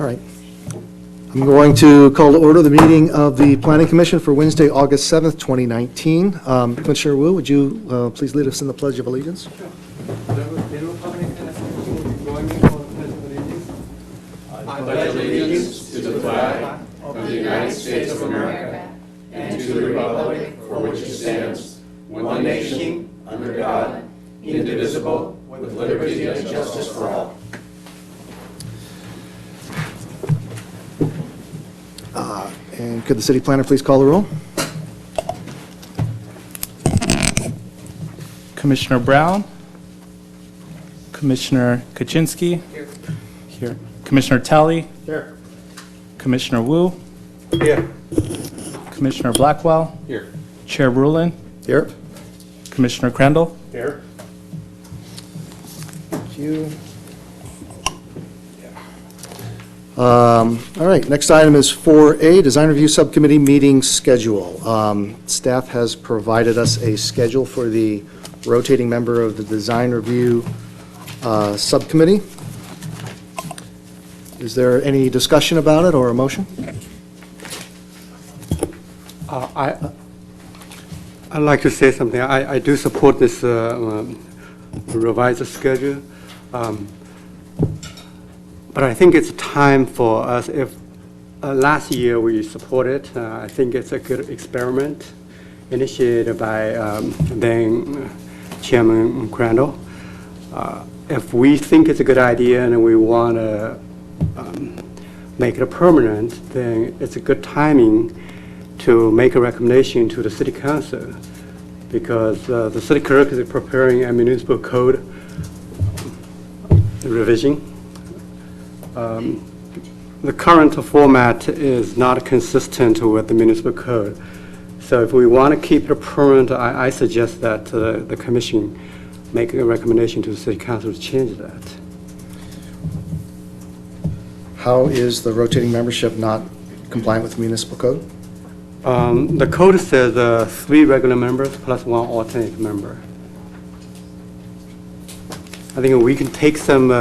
All right. I'm going to call to order the meeting of the Planning Commission for Wednesday, August 7th, 2019. Commissioner Wu, would you please lead us in the Pledge of Allegiance? I pledge allegiance to the flag of the United States of America and to the republic for which it stands, one nation, under God, indivisible, with liberty and justice for all. And could the city planner please call the roll? Commissioner Brown, Commissioner Kaczynski, here. Commissioner Talley, Here. Commissioner Wu, Here. Commissioner Blackwell, Here. Chair Brulin, Here. Commissioner Crandall. Here. Thank you. All right, next item is 4A, Design Review Subcommittee Meeting Schedule. Staff has provided us a schedule for the rotating member of the Design Review Subcommittee. Is there any discussion about it or a motion? I'd like to say something. I do support this revised schedule, but I think it's time for us, if last year we supported, I think it's a good experiment initiated by then Chairman Crandall. If we think it's a good idea and we want to make it permanent, then it's a good timing to make a recommendation to the City Council, because the City Clerk is preparing a municipal code revision. The current format is not consistent with the municipal code. So if we want to keep it permanent, I suggest that the Commission make a recommendation to the City Council to change that. How is the rotating membership not compliant with the municipal code? The code says 3 regular members plus 1 alternate member. I think we can take some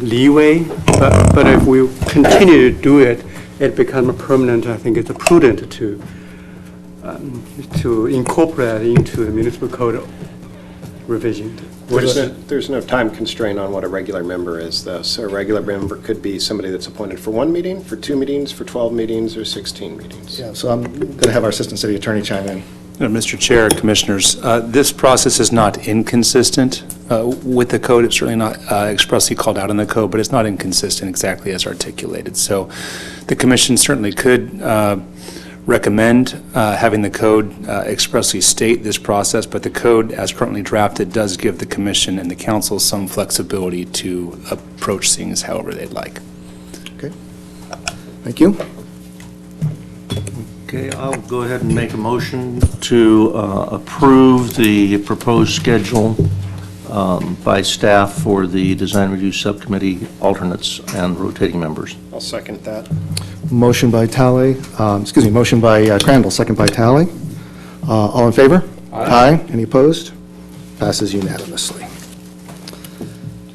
leeway, but if we continue to do it, it becomes permanent. I think it's prudent to incorporate into the municipal code revision. There's no time constraint on what a regular member is, though. So a regular member could be somebody that's appointed for 1 meeting, for 2 meetings, for 12 meetings, or 16 meetings. Yeah, so I'm going to have our Assistant City Attorney chime in. Mr. Chair, Commissioners, this process is not inconsistent with the code. It's certainly not expressly called out in the code, but it's not inconsistent exactly as articulated. So the Commission certainly could recommend having the code expressly state this process, but the code as currently drafted does give the Commission and the Council some flexibility to approach things however they'd like. Okay. Thank you. Okay, I'll go ahead and make a motion to approve the proposed schedule by staff for the Design Review Subcommittee alternates and rotating members. I'll second that. Motion by motion by Crandall, second by Talley. All in favor? Aye. Any opposed? Passes unanimously.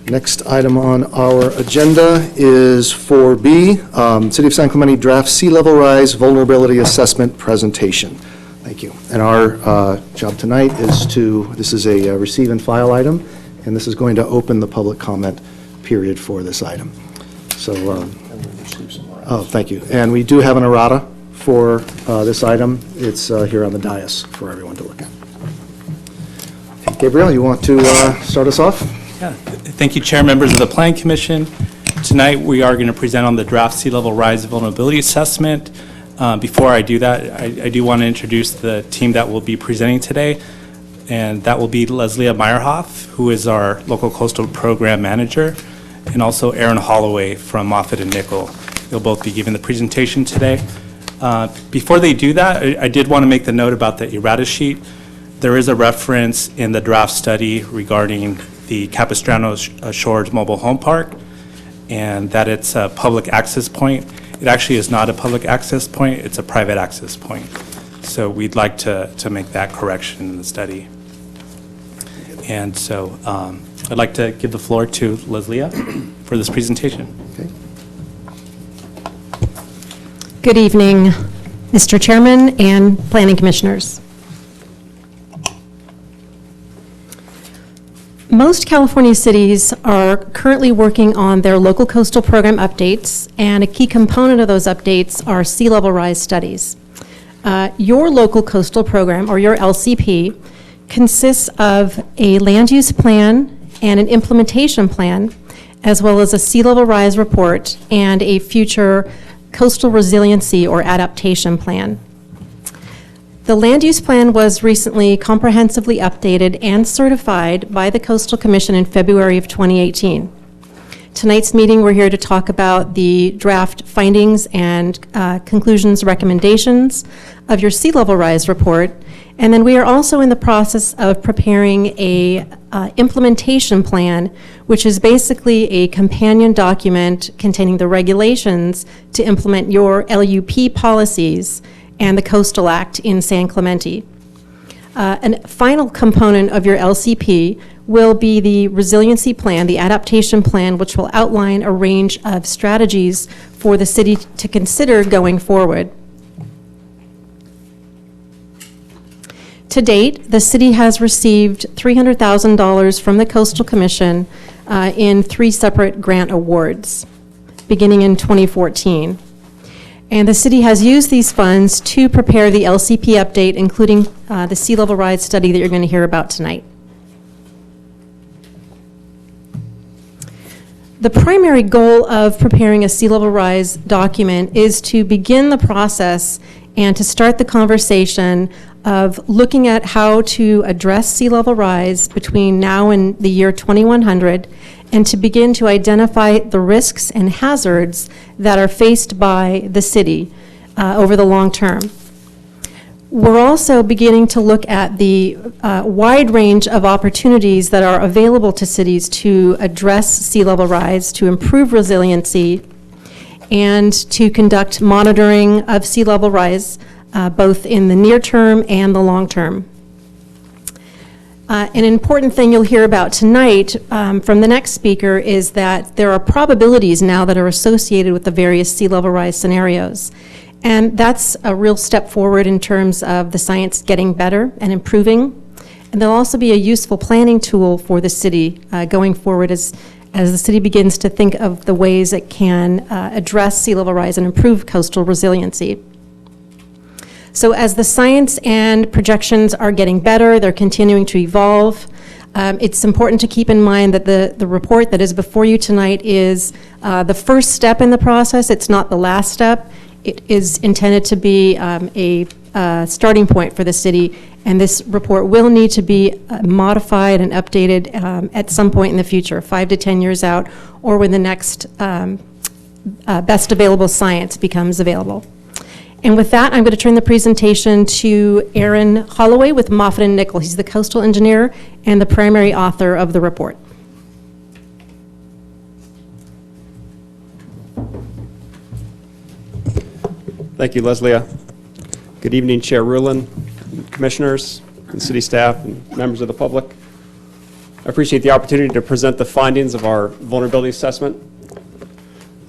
Next item on our agenda is 4B, City of San Clemente Draft Sea Level Rise Vulnerability Assessment Presentation. Thank you. And our job tonight is this is a receive and file item, and this is going to open the public comment period for this item. So, thank you. And we do have an errata for this item. It's here on the dais for everyone to look at. Gabriel, you want to start us off? Yeah. Thank you, Chair, members of the Planning Commission. Tonight we are going to present on the draft sea level rise vulnerability assessment. Before I do that, I do want to introduce the team that will be presenting today, and that will be Leslia Meyerhoff, who is our local coastal program manager, and also Aaron Holloway from Moffitt and Nickel. They'll both be giving the presentation today. Before they do that, I did want to make the note about the errata sheet. There is a reference in the draft study regarding the Capistrano Shores Mobile Home Park, and that it's a public access point. It actually is not a public access point, it's a private access point. So we'd like to make that correction in the study. And so I'd like to give the floor to Leslia for this presentation. Okay. Good evening, Mr. Chairman and Planning Commissioners. Most California cities are currently working on their local coastal program updates, and a key component of those updates are sea level rise studies. Your local coastal program, or your LCP, consists of a land use plan and an implementation plan, as well as a sea level rise report and a future coastal resiliency or adaptation plan. The land use plan was recently comprehensively updated and certified by the Coastal Commission in February of 2018. Tonight's meeting, we're here to talk about the draft findings and conclusions, recommendations of your sea level rise report. And then we are also in the process of preparing a implementation plan, which is basically a companion document containing the regulations to implement your LUP policies and the Coastal Act in San Clemente. A final component of your LCP will be the resiliency plan, the adaptation plan, which will outline a range of strategies for the city to consider going forward. To date, the city has received $300,000 from the Coastal Commission in 3 separate grant awards, beginning in 2014. And the city has used these funds to prepare the LCP update, including the sea level rise study that you're going to hear about tonight. The primary goal of preparing a sea level rise document is to begin the process and to start the conversation of looking at how to address sea level rise between now and the year 2100, and to begin to identify the risks and hazards that are faced by the city over the long term. We're also beginning to look at the wide range of opportunities that are available to cities to address sea level rise, to improve resiliency, and to conduct monitoring of sea level rise, both in the near term and the long term. An important thing you'll hear about tonight from the next speaker is that there are probabilities now that are associated with the various sea level rise scenarios. And that's a real step forward in terms of the science getting better and improving. And there'll also be a useful planning tool for the city going forward as the city begins to think of the ways it can address sea level rise and improve coastal resiliency. So as the science and projections are getting better, they're continuing to evolve. It's important to keep in mind that the report that is before you tonight is the first step in the process. It's not the last step. It is intended to be a starting point for the city, and this report will need to be modified and updated at some point in the future, 5 to 10 years out, or when the next best available science becomes available. And with that, I'm going to turn the presentation to Aaron Holloway with Moffitt & Nichol. He's the coastal engineer and the primary author of the report. Thank you, Leslie. Good evening, Chair Rulin, commissioners, and city staff, and members of the public. I appreciate the opportunity to present the findings of our vulnerability assessment.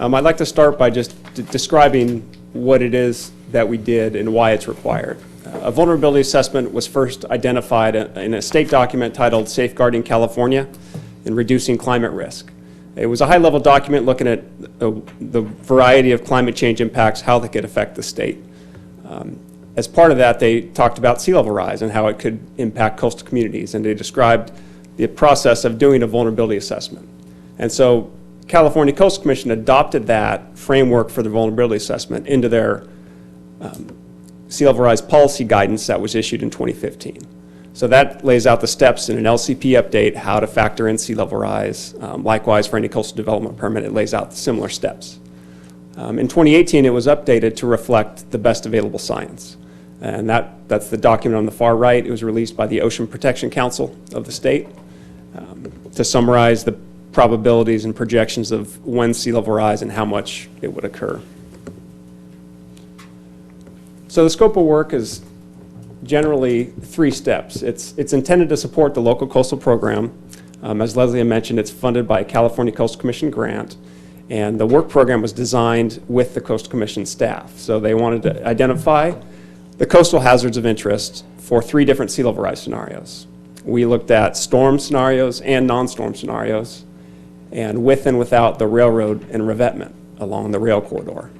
I'd like to start by just describing what it is that we did and why it's required. A vulnerability assessment was first identified in a state document titled Safeguarding California and Reducing Climate Risk. It was a high-level document looking at the variety of climate change impacts, how they could affect the state. As part of that, they talked about sea level rise and how it could impact coastal communities, and they described the process of doing a vulnerability assessment. And so California Coastal Commission adopted that framework for the vulnerability assessment into their sea level rise policy guidance that was issued in 2015. So that lays out the steps in an LCP update, how to factor in sea level rise. Likewise, for any coastal development permit, it lays out similar steps. In 2018, it was updated to reflect the best available science. And that's the document on the far right. It was released by the Ocean Protection Council of the state to summarize the probabilities and projections of when sea level rise and how much it would occur. So the scope of work is generally 3 steps. It's intended to support the local coastal program. As Leslie mentioned, it's funded by a California Coastal Commission grant, And the work program was designed with the Coastal Commission staff. So they wanted to identify the coastal hazards of interest for 3 different sea level rise scenarios. We looked at storm scenarios and non-storm scenarios, and with and without the railroad and revetment along the rail corridor.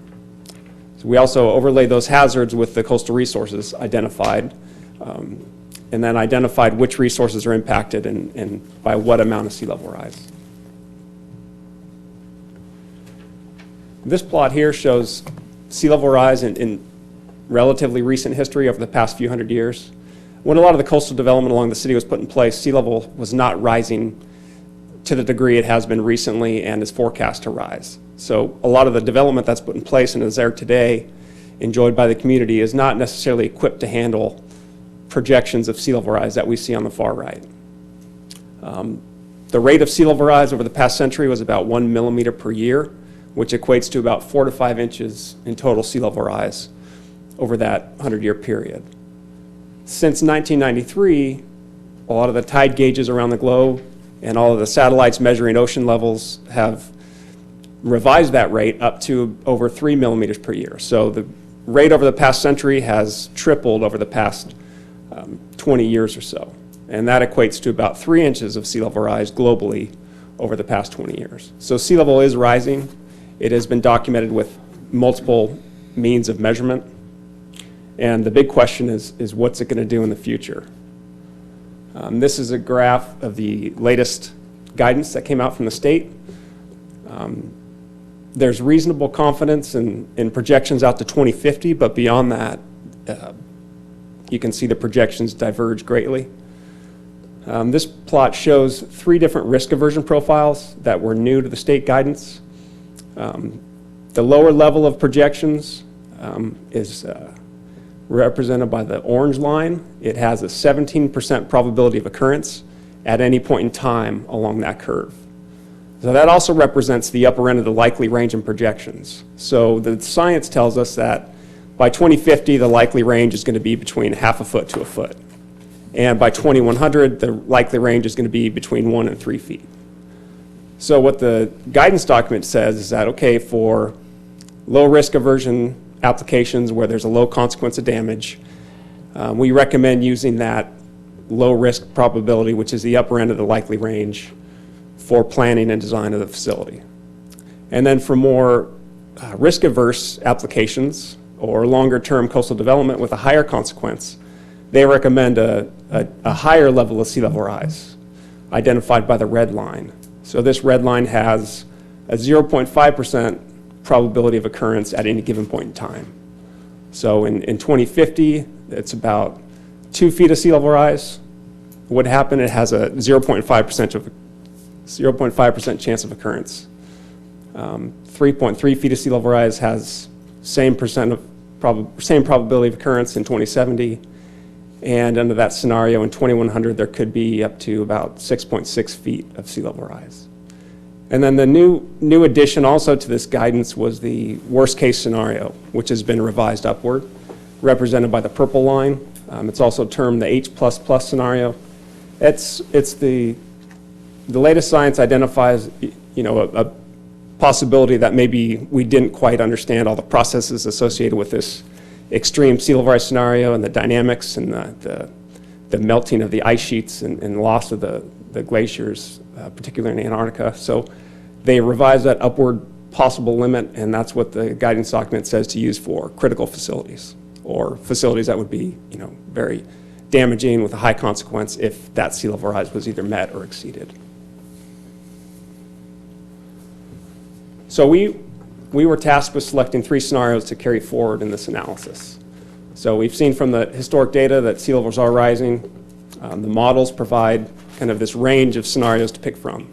So we also overlaid those hazards with the coastal resources identified, and then identified which resources are impacted and by what amount of sea level rise. This plot here shows sea level rise in relatively recent history over the past few hundred years. When a lot of the coastal development along the city was put in place, sea level was not rising to the degree it has been recently and is forecast to rise. So a lot of the development that's put in place and is there today, enjoyed by the community, is not necessarily equipped to handle projections of sea level rise that we see on the far right. The rate of sea level rise over the past century was about 1 millimeter per year, which equates to about 4 to 5 inches in total sea level rise over that 100-year period. Since 1993, a lot of the tide gauges around the globe and all of the satellites measuring ocean levels have revised that rate up to over 3 millimeters per year. So the rate over the past century has tripled over the past 20 years or so. And that equates to about 3 inches of sea level rise globally over the past 20 years. So sea level is rising. It has been documented with multiple means of measurement. And the big question is what's it going to do in the future? This is a graph of the latest guidance that came out from the state. There's reasonable confidence in projections out to 2050, but beyond that, you can see the projections diverge greatly. This plot shows 3 different risk aversion profiles that were new to the state guidance. The lower level of projections is represented by the orange line. It has a 17% probability of occurrence at any point in time along that curve. So that also represents the upper end of the likely range in projections. So the science tells us that by 2050, the likely range is going to be between 1/2 foot to 1 foot. And by 2100, the likely range is going to be between 1 and 3 feet. So what the guidance document says is that, okay, for low risk aversion applications where there's a low consequence of damage, we recommend using that low risk probability, which is the upper end of the likely range, for planning and design of the facility. And then for more risk averse applications or longer term coastal development with a higher consequence, they recommend a higher level of sea level rise, identified by the red line. So this red line has a 0.5% probability of occurrence at any given point in time. So in 2050, it's about 2 feet of sea level rise. What happened? It has a 0.5% chance of occurrence. 3.3 feet of sea level rise has same probability of occurrence in 2070. And under that scenario, in 2100, there could be up to about 6.6 feet of sea level rise. And then the new addition also to this guidance was the worst case scenario, which has been revised upward, represented by the purple line. It's also termed the H++ scenario. It's the latest science identifies, a possibility that maybe we didn't quite understand all the processes associated with this extreme sea level rise scenario and the dynamics and the melting of the ice sheets and loss of the glaciers, particularly in Antarctica. So they revised that upward possible limit, and that's what the guidance document says to use for critical facilities or facilities that would be, very damaging with a high consequence if that sea level rise was either met or exceeded. So we were tasked with selecting 3 scenarios to carry forward in this analysis. So we've seen from the historic data that sea levels are rising. The models provide kind of this range of scenarios to pick from.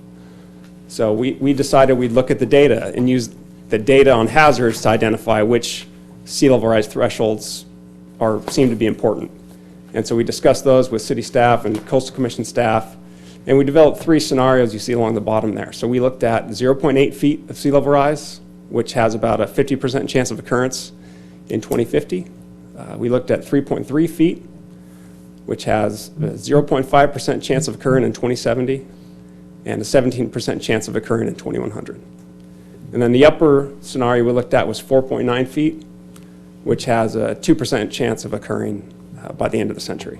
So we decided we'd look at the data and use the data on hazards to identify which sea level rise thresholds seem to be important. And so we discussed those with city staff and Coastal Commission staff, and we developed 3 scenarios you see along the bottom there. So we looked at 0.8 feet of sea level rise, which has about a 50% chance of occurrence in 2050. We looked at 3.3 feet, which has a 0.5% chance of occurring in 2070, and a 17% chance of occurring in 2100. And then the upper scenario we looked at was 4.9 feet, which has a 2% chance of occurring by the end of the century.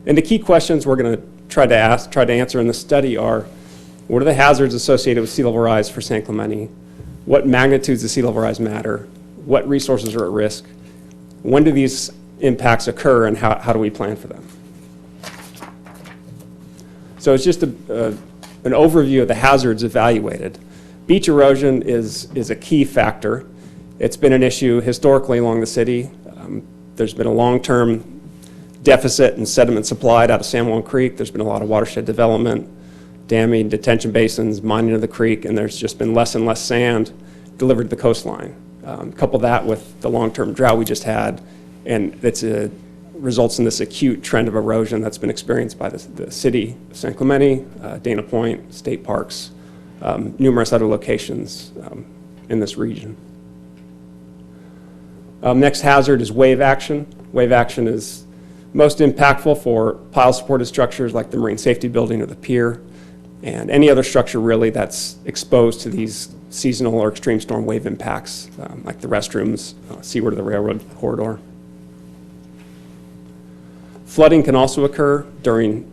And the key questions we're going to try to answer in the study are, what are the hazards associated with sea level rise for San Clemente? What magnitudes of sea level rise matter? What resources are at risk? When do these impacts occur, and how do we plan for them? So it's just an overview of the hazards evaluated. Beach erosion is a key factor. It's been an issue historically along the city. There's been a long-term deficit in sediment supplied out of San Juan Creek. There's been a lot of watershed development, damming, detention basins, mining of the creek, and there's just been less and less sand delivered to the coastline. Couple that with the long-term drought we just had, and it results in this acute trend of erosion that's been experienced by the city of San Clemente, Dana Point, state parks, numerous other locations in this region. Next hazard is wave action. Wave action is most impactful for pile-supported structures like the Marine Safety Building or the pier, and any other structure really that's exposed to these seasonal or extreme storm wave impacts, like the restrooms, seaward of the railroad corridor. Flooding can also occur during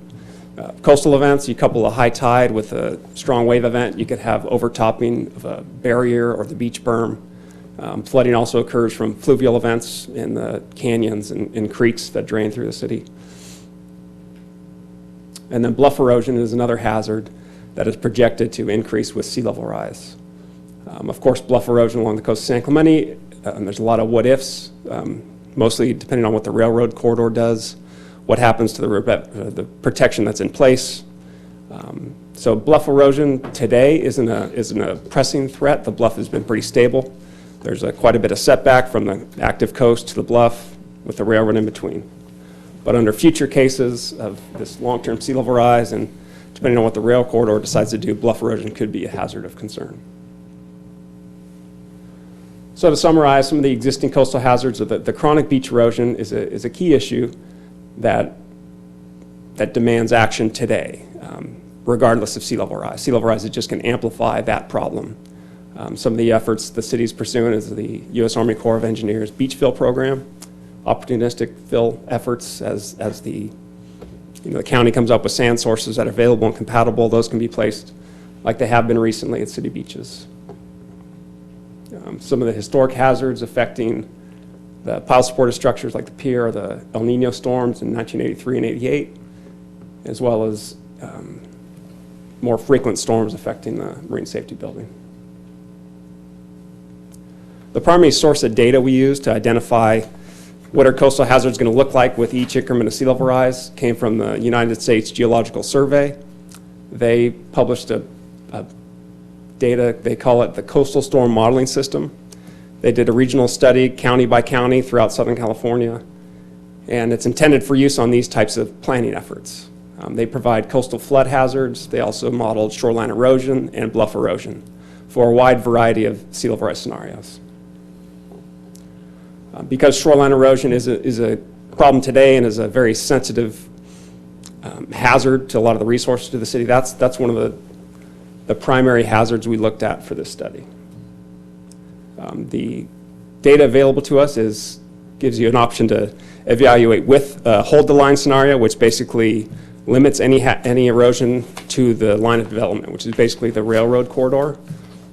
coastal events. You couple a high tide with a strong wave event, you could have overtopping of a barrier or the beach berm. Flooding also occurs from fluvial events in the canyons and creeks that drain through the city. And then bluff erosion is another hazard that is projected to increase with sea level rise. Of course, bluff erosion along the coast of San Clemente, there's a lot of what ifs, mostly depending on what the railroad corridor does, what happens to the protection that's in place. So bluff erosion today isn't a pressing threat. The bluff has been pretty stable. There's quite a bit of setback from the active coast to the bluff with the railroad in between. But under future cases of this long-term sea level rise, and depending on what the rail corridor decides to do, bluff erosion could be a hazard of concern. So to summarize some of the existing coastal hazards, the chronic beach erosion is a key issue that demands action today, regardless of sea level rise. Sea level rise is just going to amplify that problem. Some of the efforts the city is pursuing is the U.S. Army Corps of Engineers beach fill program, opportunistic fill efforts as the county comes up with sand sources that are available and compatible. Those can be placed like they have been recently at city beaches. Some of the historic hazards affecting the pile-supported structures like the pier or the El Nino storms in 1983 and 88, as well as more frequent storms affecting the Marine Safety Building. The primary source of data we use to identify what our coastal hazards going to look like with each increment of sea level rise came from the United States Geological Survey. They published a data, they call it the Coastal Storm Modeling System. They did a regional study, county by county, throughout Southern California, and it's intended for use on these types of planning efforts. They provide coastal flood hazards. They also modeled shoreline erosion and bluff erosion for a wide variety of sea level rise scenarios. Because shoreline erosion is a problem today and is a very sensitive hazard to a lot of the resources to the city, that's one of the primary hazards we looked at for this study. The data available to us gives you an option to evaluate with a hold the line scenario, which basically limits any erosion to the line of development, which is basically the railroad corridor,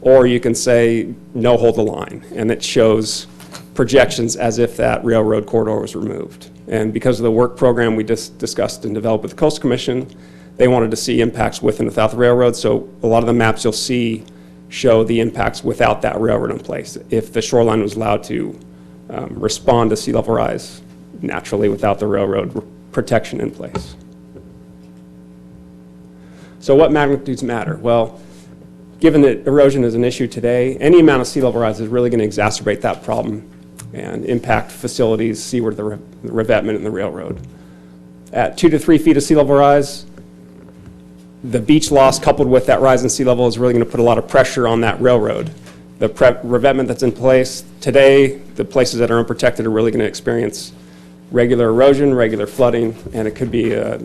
or you can say no hold the line, and it shows projections as if that railroad corridor was removed. And because of the work program we just discussed and developed with the Coastal Commission, they wanted to see impacts with and without the railroad, so a lot of the maps you'll see show the impacts without that railroad in place, if the shoreline was allowed to respond to sea level rise naturally without the railroad protection in place. So what magnitudes matter? Well, given that erosion is an issue today, any amount of sea level rise is really going to exacerbate that problem and impact facilities seaward of the revetment and the railroad. At 2 to 3 feet of sea level rise, the beach loss coupled with that rise in sea level is really going to put a lot of pressure on that railroad. The revetment that's in place today, the places that are unprotected are really going to experience regular erosion, regular flooding, and it could be a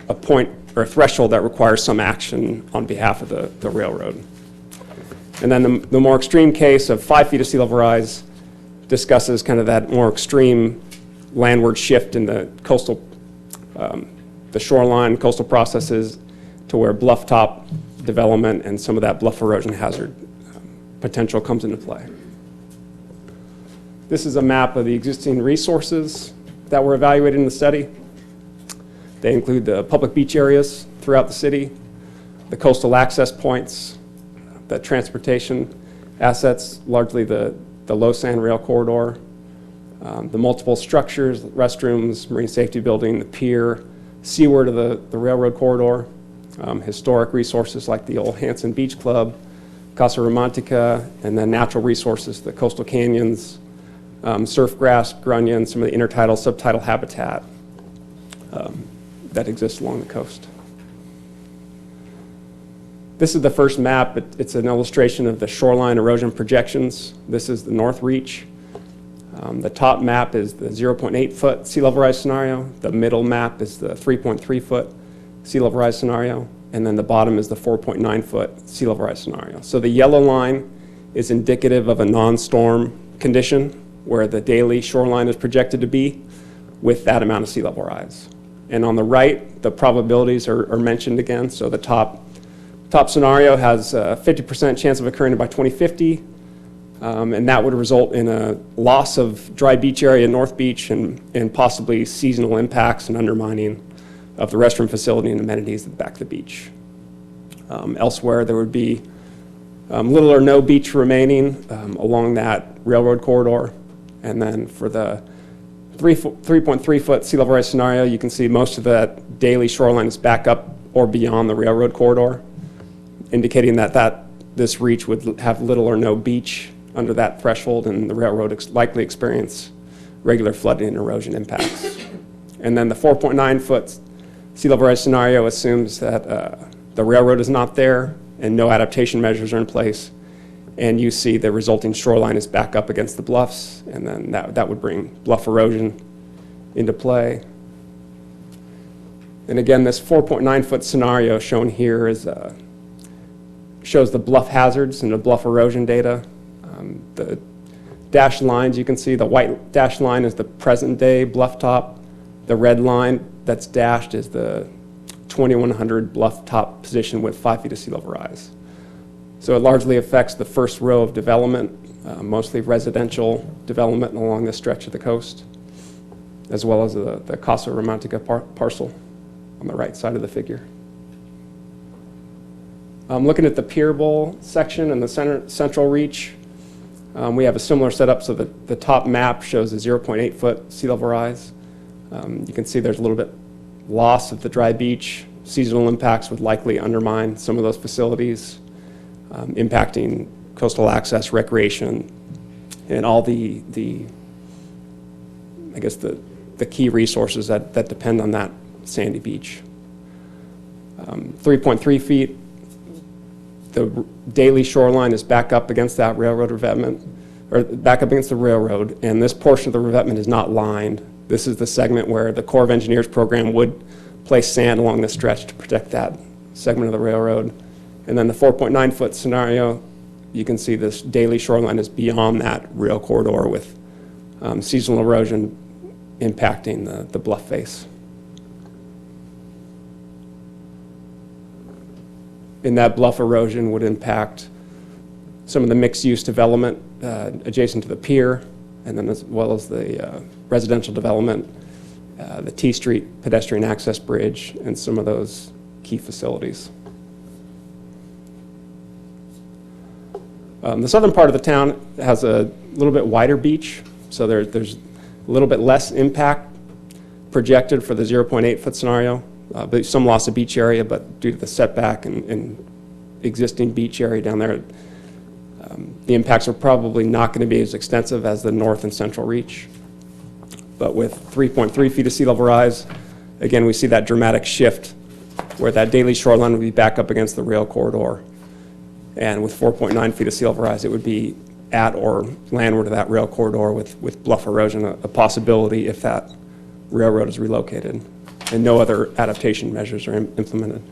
a point or a threshold that requires some action on behalf of the railroad. And then the more extreme case of 5 feet of sea level rise discusses kind of that more extreme landward shift in the coastal, the shoreline, coastal processes to where bluff top development and some of that bluff erosion hazard potential comes into play. This is a map of the existing resources that were evaluated in the study. They include the public beach areas throughout the city, the coastal access points, the transportation assets, largely the low sand rail corridor, the multiple structures, restrooms, marine safety building, the pier, seaward of the railroad corridor, historic resources like the old Hanson Beach Club, Casa Romantica, and then natural resources, the coastal canyons, surf grass, grunion, some of the intertidal, subtidal habitat that exists along the coast. This is the first map. It's an illustration of the shoreline erosion projections. This is the North Reach. The top map is the 0.8 foot sea level rise scenario. The middle map is the 3.3 foot sea level rise scenario. And then the bottom is the 4.9 foot sea level rise scenario. So the yellow line is indicative of a non-storm condition where the daily shoreline is projected to be with that amount of sea level rise. And on the right, the probabilities are mentioned again. So the top scenario has a 50% chance of occurring by 2050, and that would result in a loss of dry beach area in North Beach and possibly seasonal impacts and undermining of the restroom facility and amenities at the back of the beach. Elsewhere, there would be little or no beach remaining along that railroad corridor. And then for the 3.3 foot sea level rise scenario, you can see most of that daily shoreline is back up or beyond the railroad corridor, indicating that this reach would have little or no beach under that threshold, and the railroad likely experience regular flooding and erosion impacts. And then the 4.9 foot sea level rise scenario assumes that the railroad is not there and no adaptation measures are in place, and you see the resulting shoreline is back up against the bluffs, and then that would bring bluff erosion into play. And again, this 4.9 foot scenario shown here is shows the bluff hazards and the bluff erosion data. The dashed lines, you can see the white dashed line is the present day bluff top. The red line that's dashed is the 2100 bluff top position with 5 feet of sea level rise. So it largely affects the first row of development, mostly residential development along this stretch of the coast, as well as the Casa Romantica parcel on the right side of the figure. Looking at the Pier Bowl section and the central reach, we have a similar setup. So the top map shows a 0.8 foot sea level rise. You can see there's a little bit loss of the dry beach. Seasonal impacts would likely undermine some of those facilities, impacting coastal access, recreation, and all the I guess the key resources that depend on that sandy beach. 3.3 feet. The daily shoreline is back up against that railroad revetment, or back up against the railroad, and this portion of the revetment is not lined. This is the segment where the Corps of Engineers program would place sand along this stretch to protect that segment of the railroad. And then the 4.9 foot scenario, you can see this daily shoreline is beyond that rail corridor with seasonal erosion impacting the bluff face. And that bluff erosion would impact some of the mixed-use development adjacent to the pier, and then as well as the residential development, the T Street pedestrian access bridge, and some of those key facilities. The southern part of the town has a little bit wider beach, so there's a little bit less impact projected for the 0.8 foot scenario. But some loss of beach area, but due to the setback and existing beach area down there, the impacts are probably not going to be as extensive as the north and central reach. But with 3.3 feet of sea level rise, again, we see that dramatic shift where that daily shoreline would be back up against the rail corridor. And with 4.9 feet of sea level rise, it would be at or landward of that rail corridor with bluff erosion, a possibility if that railroad is relocated. and no other adaptation measures are implemented.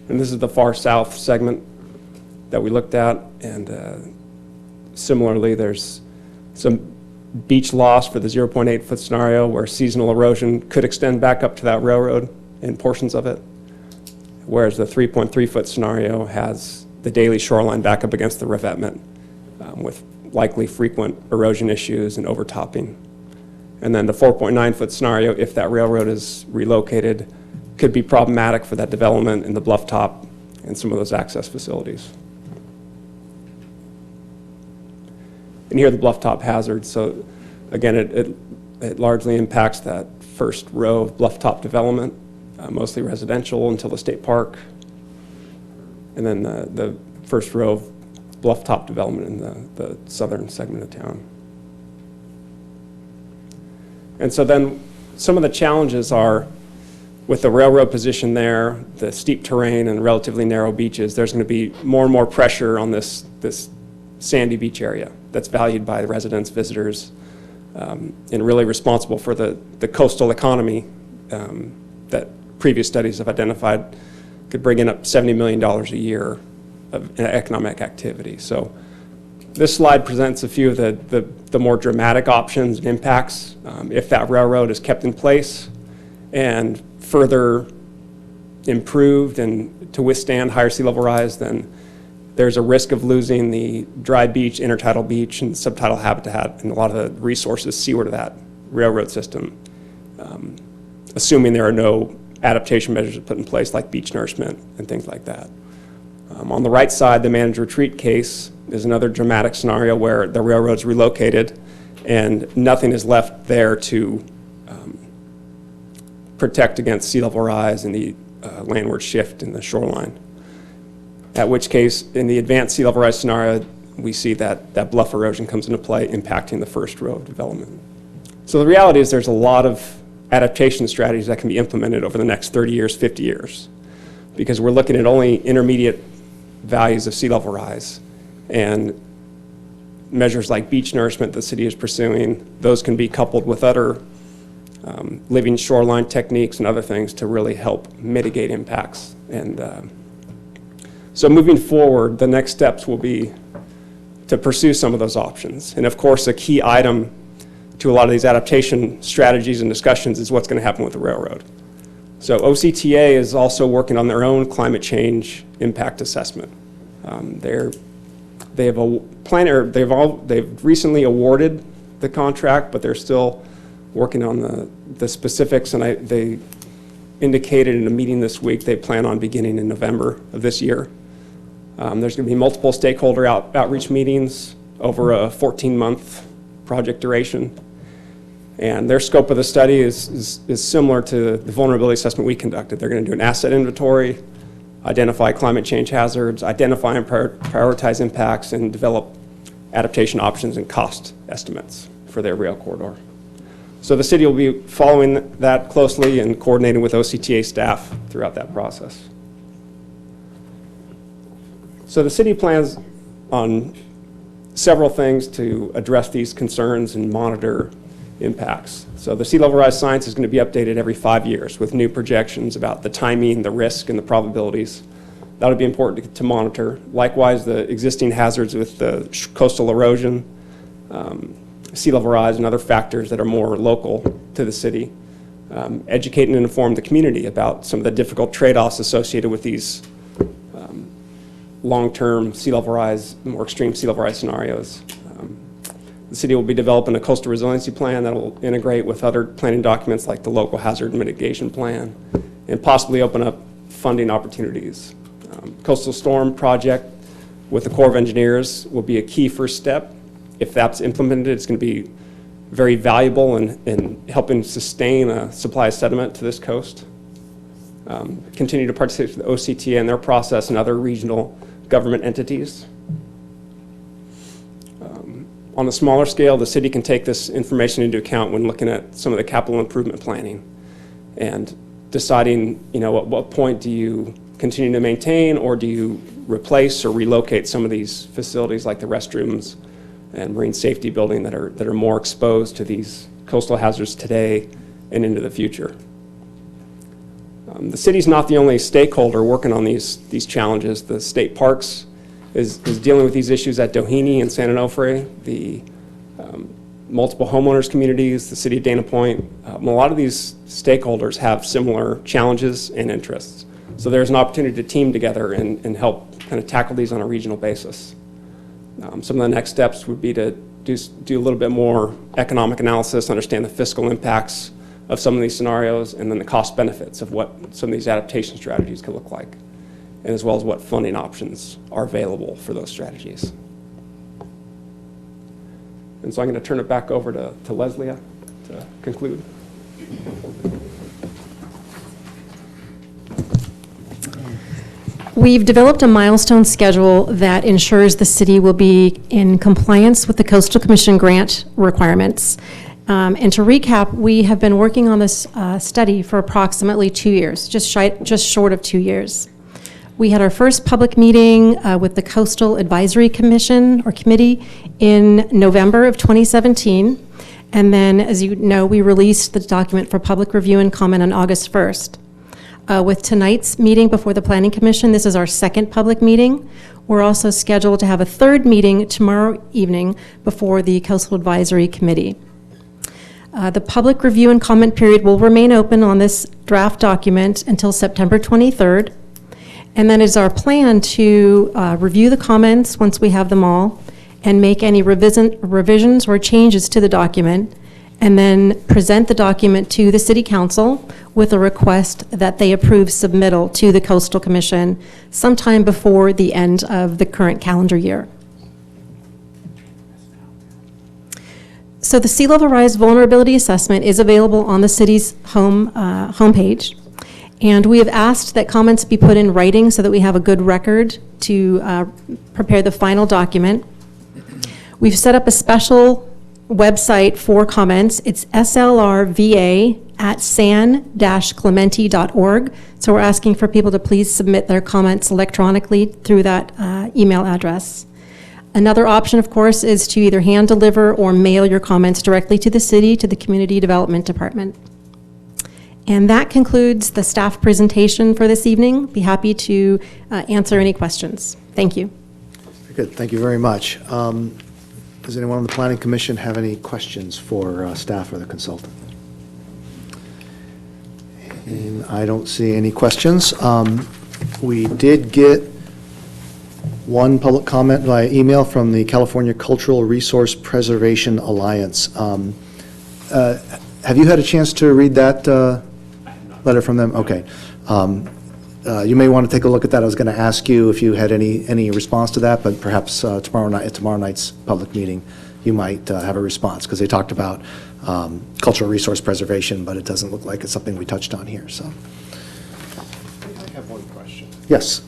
And this is the far south segment that we looked at, and similarly, there's some beach loss for the 0.8-foot scenario where seasonal erosion could extend back up to that railroad in portions of it, whereas the 3.3-foot scenario has the daily shoreline back up against the revetment with likely frequent erosion issues and overtopping. And then the 4.9-foot scenario, if that railroad is relocated, could be problematic for that development in the bluff top and some of those access facilities. And here are the bluff top hazards. So again, it largely impacts that first row of bluff top development, mostly residential until the state park. And then the first row of bluff top development in the southern segment of town. And so then some of the challenges are with the railroad position there, the steep terrain and relatively narrow beaches, there's going to be more and more pressure on this sandy beach area that's valued by residents, visitors, and really responsible for the coastal economy that previous studies have identified could bring in up $70 million a year of economic activity. So this slide presents a few of the more dramatic options and impacts if that railroad is kept in place and further improved and to withstand higher sea level rise, then there's a risk of losing the dry beach, intertidal beach, and subtidal habitat and a lot of the resources seaward of that railroad system, assuming there are no adaptation measures put in place like beach nourishment and things like that. On the right side, the managed retreat case is another dramatic scenario where the railroad's relocated and nothing is left there to protect against sea level rise and the landward shift in the shoreline. At which case, in the advanced sea level rise scenario, we see that bluff erosion comes into play, impacting the first row of development. So the reality is there's a lot of adaptation strategies that can be implemented over the next 30 years, 50 years, because we're looking at only intermediate values of sea level rise. And measures like beach nourishment the city is pursuing, those can be coupled with other living shoreline techniques and other things to really help mitigate impacts. And so moving forward, the next steps will be to pursue some of those options. And of course, a key item to a lot of these adaptation strategies and discussions is what's going to happen with the railroad. So OCTA is also working on their own climate change impact assessment. They've recently awarded the contract, but they're still working on the specifics, and they indicated in a meeting this week they plan on beginning in November of this year. There's going to be multiple stakeholder outreach meetings over a 14-month project duration. And their scope of the study is similar to the vulnerability assessment we conducted. They're going to do an asset inventory, identify climate change hazards, identify and prioritize impacts, and develop adaptation options and cost estimates for their rail corridor. So the city will be following that closely and coordinating with OCTA staff throughout that process. So the city plans on several things to address these concerns and monitor impacts. So the sea level rise science is going to be updated every 5 years with new projections about the timing, the risk, and the probabilities. That'll be important to monitor. Likewise, the existing hazards with the coastal erosion, sea level rise, and other factors that are more local to the city. Educate and inform the community about some of the difficult trade-offs associated with these long-term sea level rise, more extreme sea level rise scenarios. The city will be developing a coastal resiliency plan that will integrate with other planning documents like the local hazard mitigation plan and possibly open up funding opportunities. Coastal storm project with the Corps of Engineers will be a key first step. If that's implemented, it's going to be very valuable in helping sustain a supply of sediment to this coast. Continue to participate with the OCTA and their process and other regional government entities. On a smaller scale, the city can take this information into account when looking at some of the capital improvement planning and deciding, at what point do you continue to maintain or do you replace or relocate some of these facilities like the restrooms and marine safety building that are more exposed to these coastal hazards today and into the future. The city's not the only stakeholder working on these challenges. The state parks is dealing with these issues at Doheny and San Onofre, the multiple homeowners communities, the city of Dana Point. A lot of these stakeholders have similar challenges and interests. So there's an opportunity to team together and help kind of tackle these on a regional basis. Some of the next steps would be to do a little bit more economic analysis, understand the fiscal impacts of some of these scenarios, and then the cost benefits of what some of these adaptation strategies could look like, and as well as what funding options are available for those strategies. And so I'm going to turn it back over to Leslie to conclude. We've developed a milestone schedule that ensures the city will be in compliance with the Coastal Commission grant requirements. And to recap, we have been working on this study for approximately 2 years, just short of 2 years. We had our first public meeting with the Coastal Advisory Commission or Committee in November of 2017. And then, as you know, we released the document for public review and comment on August 1st. With tonight's meeting before the Planning Commission, this is our second public meeting. We're also scheduled to have a third meeting tomorrow evening before the Coastal Advisory Committee. The public review and comment period will remain open on this draft document until September 23rd. And then it's our plan to review the comments once we have them all and make any revisions or changes to the document, and then present the document to the City Council with a request that they approve submittal to the Coastal Commission sometime before the end of the current calendar year. So the sea level rise vulnerability assessment is available on the city's homepage. And we have asked that comments be put in writing so that we have a good record to prepare the final document. We've set up a special website for comments. It's slrva@san-clemente.org. So we're asking for people to please submit their comments electronically through that email address. Another option, of course, is to either hand deliver or mail your comments directly to the city, to the Community Development Department. And that concludes the staff presentation for this evening. Be happy to answer any questions. Thank you. Good, thank you very much. Does anyone on the Planning Commission have any questions for staff or the consultant? And I don't see any questions. We did get one public comment via email from the California Cultural Resource Preservation Alliance. Have you had a chance to read that letter from them? Okay. You may want to take a look at that. I was going to ask you if you had any response to that, but perhaps tomorrow night's public meeting, you might have a response, because they talked about cultural resource preservation, but it doesn't look like it's something we touched on here. So, I have one question. yes.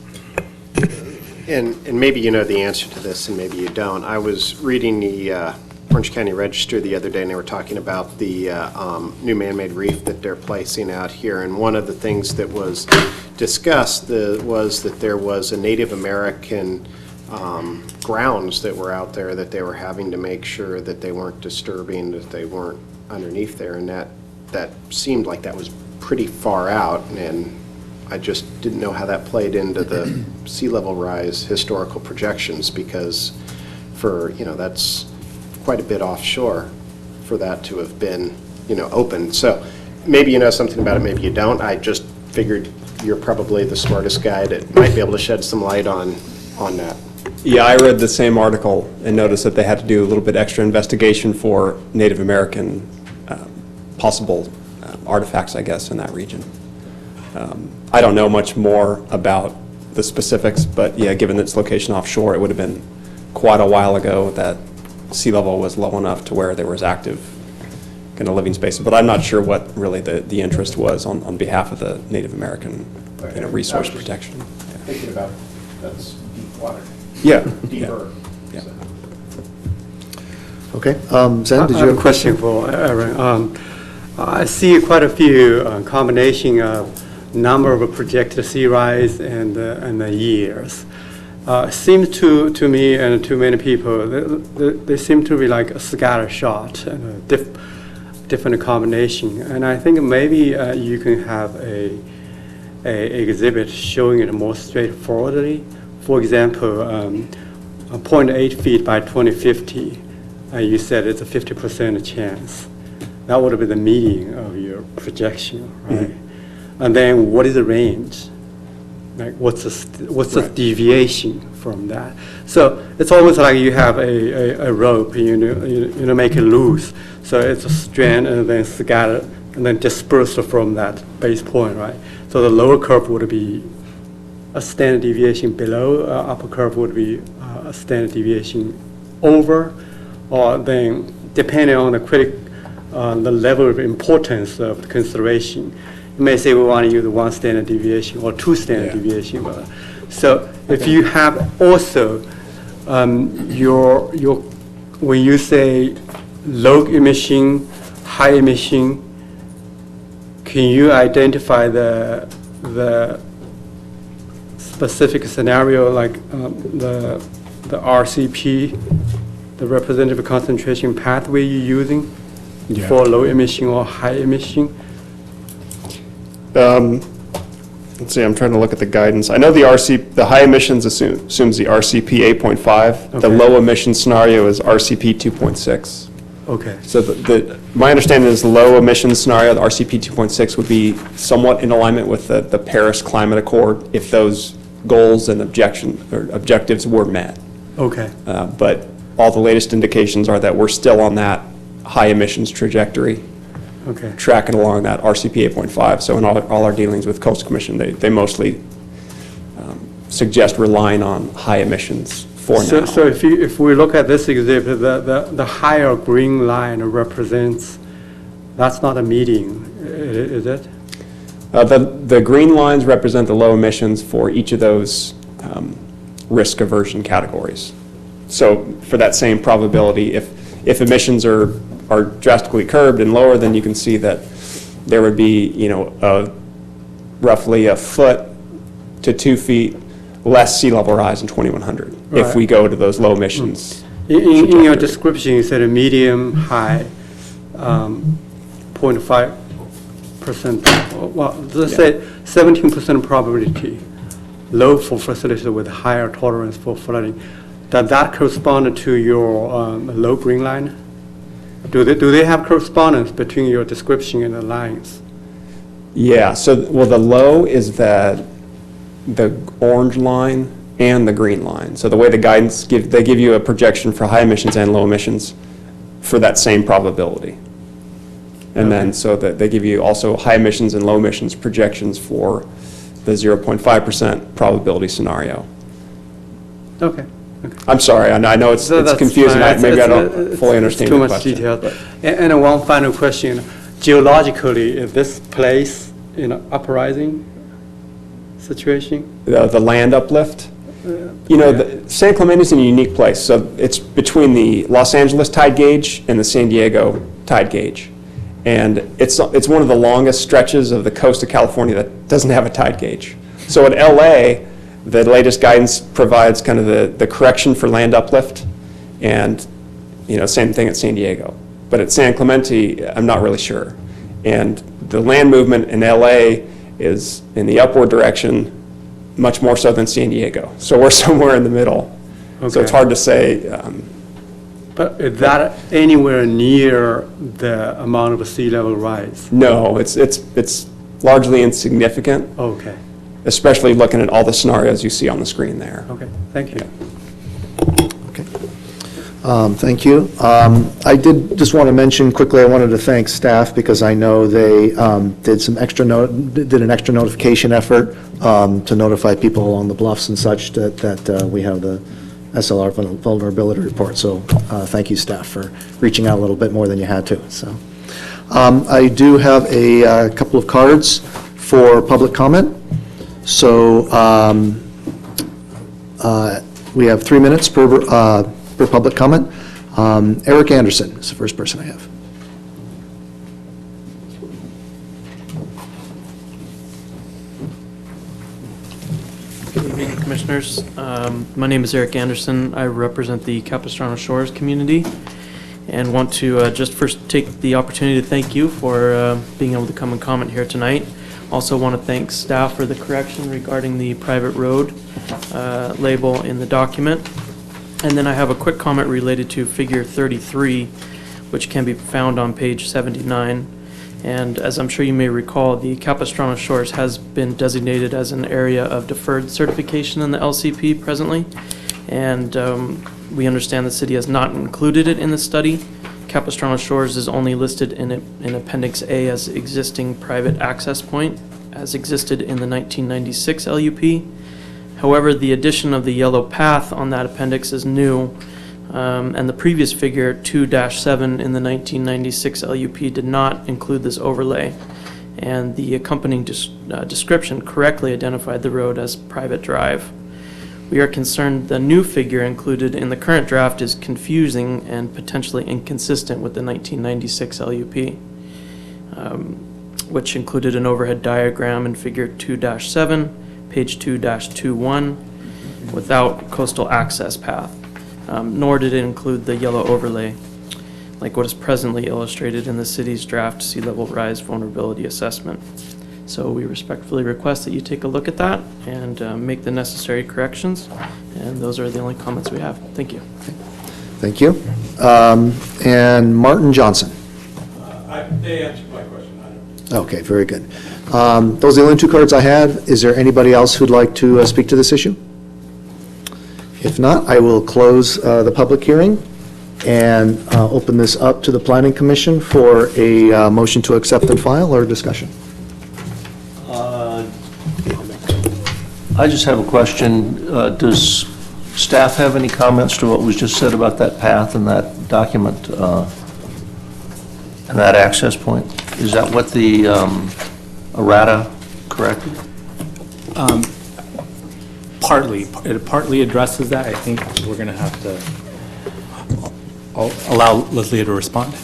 And maybe you know the answer to this, and maybe you don't. I was reading the Orange County Register the other day, and they were talking about the new man-made reef that they're placing out here. And one of the things that was discussed was that there was a Native American grounds that were out there that they were having to make sure that they weren't disturbing, that they weren't underneath there. And that seemed like that was pretty far out, and I just didn't know how that played into the sea level rise historical projections, because that's quite a bit offshore for that to have been, open. So maybe you know something about it, maybe you don't. I just figured you're probably the smartest guy that might be able to shed some light on that. Yeah, I read the same article and noticed that they had to do a little bit extra investigation for Native American possible artifacts, I guess, in that region. I don't know much more about the specifics, but yeah, given its location offshore, it would have been quite a while ago that sea level was low enough to where there was active kind of living spaces. But I'm not sure what really the interest was on behalf of the Native American resource protection. Thinking about that's deep water. Yeah. Deeper. Yeah. So. Okay. Zen, did you I have a question for Aaron. I see quite a few combination of number of projected sea rise and the years. Seems to me and to many people, they seem to be like a scatter shot. And different combination. And I think maybe you can have a exhibit showing it more straightforwardly. For example, 0.8 feet by 2050, you said it's a 50% chance. That would be the median of your projection, right? And then what is the range? Like what's the deviation from that? So it's almost like you have a rope, you make it loose. So it's a strand and then scattered and then dispersed from that base point, right? So the lower curve would be a standard deviation below, upper curve would be a standard deviation over, or then depending on the level of importance of the consideration. You may say we want to use one standard deviation or two standard deviation. So if you have also when you say low emission, high emission, can you identify the specific scenario like the RCP, the representative concentration pathway you're using for low emission or high emission? Let's see, I'm trying to look at the guidance. I know the high emissions assumes the RCP 8.5. The Okay. low emission scenario is RCP 2.6. Okay. So my understanding is the low emission scenario, the RCP 2.6, would be somewhat in alignment with the Paris Climate Accord if those goals and objectives were met. Okay. But all the latest indications are that we're still on that high emissions trajectory, Okay. tracking along that RCP 8.5. So in all our dealings with Coastal Commission, they mostly suggest relying on high emissions for now. So if we look at this exhibit, the higher green line represents, that's not a median, is it? The green lines represent the low emissions for each of those risk aversion categories. So for that same probability, if emissions are drastically curbed and lower, then you can see that there would be, roughly 1 foot to 2 feet less sea level rise in 2100 if we go to those low emissions. In your description, you said a medium, high, 0.5%, well, let's say 17% probability, low for facilities with higher tolerance for flooding. Does that correspond to your low green line? Do they have correspondence between your description and the lines? Yeah, so, well, the low is the orange line and the green line. So the way the guidance they give you a projection for high emissions and low emissions for that same probability. And then, so that they give you also high emissions and low emissions projections for the 0.5% probability scenario. Okay. I'm sorry, I know it's confusing. Maybe I don't fully understand your question. Too much detail. And one final question. Geologically, is this place in an uprising situation? The land uplift? San Clemente is in a unique place. So it's between the Los Angeles tide gauge and the San Diego tide gauge. And it's one of the longest stretches of the coast of California that doesn't have a tide gauge. So at LA, the latest guidance provides kind of the correction for land uplift, and same thing at San Diego. But at San Clemente, I'm not really sure. And the land movement in LA is in the upward direction, much more so than San Diego. So we're somewhere in the middle. So it's hard to say. But is that anywhere near the amount of sea level rise? No, it's largely insignificant. Okay. Especially looking at all the scenarios you see on the screen there. Okay. Thank you. Thank you. I did just want to mention quickly, I wanted to thank staff because I know they did an extra notification effort to notify people along the bluffs and such that we have the SLR vulnerability report. So thank you, staff, for reaching out a little bit more than you had to. So I do have a couple of cards for public comment. So we have 3 minutes per public comment. Eric Anderson is the first person I have. Good evening, Commissioners. My name is Eric Anderson. I represent the Capistrano Shores community, and want to just first take the opportunity to thank you for being able to come and comment here tonight. Also want to thank staff for the correction regarding the private road label in the document. And then I have a quick comment related to figure 33, which can be found on page 79. And as I'm sure you may recall, the Capistrano Shores has been designated as an area of deferred certification in the LCP presently. And we understand the city has not included it in the study. Capistrano Shores is only listed in Appendix A as existing private access point, as existed in the 1996 LUP. However, the addition of the yellow path on that appendix is new, and the previous figure 2-7 in the 1996 LUP did not include this overlay, and the accompanying description correctly identified the road as private drive. We are concerned the new figure included in the current draft is confusing and potentially inconsistent with the 1996 LUP, which included an overhead diagram in figure 2-7, page 2-21, without coastal access path, nor did it include the yellow overlay, like what is presently illustrated in the city's draft sea level rise vulnerability assessment. So we respectfully request that you take a look at that and make the necessary corrections. And those are the only comments we have. Thank you. Thank you. And Martin Johnson. They answered my question. I don't. Okay, very good. Those are the only two cards I have. Is there anybody else who'd like to speak to this issue? If not, I will close the public hearing and open this up to the Planning Commission for a motion to accept and file or discussion. I just have a question. Does staff have any comments to what was just said about that path and that document and that access point? Is that what the errata corrected? Partly. It partly addresses that. I think we're going to have to allow Leslie to respond.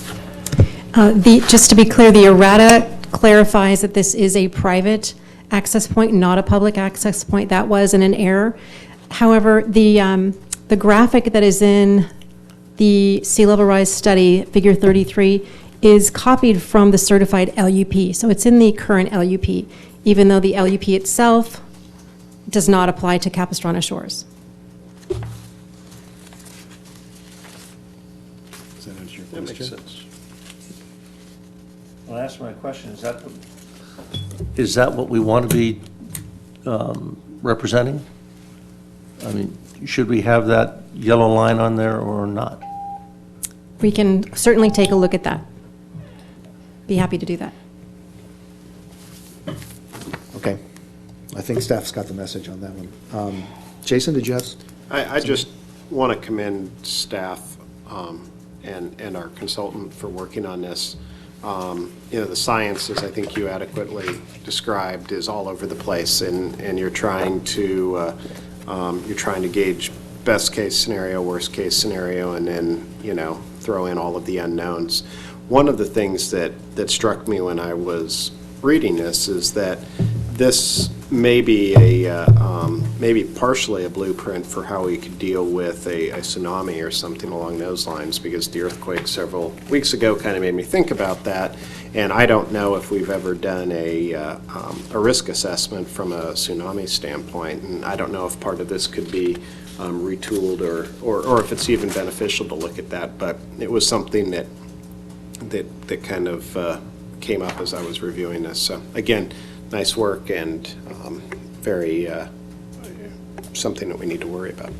Just to be clear, the errata clarifies that this is a private access point, not a public access point. That was an error. However, the graphic that is in the sea level rise study, figure 33, is copied from the certified LUP. So it's in the current LUP, even though the LUP itself does not apply to Capistrano Shores. Does that answer your That makes sense. Well, that's my question. Is that what we want to be representing? I mean, should we have that yellow line on there or not? We can certainly take a look at that. Be happy to do that. Okay. I think staff's got the message on that one. Jason, did you have? I just want to commend staff and our consultant for working on this. The science, as I think you adequately described, is all over the place, and you're trying to gauge best case scenario, worst case scenario, and then throw in all of the unknowns. One of the things that struck me when I was reading this is that this may be maybe partially a blueprint for how we could deal with a tsunami or something along those lines, because the earthquake several weeks ago kind of made me think about that. And I don't know if we've ever done a risk assessment from a tsunami standpoint, and I don't know if part of this could be retooled or if it's even beneficial to look at that. But it was something that kind of came up as I was reviewing this. So again, nice work and very something that we need to worry about.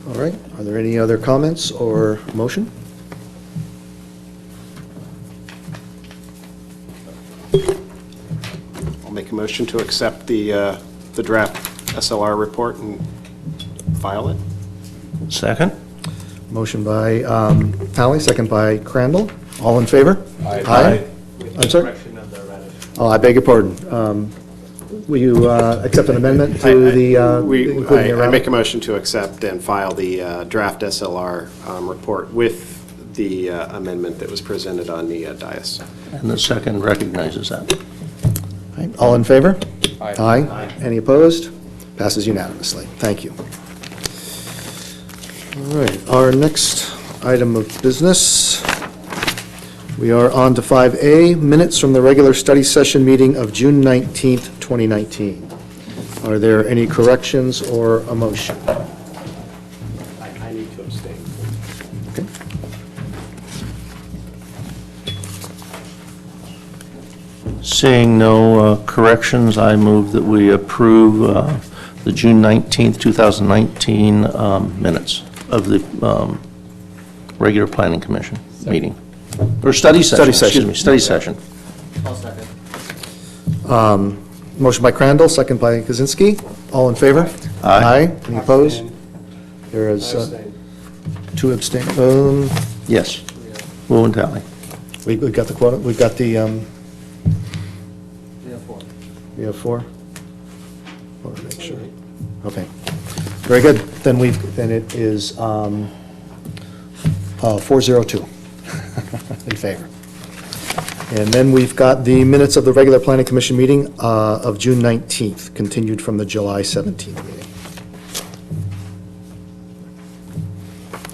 All right. Are there any other comments or motion? I'll make a motion to accept the draft SLR report and file it. Second? Motion by Pally, second by Crandall. All in favor? Aye. I'm sorry? Oh, I beg your pardon. Will you accept an amendment to the, including the I errata? make a motion to accept and file the draft SLR report with the amendment that was presented on the dais. And the second recognizes that. Right. All in favor? Aye. Any opposed? Passes unanimously. Thank you. All right, our next item of business, we are on to 5A, minutes from the regular study session meeting of June 19th, 2019. Are there any corrections or a motion? I need to abstain. Okay. Seeing no corrections, I move that we approve the June 19th, 2019 minutes of the regular Planning Commission meeting. Or study session. Study session. Excuse me, study session. Motion by Crandall, second by Kaczynski. All in favor? Aye. Any opposed? There is two abstain. Yes. Will and tally. We got the quote, we've got the, we have four? Want to make sure. Okay. Very good. Then it is 402 in favor. And then we've got the minutes of the regular Planning Commission meeting of June 19th, continued from the July 17th meeting.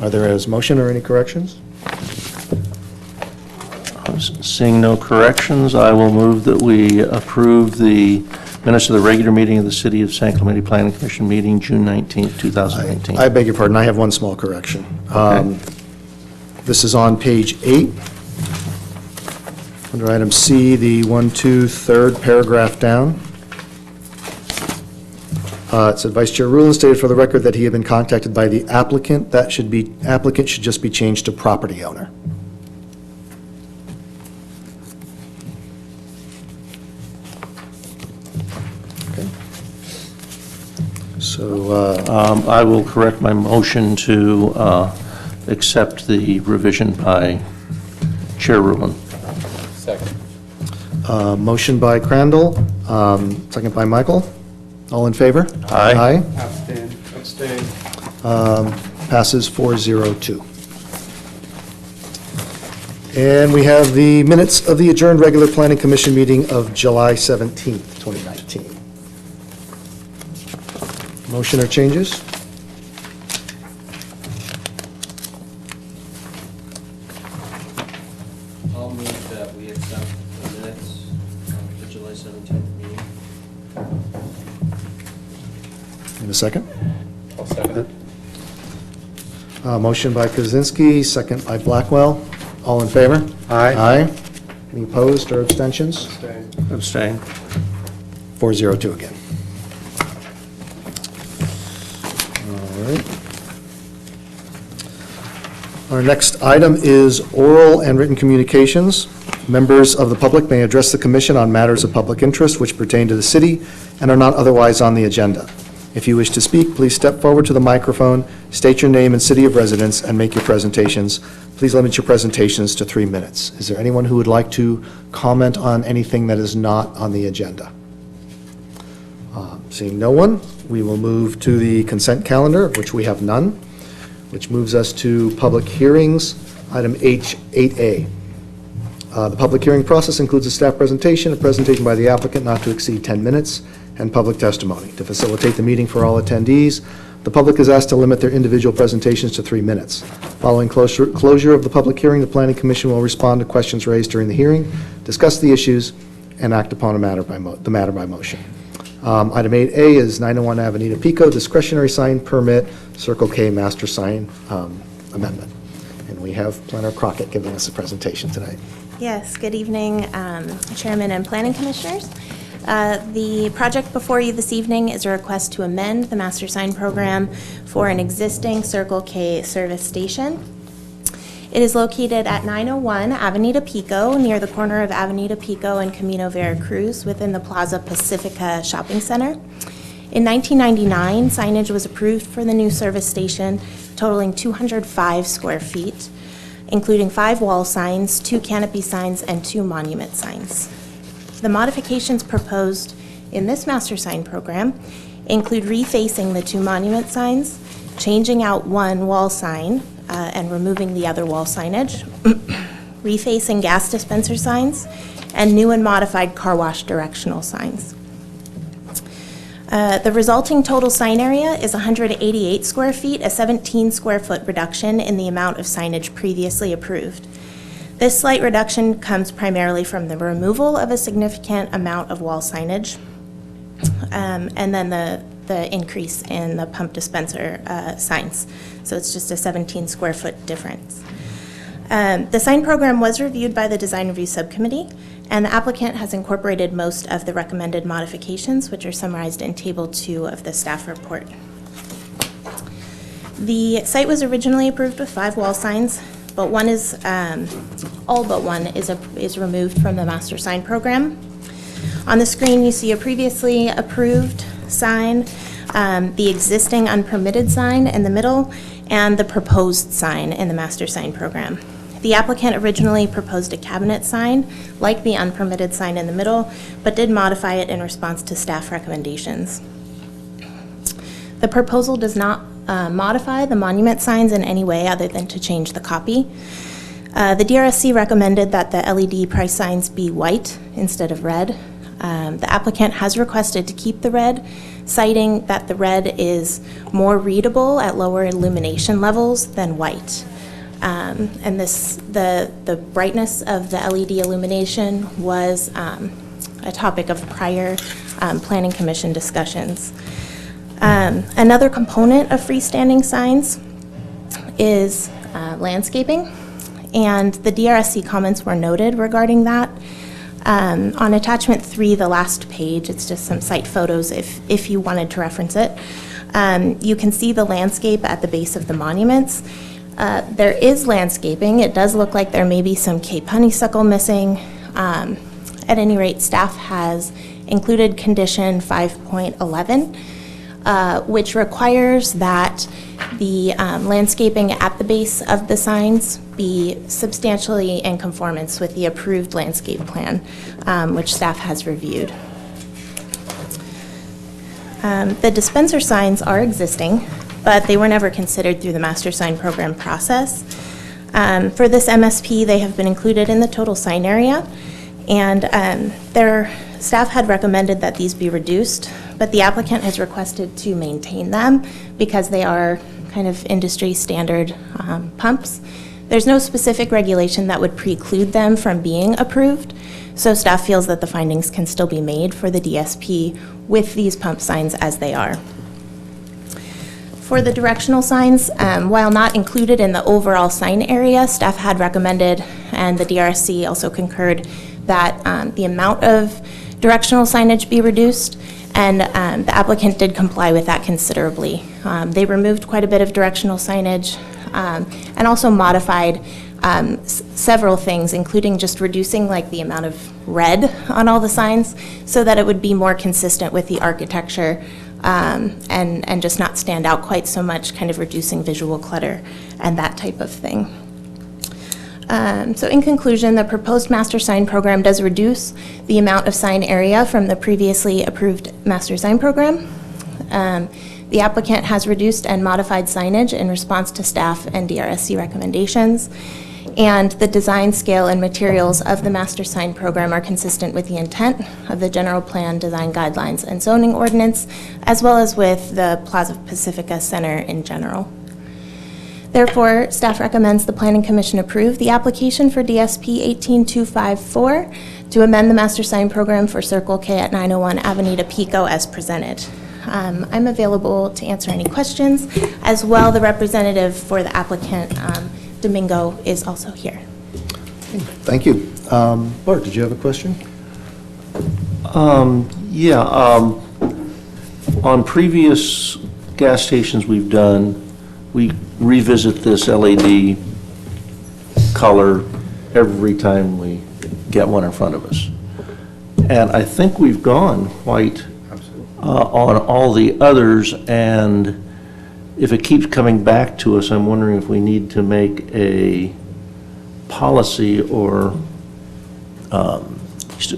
Are there a motion or any corrections? Seeing no corrections, I will move that we approve the minutes of the regular meeting of the City of San Clemente Planning Commission meeting, June 19th, 2019. I beg your pardon, I have one small correction. This is on page 8. Under item C, the 1, 2, third paragraph down. It said, Vice Chair Rulon stated for the record that he had been contacted by the applicant. That should be, applicant should just be changed to property owner. Okay. So, I will correct my motion to accept the revision by Chair Rulon. motion by Crandall, second by Michael. All in favor? Aye. Abstain. Passes 402. And we have the minutes of the adjourned regular Planning Commission meeting of July 17th, 2019. Motion or changes? I'll move that we accept the minutes of the July 17th meeting. In a second? I'll second it. Motion by Kozinski, second by Blackwell. All in favor? Aye. Aye. Any opposed or abstentions? Abstain. 402 again. All right. Our next item is oral and written communications. Members of the public may address the commission on matters of public interest which pertain to the city and are not otherwise on the agenda. If you wish to speak, please step forward to the microphone, state your name and city of residence, and make your presentations. Please limit your presentations to 3 minutes. Is there anyone who would like to comment on anything that is not on the agenda? Seeing no one, we will move to the consent calendar, of which we have none, which moves us to public hearings, item H8A. The public hearing process includes a staff presentation, a presentation by the applicant not to exceed 10 minutes, and public testimony. To facilitate the meeting for all attendees, the public is asked to limit their individual presentations to 3 minutes. Following closure of the public hearing, the Planning Commission will respond to questions raised during the hearing, discuss the issues, and act upon the matter by motion. Item 8A is 901 Avenida Pico, discretionary sign permit, Circle K master sign amendment. And we have Planner Crockett giving us a presentation today. Yes, good evening, Chairman and Planning Commissioners. The project before you this evening is a request to amend the master sign program for an existing Circle K service station. It is located at 901 Avenida Pico, near the corner of Avenida Pico and Camino Veracruz, within the Plaza Pacifica Shopping Center. In 1999, signage was approved for the new service station, totaling 205 square feet, including 5 wall signs, 2 canopy signs, and 2 monument signs. The modifications proposed in this master sign program include refacing the 2 monument signs, changing out 1 wall sign and removing the other wall signage, refacing gas dispenser signs, and new and modified car wash directional signs. The resulting total sign area is 188 square feet, a 17 square foot reduction in the amount of signage previously approved. This slight reduction comes primarily from the removal of a significant amount of wall signage, and then the increase in the pump dispenser signs. So it's just a 17 square foot difference. The sign program was reviewed by the Design Review Subcommittee, and the applicant has incorporated most of the recommended modifications, which are summarized in Table 2 of the staff report. The site was originally approved with 5 wall signs, but one is, all but one is removed from the master sign program. On the screen, you see a previously approved sign, the existing unpermitted sign in the middle, and the proposed sign in the master sign program. The applicant originally proposed a cabinet sign, like the unpermitted sign in the middle, but did modify it in response to staff recommendations. The proposal does not modify the monument signs in any way other than to change the copy. The DRSC recommended that the LED price signs be white instead of red. The applicant has requested to keep the red, citing that the red is more readable at lower illumination levels than white. And the brightness of the LED illumination was a topic of prior Planning Commission discussions. Another component of freestanding signs is landscaping, and the DRSC comments were noted regarding that. On attachment 3, the last page, it's just some site photos if you wanted to reference it. You can see the landscape at the base of the monuments. There is landscaping. It does look like there may be some Cape honeysuckle missing. At any rate, staff has included condition 5.11, which requires that the landscaping at the base of the signs be substantially in conformance with the approved landscape plan, which staff has reviewed. The dispenser signs are existing, but they were never considered through the master sign program process. For this MSP, they have been included in the total sign area, and their staff had recommended that these be reduced, but the applicant has requested to maintain them because they are kind of industry standard pumps. There's no specific regulation that would preclude them from being approved, so staff feels that the findings can still be made for the DSP with these pump signs as they are. For the directional signs, while not included in the overall sign area, staff had recommended, and the DRSC also concurred, that the amount of directional signage be reduced, and the applicant did comply with that considerably. They removed quite a bit of directional signage and also modified several things, including just reducing like the amount of red on all the signs so that it would be more consistent with the architecture and just not stand out quite so much, kind of reducing visual clutter and that type of thing. So in conclusion, the proposed master sign program does reduce the amount of sign area from the previously approved master sign program. The applicant has reduced and modified signage in response to staff and DRSC recommendations, and the design, scale, and materials of the master sign program are consistent with the intent of the general plan, design guidelines, and zoning ordinance, as well as with the Plaza Pacifica Center in general. Therefore, staff recommends the Planning Commission approve the application for DSP 18254 to amend the master sign program for Circle K at 901 Avenida Pico as presented. I'm available to answer any questions. As well, the representative for the applicant, Domingo, is also here. Thank you. Bart, did you have a question? On previous gas stations we've done, we revisit this LED color every time we get one in front of us. And I think we've gone white on all the others, and if it keeps coming back to us, I'm wondering if we need to make a policy or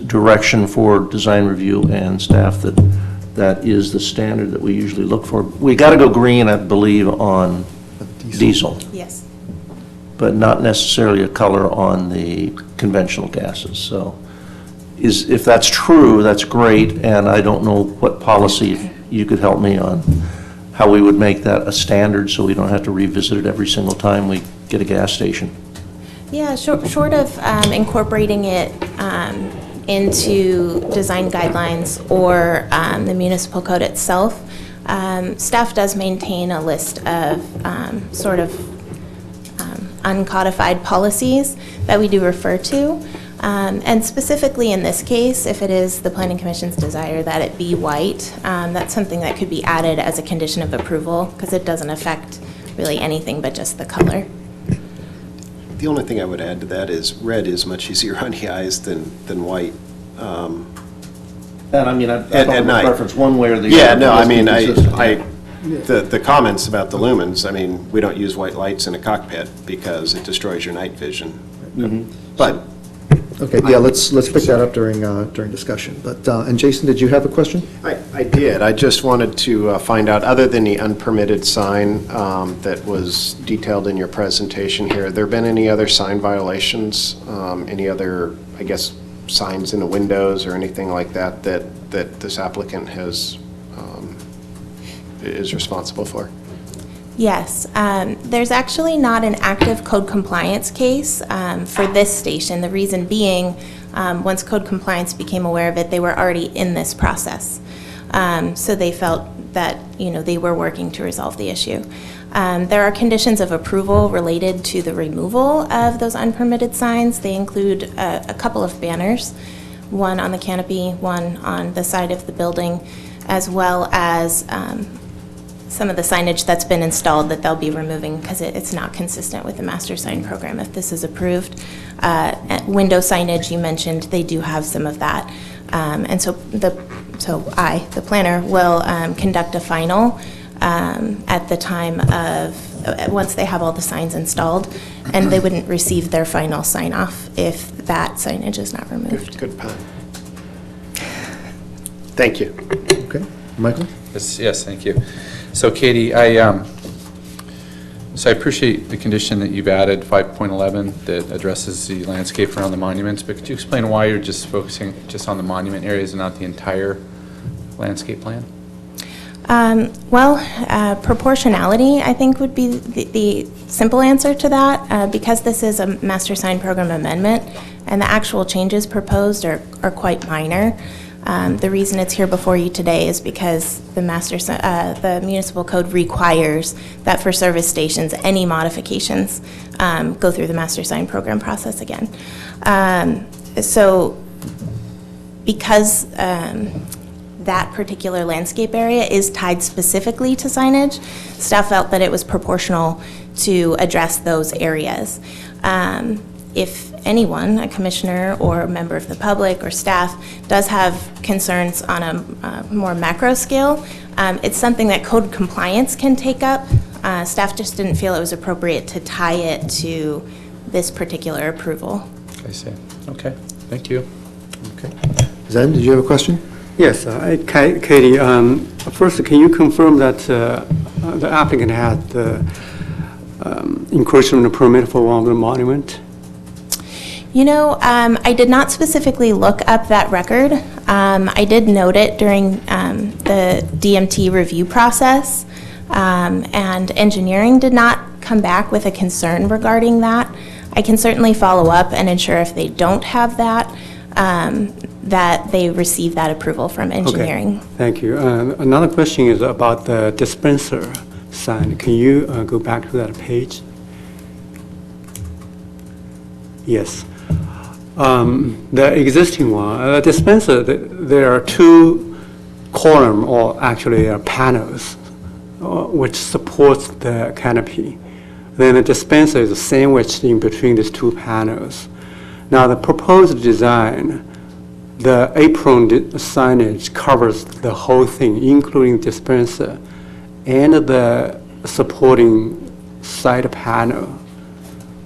direction for design review and staff that is the standard that we usually look for. We got to go green, I believe, on diesel, Yes. but not necessarily a color on the conventional gases. So if that's true, that's great, and I don't know what policy you could help me on how we would make that a standard so we don't have to revisit it every single time we get a gas station. Yeah, short of incorporating it into design guidelines or the municipal code itself, staff does maintain a list of sort of uncodified policies that we do refer to. And specifically in this case, if it is the Planning Commission's desire that it be white, that's something that could be added as a condition of approval because it doesn't affect really anything but just the color. The only thing I would add to that is red is much easier on the eyes than white. And I mean, I At don't have a night. preference one way or the other. Yeah, no, I Let's be mean, consistent. the comments about the lumens, I mean, we don't use white lights in a cockpit because it destroys your night vision. But Okay, yeah, let's pick that up during discussion. But, and Jason, did you have a question? I did. I just wanted to find out, other than the unpermitted sign that was detailed in your presentation here, there been any other sign violations? Any other, I guess, signs in the windows or anything like that that this applicant is responsible for? Yes, there's actually not an active code compliance case for this station. The reason being, once code compliance became aware of it, they were already in this process. So they felt that, they were working to resolve the issue. There are conditions of approval related to the removal of those unpermitted signs. They include a couple of banners, one on the canopy, one on the side of the building, as well as some of the signage that's been installed that they'll be removing because it's not consistent with the master sign program if this is approved. Window signage, you mentioned, they do have some of that. And so the planner, will conduct a final at the time of, once they have all the signs installed, and they wouldn't receive their final sign off if that signage is not removed. Good pun. Thank you. Okay, Michael? Yes, thank you. So Katie, so I appreciate the condition that you've added, 5.11, that addresses the landscape around the monuments, but could you explain why you're just focusing just on the monument areas and not the entire landscape plan? Proportionality, I think, would be the simple answer to that, because this is a master sign program amendment, and the actual changes proposed are quite minor. The reason it's here before you today is because the municipal code requires that for service stations, any modifications go through the master sign program process again. So because that particular landscape area is tied specifically to signage, staff felt that it was proportional to address those areas. If anyone, a commissioner or a member of the public or staff, does have concerns on a more macro scale, it's something that code compliance can take up. Staff just didn't feel it was appropriate to tie it to this particular approval. I see. Okay, thank you. Okay. Zen, did you have a question? Yes, Katie, first, can you confirm that the applicant had the encroachment permit for one of the monument? I did not specifically look up that record. I did note it during the DMT review process, and engineering did not come back with a concern regarding that. I can certainly follow up and ensure if they don't have that, that they receive that approval from engineering. Okay. Thank you. Another question is about the dispenser sign. Can you go back to that page? Yes. The existing one, dispenser, there are two column, or actually panels, which supports the canopy. Then the dispenser is sandwiched in between these two panels. Now the proposed design, the apron signage covers the whole thing, including dispenser and the supporting side panel.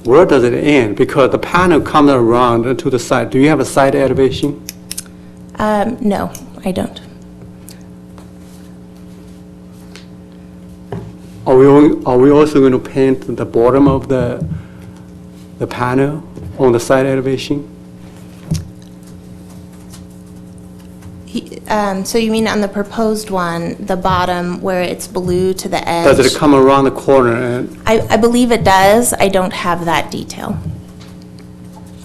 Where does it end? Because the panel comes around to the side. Do you have a side elevation? No, I don't. Are we also going to paint the bottom of the panel on the side elevation? So you mean on the proposed one, the bottom where it's blue to the edge? Does it come around the corner? And I believe it does. I don't have that detail.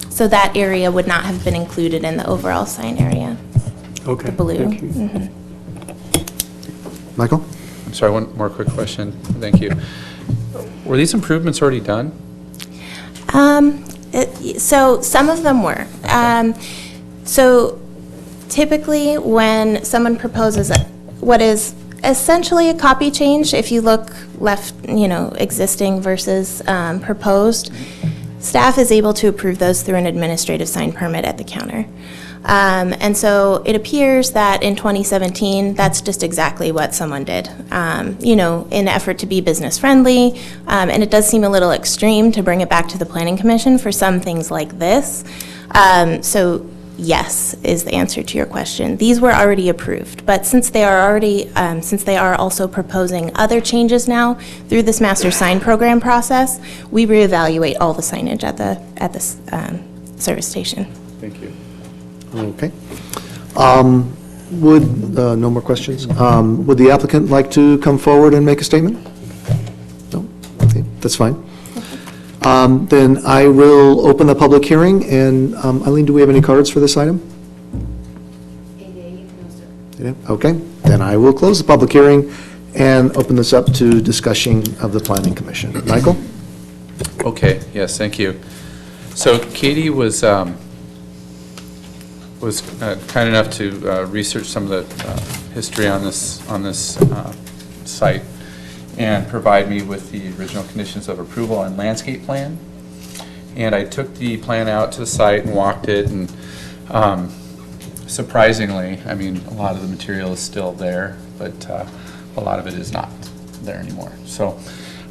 So that area would not have been included in the overall sign area, okay, the blue. thank you. Mhm. Michael? I'm sorry, one more quick question. Thank you. Were these improvements already done? So some of them were. So typically, when someone proposes what is essentially a copy change, if you look left, existing versus proposed, staff is able to approve those through an administrative sign permit at the counter. And so it appears that in 2017, that's just exactly what someone did, in an effort to be business friendly. And it does seem a little extreme to bring it back to the Planning Commission for some things like this. So yes, is the answer to your question. These were already approved, but since they are also proposing other changes now through this master sign program process, we reevaluate all the signage at the service station. Thank you. Okay. No more questions? Would the applicant like to come forward and make a statement? No? Okay, that's fine. Then I will open the public hearing, and Eileen, do we have any cards for this item? Okay, then I will close the public hearing and open this up to discussion of the Planning Commission. Michael? Okay, yes, thank you. So Katie was kind enough to research some of the history on this site and provide me with the original conditions of approval and landscape plan. And I took the plan out to the site and walked it, and surprisingly, I mean, a lot of the material is still there, but a lot of it is not there anymore. So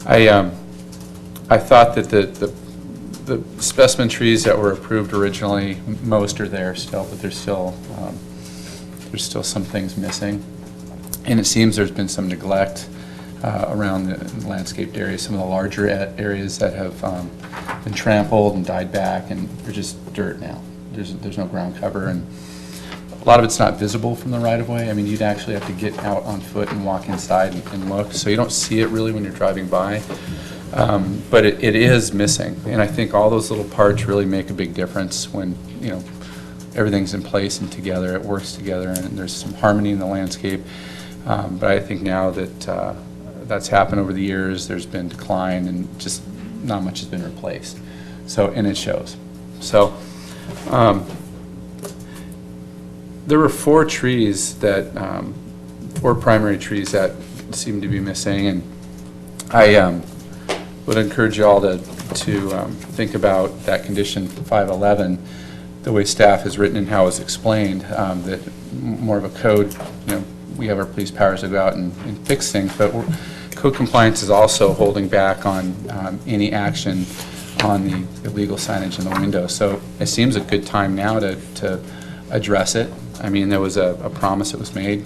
I thought that the specimen trees that were approved originally, most are there still, but there's still some things missing. And it seems there's been some neglect around the landscaped areas, some of the larger areas that have been trampled and died back, and they're just dirt now. There's no ground cover, and a lot of it's not visible from the right-of-way. I mean, you'd actually have to get out on foot and walk inside and look, so you don't see it really when you're driving by. But it is missing, and I think all those little parts really make a big difference when, everything's in place and together, it works together, and there's some harmony in the landscape. But I think now that that's happened over the years, there's been decline, and just not much has been replaced. So, and it shows. So, there were four primary trees that seem to be missing, and I would encourage you all to think about that condition 511, the way staff has written and how it was explained, that more of a code, we have our police powers to go out and fix things, but code compliance is also holding back on any action on the illegal signage in the window. So it seems a good time now to address it. I mean, there was a promise that was made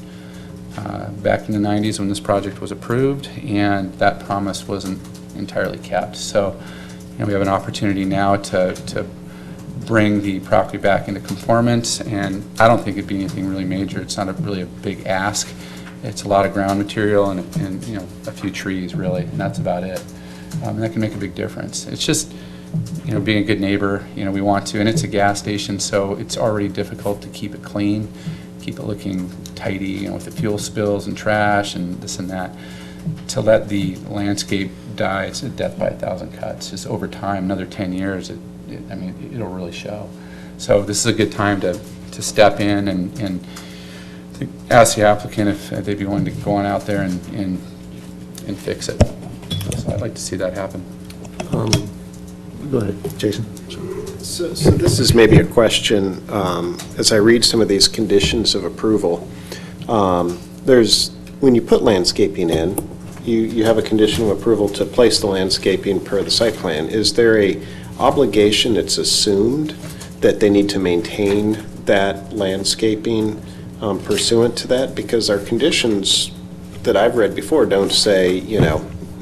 back in the 90s when this project was approved, and that promise wasn't entirely kept. So, we have an opportunity now to bring the property back into conformance, and I don't think it'd be anything really major. It's not really a big ask. It's a lot of ground material and a few trees really, and that's about it. And that can make a big difference. It's just, being a good neighbor, we want to, and it's a gas station, so it's already difficult to keep it clean, keep it looking tidy, with the fuel spills and trash and this and that. To let the landscape die, it's a death by 1,000 cuts. Just over time, another 10 years, it'll really show. So this is a good time to step in and ask the applicant if they'd be willing to go on out there and fix it. So I'd like to see that happen. Go ahead, Jason. So this is maybe a question, as I read some of these conditions of approval, when you put landscaping in, you have a condition of approval to place the landscaping per the site plan. Is there a obligation that's assumed that they need to maintain that landscaping pursuant to that? Because our conditions that I've read before don't say,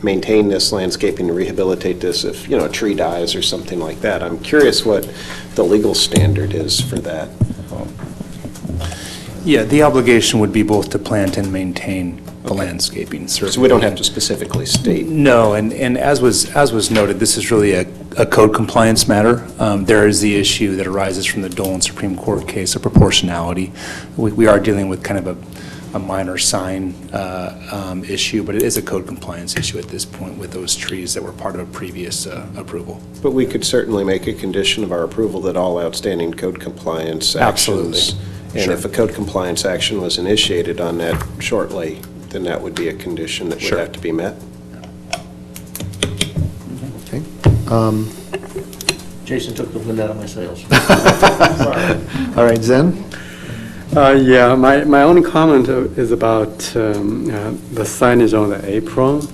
maintain this landscaping and rehabilitate this if, a tree dies or something like that. I'm curious what the legal standard is for that. Yeah, the obligation would be both to plant and maintain the landscaping, certainly. So we don't have to specifically state. No, and as was noted, this is really a code compliance matter. There is the issue that arises from the Dolan Supreme Court case of proportionality. We are dealing with kind of a minor sign issue, but it is a code compliance issue at this point with those trees that were part of a previous approval. But we could certainly make a condition of our approval that all outstanding code compliance Absolutely. actions. And Sure. if a code compliance action was initiated on that shortly, then that would be a condition that would Sure. have to be met. Okay. Jason took the wind out of my sails. All right, Zen? Yeah, my only comment is about the signage on the apron.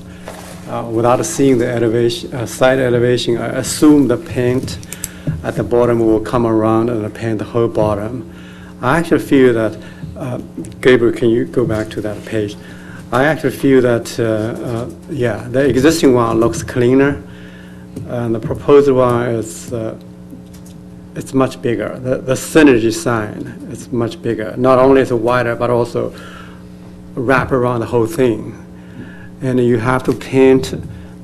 Without seeing the elevation, side elevation, I assume the paint at the bottom will come around and paint the whole bottom. I actually feel that, Gabriel, can you go back to that page? I actually feel that, yeah, the existing one looks cleaner, and the proposed one is, it's much bigger. The synergy sign is much bigger. Not only is it wider, but also wrap around the whole thing. And you have to paint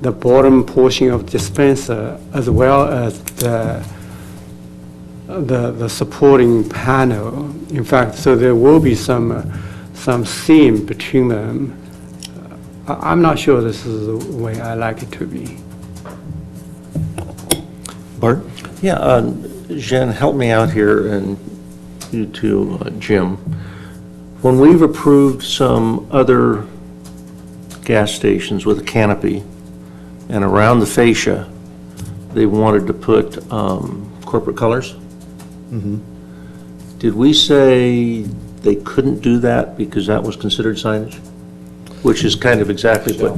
the bottom portion of dispenser as well as the supporting panel. In fact, so there will be some seam between them. I'm not sure this is the way I like it to be. Bart? Yeah, Jen, help me out here, and you too, Jim. When we've approved some other gas stations with a canopy, and around the fascia, they wanted to put corporate colors, did we say they couldn't do that because that was considered signage? Which is kind of exactly what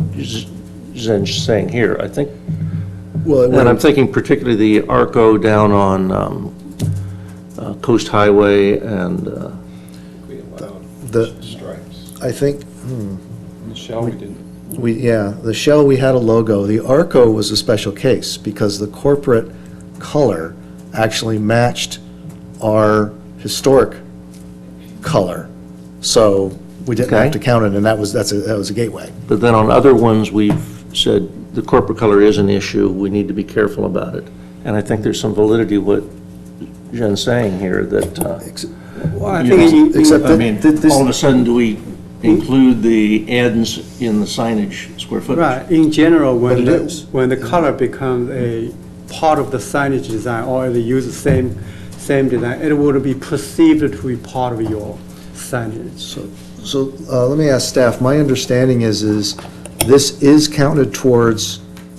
Zen's saying here, I think. Well, And I'm thinking particularly the Arco down on Coast Highway and, I think, Michelle, we didn't. the Shell, we had a logo. The Arco was a special case because the corporate color actually matched our historic color. So we didn't have Okay. to count it, and that was a gateway. but then on other ones, we've said the corporate color is an issue, we need to be careful about it. And I think there's some validity what Jen's saying here, that, Well, I you think know, Except I that mean, this- all of a sudden, do we include the ends in the signage square footage? right, in general, But it when is. when the color becomes a part of the signage design, or they use the same design, it would be perceived to be part of your signage. So let me ask staff, my understanding is this is counted towards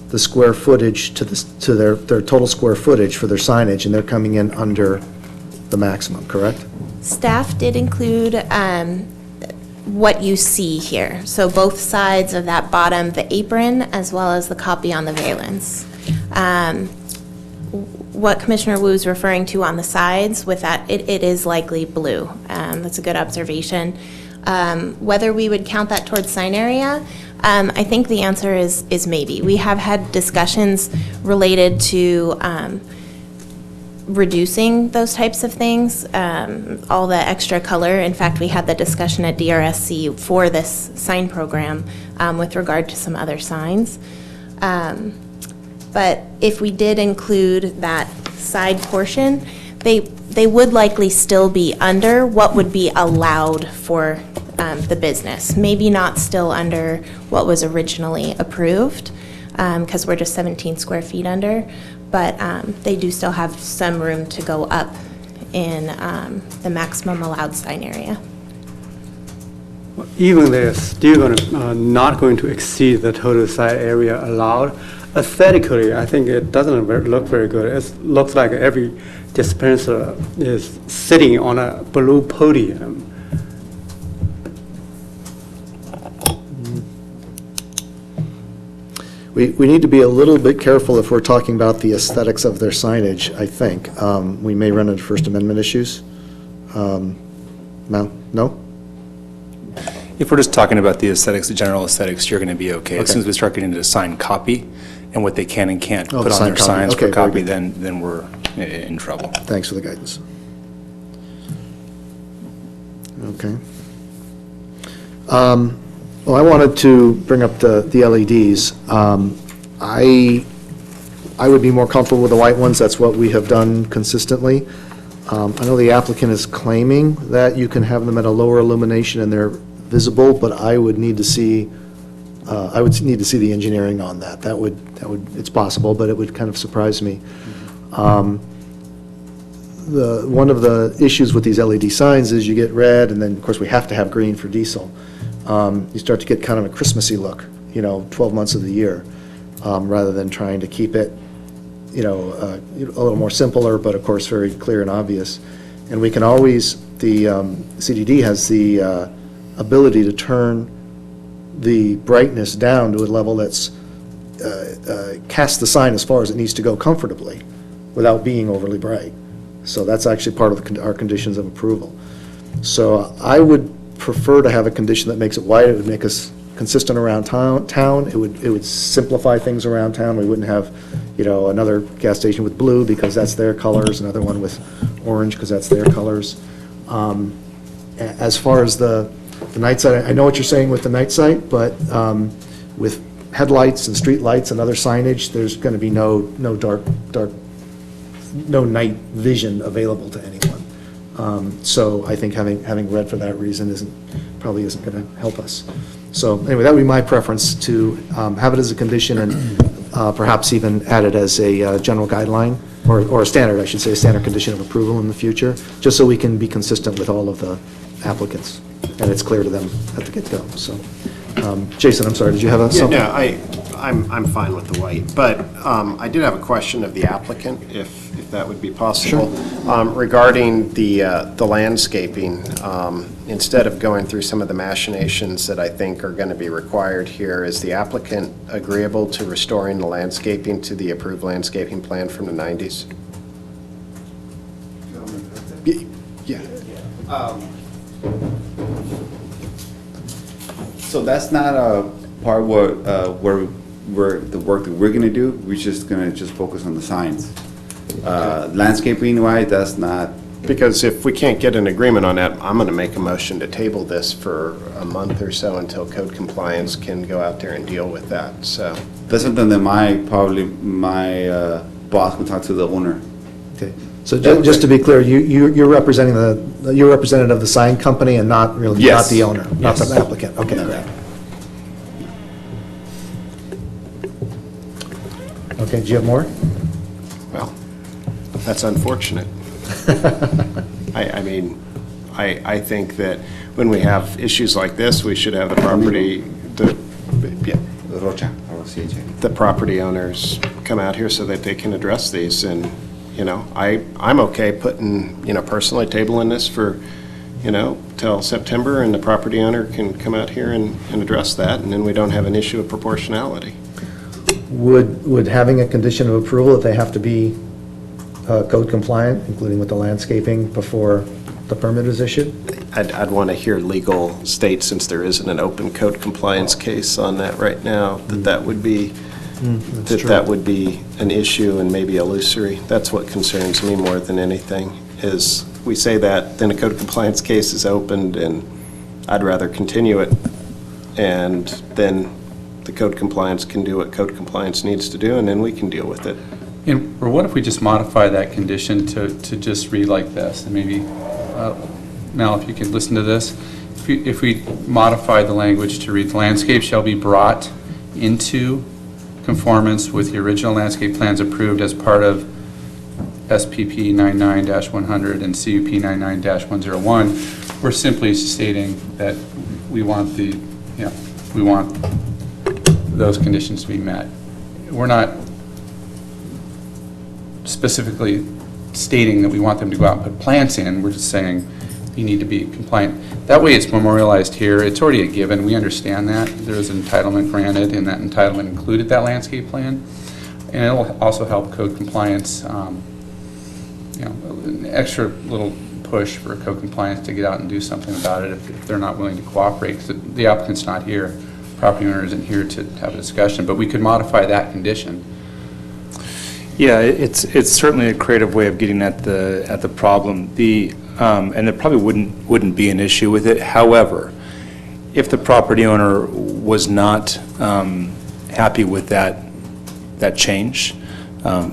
the square footage to their total square footage for their signage, and they're coming in under the maximum, correct? Staff did include what you see here. So both sides of that bottom, the apron, as well as the copy on the valance. What Commissioner Wu is referring to on the sides with that, it is likely blue. That's a good observation. Whether we would count that towards sign area, I think the answer is maybe. We have had discussions related to reducing those types of things, all the extra color. In fact, we had the discussion at DRSC for this sign program with regard to some other signs. But if we did include that side portion, they would likely still be under what would be allowed for the business. Maybe not still under what was originally approved, because we're just 17 square feet under, but they do still have some room to go up in the maximum allowed sign area. Even they're still not going to exceed the total site area allowed. Aesthetically, I think it doesn't look very good. It looks like every dispenser is sitting on a blue podium. We need to be a little bit careful if we're talking about the aesthetics of their signage, I think. We may run into First Amendment issues. No? If we're just talking about the aesthetics, the general aesthetics, you're going to be okay. As Okay. soon as we start getting into sign copy and what they can and can't Oh, put the on sign their copy. signs Okay, for very copy, good. then we're in trouble. Thanks for the guidance. Okay. Well, I wanted to bring up the LEDs. I would be more comfortable with the white ones. That's what we have done consistently. I know the applicant is claiming that you can have them at a lower illumination and they're visible, but I would need to see, the engineering on that. That would, it's possible, but it would kind of surprise me. One of the issues with these LED signs is you get red, and then, of course, we have to have green for diesel. You start to get kind of a Christmassy look, 12 months of the year, rather than trying to keep it, a little more simpler, but of course, very clear and obvious. And we can always, the CDD has the ability to turn the brightness down to a level that's cast the sign as far as it needs to go comfortably without being overly bright. So that's actually part of our conditions of approval. So I would prefer to have a condition that makes it white. It would make us consistent around town. It would simplify things around town. We wouldn't have, another gas station with blue because that's their colors, another one with orange because that's their colors. As far as the night sight, I know what you're saying with the night sight, but with headlights and street lights and other signage, there's going to be no night vision available to anyone. So I think having red for that reason probably isn't going to help us. So anyway, that would be my preference, to have it as a condition and perhaps even add it as a general guideline, or a standard, I should say, a standard condition of approval in the future, just so we can be consistent with all of the applicants, and it's clear to them at the get-go. So, Jason, I'm sorry, did you have something? Yeah, no, I'm fine with the white, but I did have a question of the applicant, if that would be possible. Sure. Regarding the landscaping, instead of going through some of the machinations that I think are going to be required here, is the applicant agreeable to restoring the landscaping to the approved landscaping plan from the 90s? Yeah. So that's not a part where the work that we're gonna do. We're just gonna focus on the signs. Landscaping wise, that's not. Because if we can't get an agreement on that, I'm gonna make a motion to table this for a month or so until code compliance can go out there and deal with that, so. That's something that my boss can talk to the owner. Okay. So just to be clear, you're representing you're representative of the sign company and not really, Yes. not the owner, not Yes. the applicant? Okay, great. Okay, do you have more? Well, that's unfortunate. I mean, I think that when we have issues like this, we should have the property owners come out here so that they can address these. And, I'm okay putting, personally tabling this for, till September, and the property owner can come out here and address that, and then we don't have an issue of proportionality. Would having a condition of approval, that they have to be code compliant, including with the landscaping, before the permit is issued? I'd want to hear legal state, since there isn't an open code compliance case on that right now, that would be, that would be an issue and maybe illusory. That's what concerns me more than anything, is we say that, then a code compliance case is opened, and I'd rather continue it, and then the code compliance can do what code compliance needs to do, and then we can deal with it. Or what if we just modify that condition to just read like this? And maybe, Mel, if you could listen to this. If we modify the language to read, "The landscape shall be brought into conformance with the original landscape plans approved as part of SPP 99-100 and CUP 99-101, we're simply stating that we want we want those conditions to be met. We're not specifically stating that we want them to go out and put plants in. We're just saying you need to be compliant. That way it's memorialized here. It's already a given. We understand that. There's an entitlement granted, and that entitlement included that landscape plan. And it'll also help code compliance, an extra little push for code compliance to get out and do something about it if they're not willing to cooperate, because the applicant's not here. Property owner isn't here to have a discussion, but we could modify that condition. Yeah, it's certainly a creative way of getting at the problem. and there probably wouldn't be an issue with it. However, if the property owner was not happy with that change,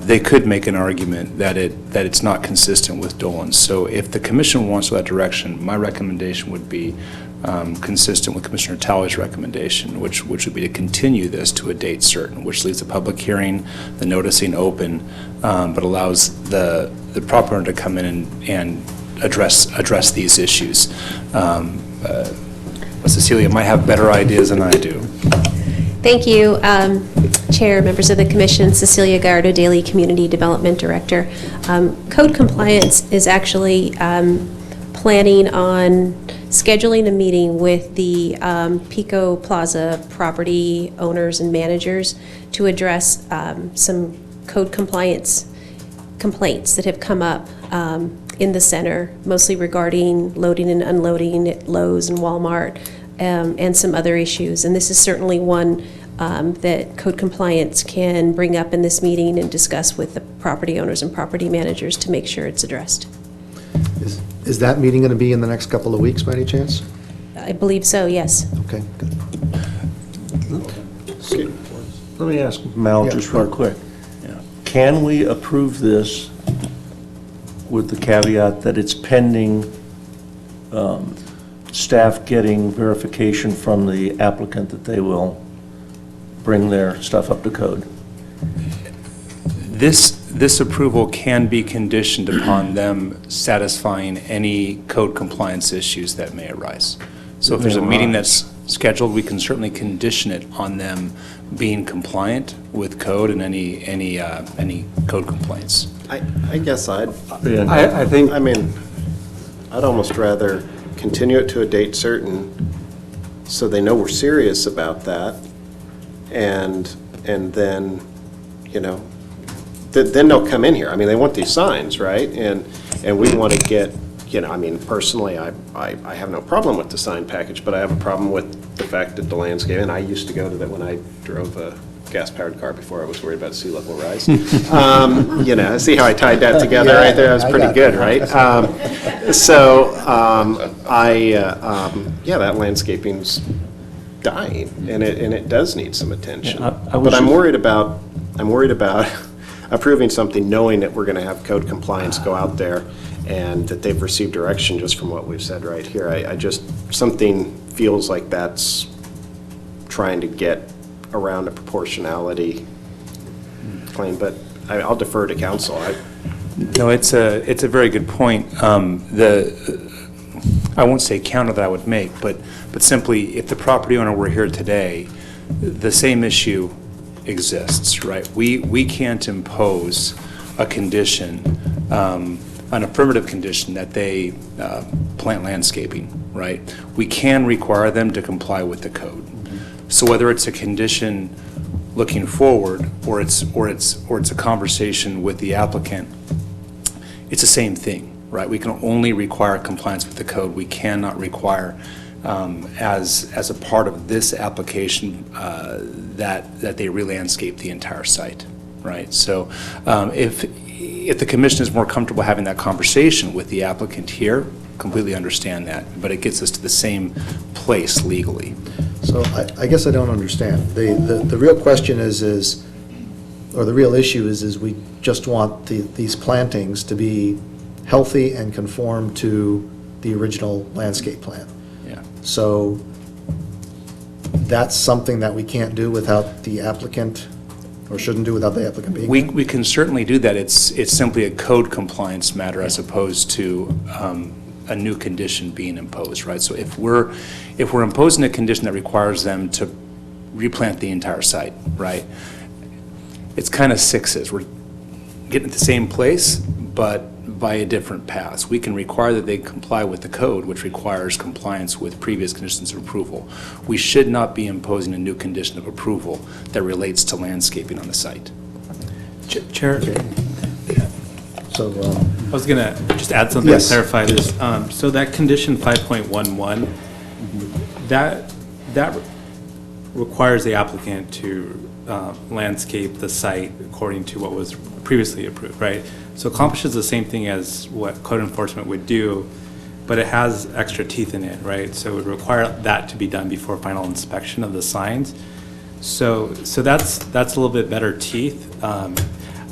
they could make an argument that it's not consistent with Dolan's. So if the commission wants to go that direction, my recommendation would be consistent with Commissioner Talley's recommendation, which would be to continue this to a date certain, which leaves the public hearing, the noticing open, but allows the property owner to come in and address these issues. Cecilia might have better ideas than I do. Thank you, Chair, members of the Commission. Cecilia Gallardo Daly, Community Development Director. Code compliance is actually planning on scheduling a meeting with the Pico Plaza property owners and managers to address some code compliance complaints that have come up in the center, mostly regarding loading and unloading at Lowe's and Walmart, and some other issues. And this is certainly one that code compliance can bring up in this meeting and discuss with the property owners and property managers to make sure it's addressed. Is that meeting going to be in the next couple of weeks by any chance? I believe so, yes. Okay, good. Let me ask Mal Yeah, just sure. real quick. Can we approve this with the caveat that it's pending staff getting verification from the applicant that they will bring their stuff up to code? This approval can be conditioned upon them satisfying any code compliance issues that may arise. So if there's a meeting that's scheduled, we can certainly condition it on them being compliant with code and any code complaints. I guess I think, I mean, I'd almost rather continue it to a date certain so they know we're serious about that, and then, you know, then they'll come in here. I mean, they want these signs, right? And we want to get, you know, I mean, personally, I have no problem with the sign package, but I have a problem with the fact that the landscape, and I used to go to that when I drove a gas-powered car before I was worried about sea level rise. You know, see how I tied that together right there? That was pretty good, right? Yeah, that landscaping's dying, and it does need some attention. But I'm worried about approving something knowing that we're going to have code compliance go out there and that they've received direction just from what we've said right here. I just, something feels like that's trying to get around a proportionality claim, but I'll defer to council. No, it's a very good point. I won't say counter that I would make, but simply, if the property owner were here today, the same issue exists, right? We can't impose a condition, an affirmative condition that they plant landscaping, right? We can require them to comply with the code. So whether it's a condition looking forward or it's a conversation with the applicant, it's the same thing, right? We can only require compliance with the code. We cannot require, as a part of this application, that they re-landscape the entire site, right? So if the commission is more comfortable having that conversation with the applicant here, completely understand that, but it gets us to the same place legally. So I guess I don't understand. The real question is, or the real issue is we just want these plantings to be healthy and conform to the original landscape plan. Yeah. So that's something that we can't do without the applicant, or shouldn't do without the applicant being here? We can certainly do that. It's simply a code compliance matter as opposed to a new condition being imposed, right? So if we're imposing a condition that requires them to replant the entire site, right? It's kind of sixes. We're getting at the same place, but by a different path. We can require that they comply with the code, which requires compliance with previous conditions of approval. We should not be imposing a new condition of approval that relates to landscaping on the site. Chair? So, I was going to just add something Yes. to clarify this. So that condition 5.11, that requires the applicant to landscape the site according to what was previously approved, right? So accomplishes the same thing as what code enforcement would do, but it has extra teeth in it, right? So it would require that to be done before final inspection of the signs. So that's a little bit better teeth.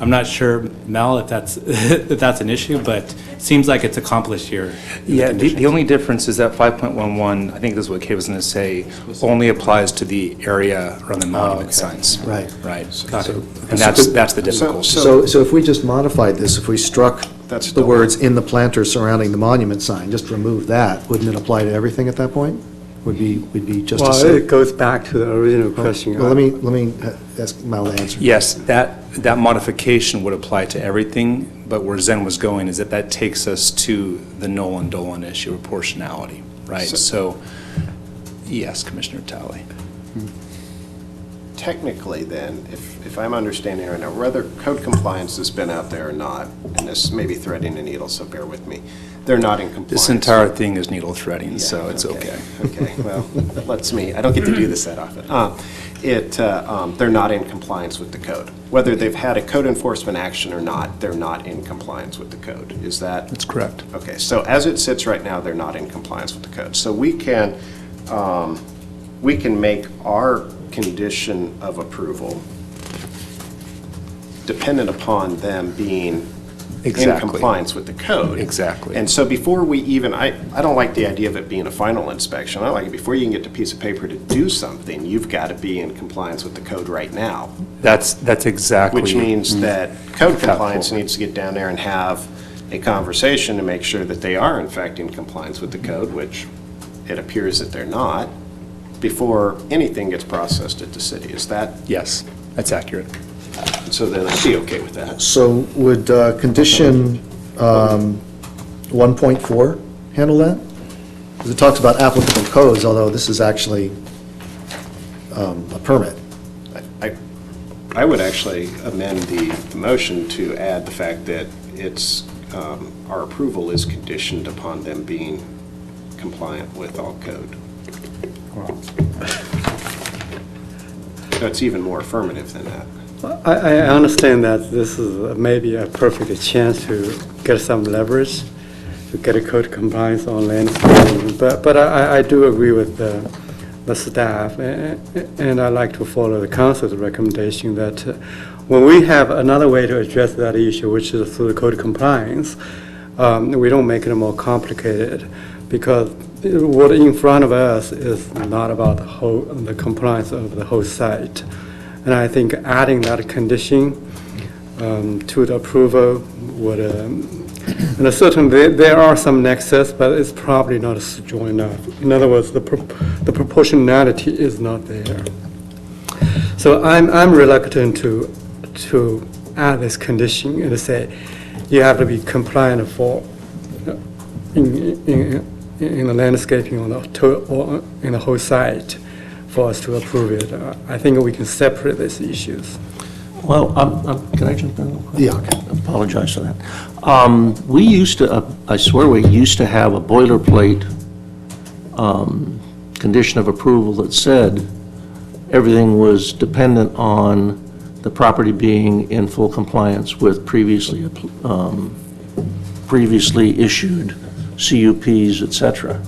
I'm not sure, Mel, if that's if that's an issue, but it seems like it's accomplished here. Yeah, the only difference is that 5.11, I think this is what Kay was going to say, only applies to the area around the monument signs. Right. Right. Got it. And that's the difficulty. So if we just modified this, if we struck That's the double. words "in the planters surrounding the monument sign," just remove that, wouldn't it apply to everything at that point? Would be just Well, as safe? it goes back to the original question. Well, let me ask Mel to answer. Yes, that modification would apply to everything, but where Zen was going is that takes us to the Nolan Dolan issue of proportionality, right? So, yes, Commissioner Talley. Technically then, if I'm understanding right now, whether code compliance has been out there or not, and this may be threading a needle, so bear with me, they're not in compliance. This entire thing is needle threading, Yeah, so it's okay. Okay, well, that's me. I don't get to do this that often. They're not in compliance with the code. Whether they've had a code enforcement action or not, they're not in compliance with the code. Is that? That's correct. Okay, so as it sits right now, they're not in compliance with the code. So we can make our condition of approval dependent upon them being in Exactly. compliance with the code. Exactly. And so before we even, I don't like the idea of it being a final inspection. I like it before you can get a piece of paper to do something, you've got to be in compliance with the code right now. That's exactly. Which means that code Helpful. compliance needs to get down there and have a conversation to make sure that they are in fact in compliance with the code, which it appears that they're not, before anything gets processed at the city. Is that, Yes, that's accurate. so then I'd be okay with that. So would condition 1.4 handle that? Because it talks about applicable codes, although this is actually a permit. I would actually amend the motion to add the fact that it's, our approval is conditioned upon them being compliant with all code. So it's even more affirmative than that. I understand that this is maybe a perfect chance to get some leverage, to get a code compliance on landscaping, but I do agree with the staff, and I like to follow the council's recommendation that when we have another way to address that issue, which is through the code compliance, we don't make it more complicated, because what in front of us is not about the compliance of the whole site. And I think adding that condition to the approval would, and certainly there are some nexus, but it's probably not strong enough. In other words, the proportionality is not there. So I'm reluctant to add this condition and say you have to be compliant for in the landscaping or in the whole site for us to approve it. I think we can separate these issues. Well, can I jump in real quick? Yeah, okay. Apologize for that. We used to, I swear we used to have a boilerplate condition of approval that said everything was dependent on the property being in full compliance with previously issued CUPs, et cetera.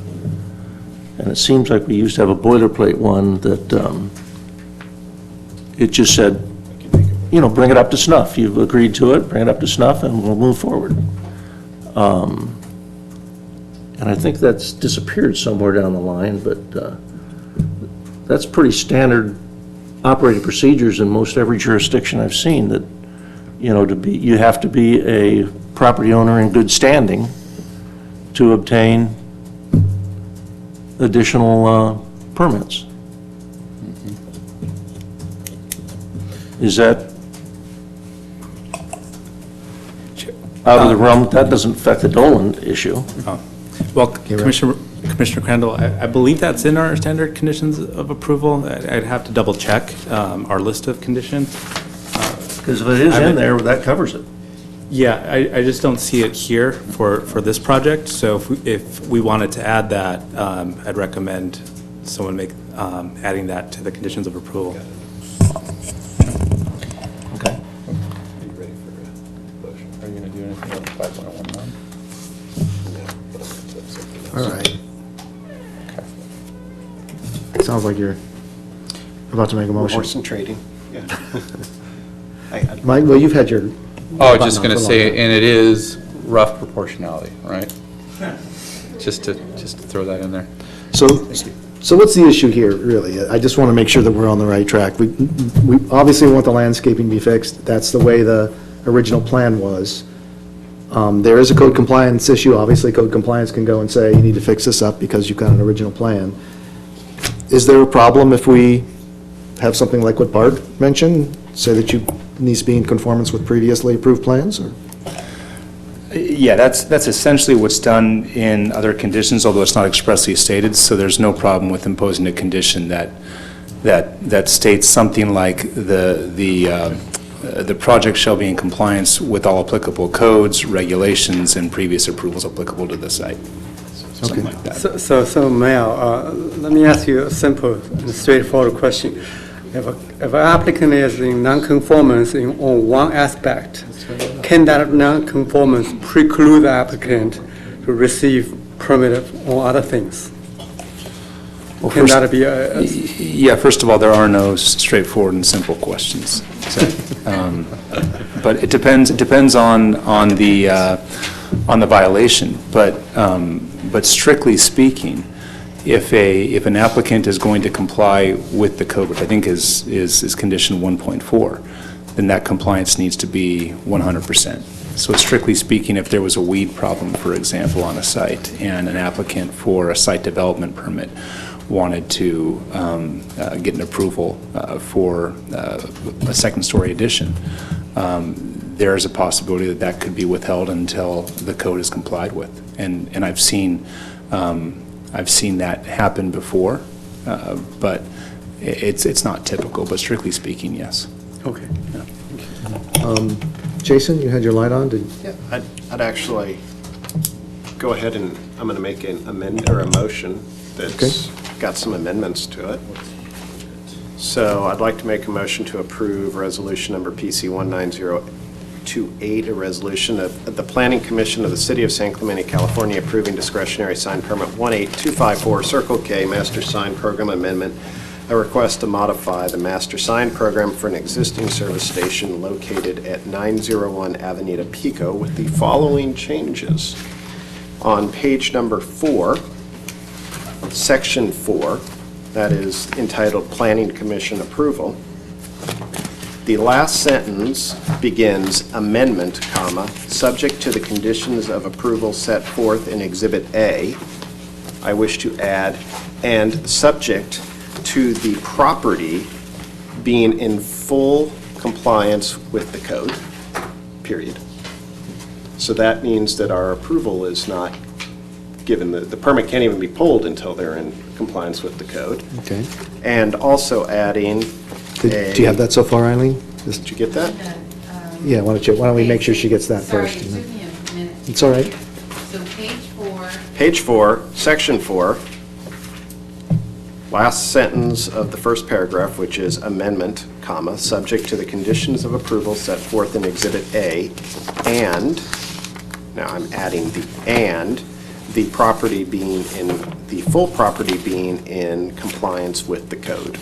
And it seems like we used to have a boilerplate one that it just said, bring it up to snuff. You've agreed to it, bring it up to snuff, and we'll move forward. And I think that's disappeared somewhere down the line, but that's pretty standard operating procedures in most every jurisdiction I've seen, that, you have to be a property owner in good standing to obtain additional permits. Is that out of the realm? That doesn't affect the Dolan issue. Well, Commissioner Crandall, I believe that's in our standard conditions of approval. I'd have to double check our list of conditions. Because if it is in there, that covers it. Yeah, I just don't see it here for this project, so if we wanted to add that, I'd recommend someone adding that to the conditions of approval. Okay. Are you ready for a motion? Are you going to do Sounds like you're about to make a motion. Horse and trading, yeah. Mike, well, you've had your. Oh, just going to say, and it is rough proportionality, right? Just to throw that in there. So what's the issue here, really? I just want to make sure that we're on the right track. We obviously want the landscaping to be fixed. That's the way the original plan was. There is a code compliance issue. Obviously, code compliance can go and say, you need to fix this up because you've got an original plan. Is there a problem if we have something like what Bart mentioned, say that you needs to be in conformance with previously approved plans, or? Yeah, that's essentially what's done in other conditions, although it's not expressly stated, so there's no problem with imposing a condition that states something like the project shall be in compliance with all applicable codes, regulations, and previous approvals applicable to the site. Something like that. So Mel, let me ask you a simple and straightforward question. If an applicant is in non-conformance on one aspect, can that non-conformance preclude the applicant to receive permit on other things? Can that be a? Yeah, first of all, there are no straightforward and simple questions. So, but it depends on the violation. But strictly speaking, if an applicant is going to comply with the code, which I think is condition 1.4, then that compliance needs to be 100%. So strictly speaking, if there was a weed problem, for example, on a site, and an applicant for a site development permit wanted to get an approval for a second-story addition, there is a possibility that that could be withheld until the code is complied with. And I've seen that happen before, but it's not typical, but strictly speaking, yes. Okay. Yeah. Jason, you had your light on? Yeah, I'd actually go ahead and I'm going to make an motion that's got some amendments to it. So I'd like to make a motion to approve resolution number PC 19028, a resolution of the Planning Commission of the City of San Clemente, California, approving discretionary sign permit 18254 Circle K Master Sign Program Amendment, a request to modify the master sign program for an existing service station located at 901 Avenida Pico with the following changes. On page number 4, section 4, that is entitled Planning Commission Approval, the last sentence begins amendment, comma, subject to the conditions of approval set forth in Exhibit A. I wish to add, and subject to the property being in full compliance with the code, period. So that means that our approval is not given, the permit can't even be pulled until they're in compliance with the code. Okay. And also adding Do you have that so far, Eileen? Did you get that? Yeah, why don't we make sure she gets that Sorry, first? it took me a minute. It's all right. So page 4. Page 4, section 4, last sentence of the first paragraph, which is amendment, comma, subject to the conditions of approval set forth in Exhibit A, and, now I'm adding the property being in, the full property being in compliance with the code.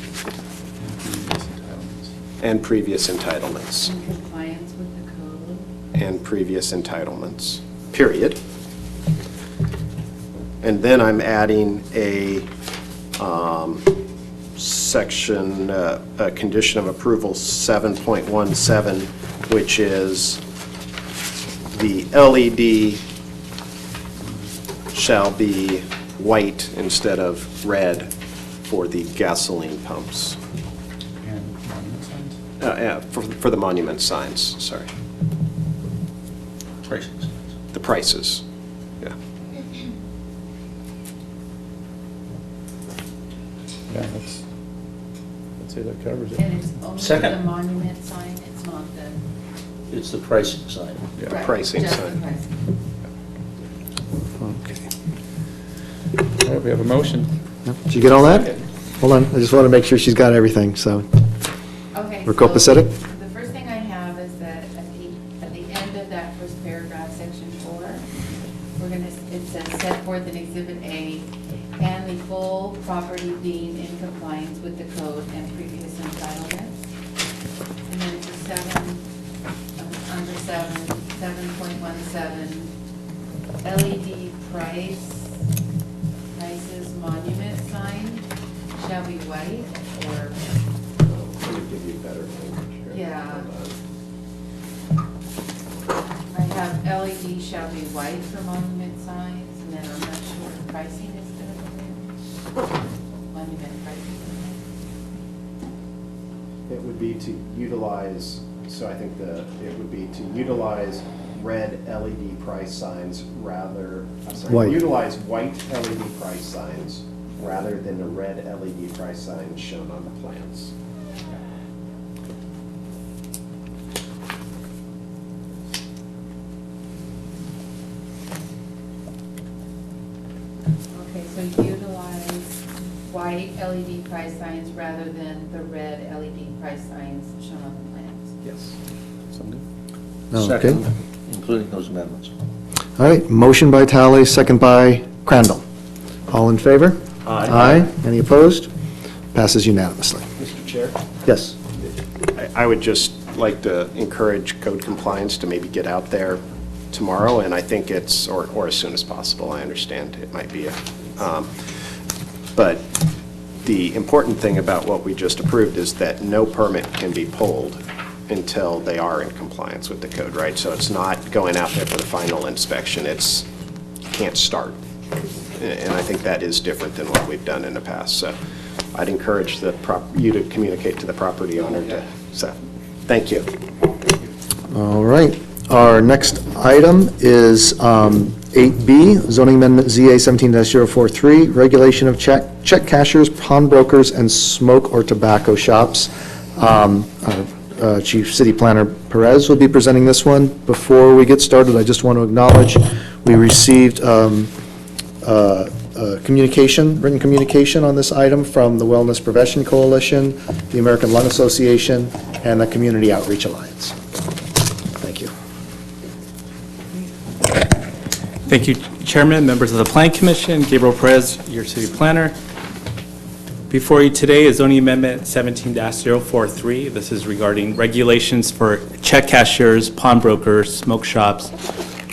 And previous entitlements. In compliance with the code. And previous entitlements, period. And then I'm adding a section, a condition of approval 7.17, which is the LED shall be white instead of red for the gasoline pumps. Yeah, for the monument signs, sorry. Prices. The prices, yeah. Yeah, let's say that covers it. And it's only Second. the monument sign, it's not the. It's the pricing side. Yeah, Right, pricing just the sign. pricing. All right, we have a motion. Did you get all that? Hold on, I just want to make sure she's got everything, so. Okay. We're copacetic? The first thing I have is that at the end of that first paragraph, section 4, we're going to, it says set forth in Exhibit A, and the full property being in compliance with the code and previous entitlements. And then to 7.17, LED prices monument sign shall be white, or, Let me give you better language here. yeah. I have LED shall be white for monument signs, and then I'm not sure what pricing is going to be. Monument pricing. It would be to utilize, so I think it would be to utilize red LED price signs rather, I'm sorry, White. utilize white LED price signs rather than the red LED price signs shown on the plans. Okay, so utilize white LED price signs rather than the red LED price signs shown on the plans. Yes. Okay. Second, including those amendments. All right, motion by Talley, second by Crandall. All in favor? Aye. Any opposed? Passes unanimously. Mr. Chair? Yes. I would just like to encourage code compliance to maybe get out there tomorrow, and I think it's, or as soon as possible. I understand it might be but the important thing about what we just approved is that no permit can be pulled until they are in compliance with the code, right? So it's not going out there for the final inspection. It's, you can't start. And I think that is different than what we've done in the past. So I'd encourage you to communicate to the property owner so, thank you. All right. Our next item is 8B, zoning amendment ZA 17-043, regulation of check cashers, pawnbrokers, and smoke or tobacco shops. Chief City Planner Perez will be presenting this one. Before we get started, I just want to acknowledge we received written communication on this item from the Wellness Prevention Coalition, the American Lung Association, and the Community Outreach Alliance. Thank you. Thank you, Chairman, members of the Plan Commission, Gabriel Perez, your city planner. Before you today is zoning amendment 17-043. This is regarding regulations for check cashiers, pawnbrokers, smoke shops,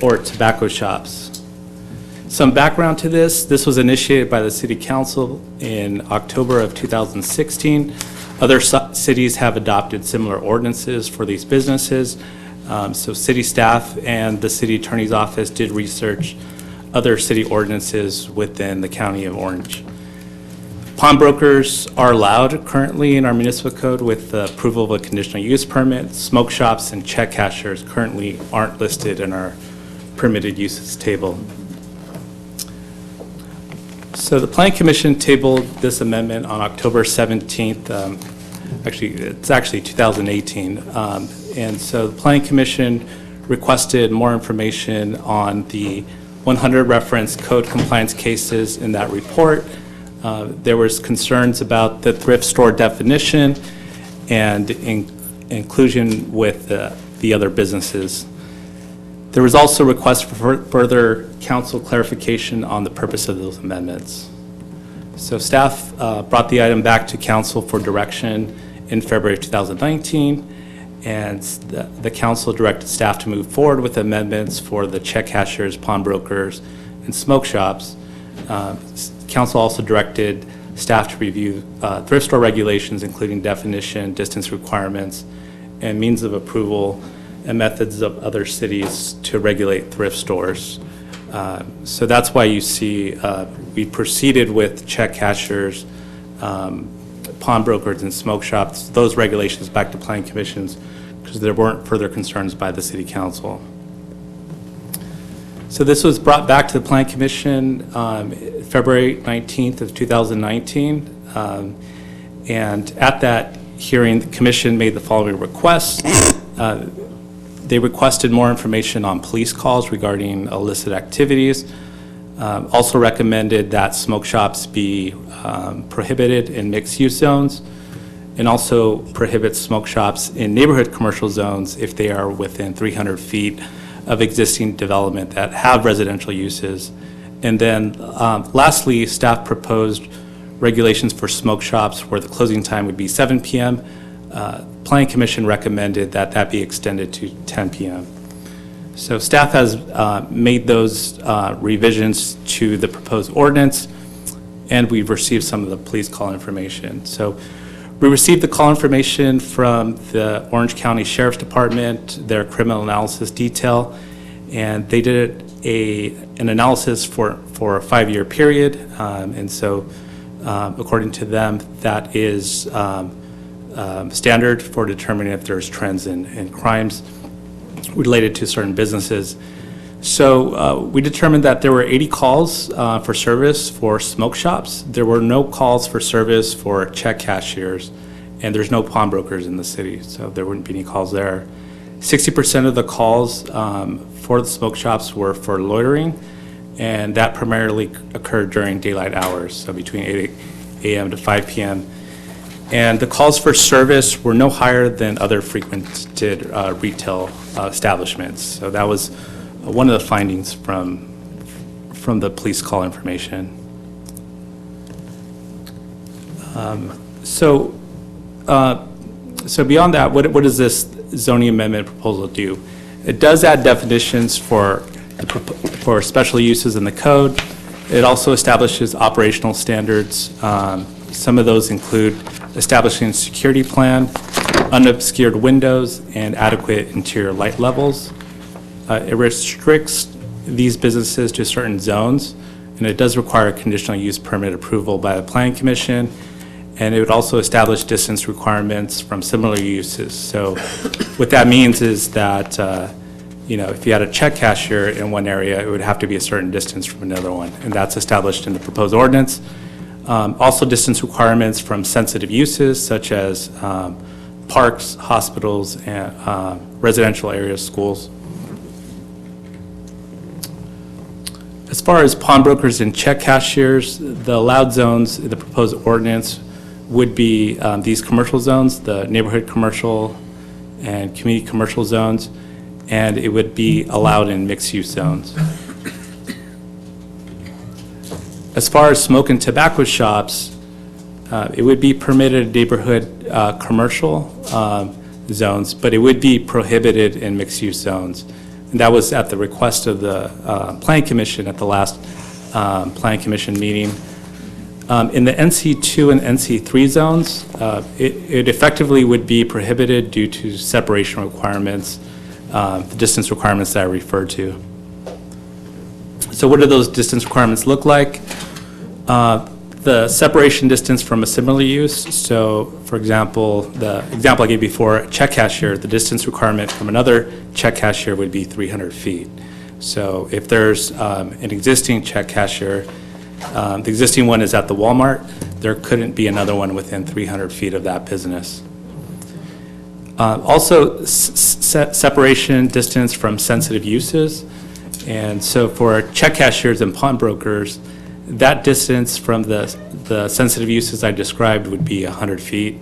or tobacco shops. Some background to this was initiated by the City Council in October of 2016. Other cities have adopted similar ordinances for these businesses. So city staff and the city attorney's office did research other city ordinances within the county of Orange. Pawnbrokers are allowed currently in our municipal code with the approval of a conditional use permit. Smoke shops and check cashers currently aren't listed in our permitted uses table. So the Plan Commission tabled this amendment on October 17th. It's actually 2018. And so the Plan Commission requested more information on the 100 reference code compliance cases in that report. There was concerns about the thrift store definition and inclusion with the other businesses. There was also a request for further council clarification on the purpose of those amendments. So staff brought the item back to council for direction in February of 2019, and the council directed staff to move forward with amendments for the check cashers, pawnbrokers, and smoke shops. Council also directed staff to review thrift store regulations, including definition, distance requirements, and means of approval and methods of other cities to regulate thrift stores. So that's why you see we proceeded with check cashers, pawnbrokers, and smoke shops, those regulations back to Plan Commissions, because there weren't further concerns by the City Council. So this was brought back to the Plan Commission February 19th of 2019. And at that hearing, the Commission made the following requests. They requested more information on police calls regarding illicit activities. Also recommended that smoke shops be prohibited in mixed-use zones, and also prohibit smoke shops in neighborhood commercial zones if they are within 300 feet of existing development that have residential uses. And then lastly, staff proposed regulations for smoke shops where the closing time would be 7 p.m. Planning Commission recommended that that be extended to 10 p.m. So staff has made those revisions to the proposed ordinance, and we've received some of the police call information. So we received the call information from the Orange County Sheriff's Department, their criminal analysis detail, and they did an analysis for a 5-year period. And so according to them, that is standard for determining if there's trends in crimes related to certain businesses. So we determined that there were 80 calls for service for smoke shops. There were no calls for service for check cashiers, and there's no pawnbrokers in the city, so there wouldn't be any calls there. 60% of the calls for the smoke shops were for loitering, and that primarily occurred during daylight hours, so between 8 a.m. to 5 p.m. And the calls for service were no higher than other frequented retail establishments. So that was one of the findings from the police call information. So beyond that, what does this zoning amendment proposal do? It does add definitions for special uses in the code. It also establishes operational standards. Some of those include establishing a security plan, unobscured windows, and adequate interior light levels. It restricts these businesses to certain zones, and it does require conditional use permit approval by the Planning Commission, and it would also establish distance requirements from similar uses. So what that means is that if you had a check cashier in one area, it would have to be a certain distance from another one, and that's established in the proposed ordinance. Also distance requirements from sensitive uses such as parks, hospitals, and residential areas, schools. As far as pawnbrokers and check cashiers, the allowed zones in the proposed ordinance would be these commercial zones, the neighborhood commercial and community commercial zones, and it would be allowed in mixed-use zones. As far as smoke and tobacco shops, it would be permitted in neighborhood commercial zones, but it would be prohibited in mixed-use zones. And that was at the request of the Planning Commission at the last Planning Commission meeting. In the NC2 and NC3 zones, it effectively would be prohibited due to separation requirements, the distance requirements that I referred to. So what do those distance requirements look like? The separation distance from a similar use. So, for example, the example I gave before, a check cashier, the distance requirement from another check cashier would be 300 feet. So if there's an existing check cashier, the existing one is at the Walmart, there couldn't be another one within 300 feet of that business. Also, separation distance from sensitive uses. And so for check cashiers and pawnbrokers, that distance from the sensitive uses I described would be 100 feet.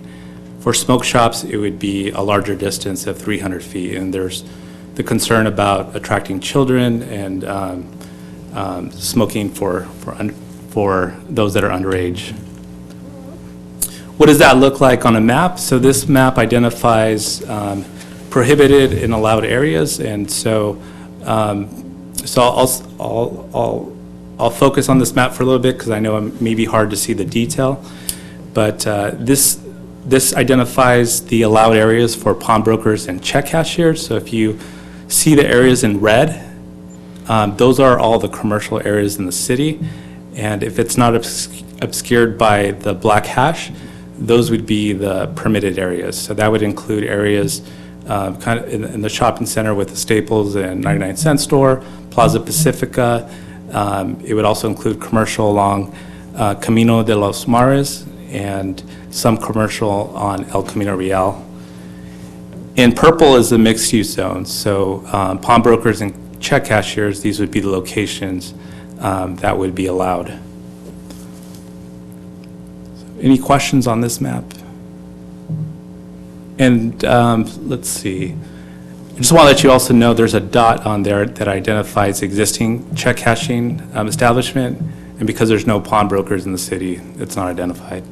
For smoke shops, it would be a larger distance of 300 feet. And there's the concern about attracting children and smoking for those that are underage. What does that look like on a map? So this map identifies prohibited and allowed areas, and so I'll focus on this map for a little bit because I know it may be hard to see the detail. But this identifies the allowed areas for pawnbrokers and check cashiers. So if you see the areas in red, those are all the commercial areas in the city. And if it's not obscured by the black hash, those would be the permitted areas. So that would include areas kind of in the shopping center with the Staples and 99-cent store, Plaza Pacifica. It would also include commercial along Camino de los Mares and some commercial on El Camino Real. In purple is the mixed-use zone. So pawnbrokers and check cashiers, these would be the locations that would be allowed. Any questions on this map? And let's see. I just want to let you also know there's a dot on there that identifies existing check cashing establishment, And because there's no pawnbrokers in the city, it's not identified.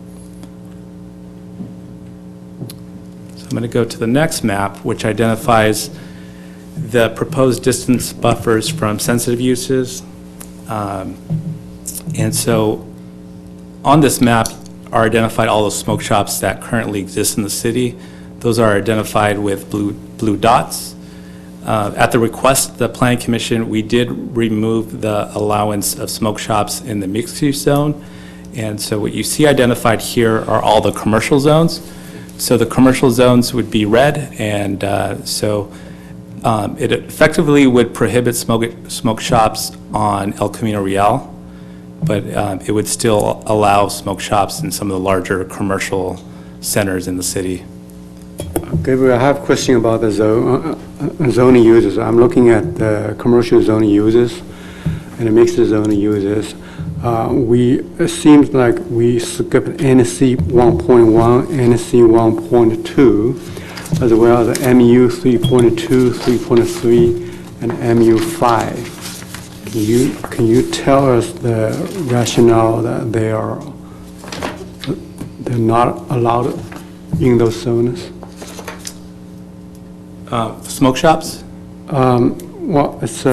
So I'm going to go to the next map, which identifies the proposed distance buffers from sensitive uses. And so on this map are identified all the smoke shops that currently exist in the city. Those are identified with blue dots. At the request of the Planning Commission, we did remove the allowance of smoke shops in the mixed-use zone. And so what you see identified here are all the commercial zones. So the commercial zones would be red, and it effectively would prohibit smoke shops on El Camino Real, but it would still allow smoke shops in some of the larger commercial centers in the city. Gabriel, I have a question about the zoning users. I'm looking at the commercial zoning users and the mixed zoning users. It seems like we skipped NC 1.1, NC 1.2, as well as MU 3.2, 3.3, and MU 5. Can you tell us the rationale that they're not allowed in those zones? Smoke shops? Well, it's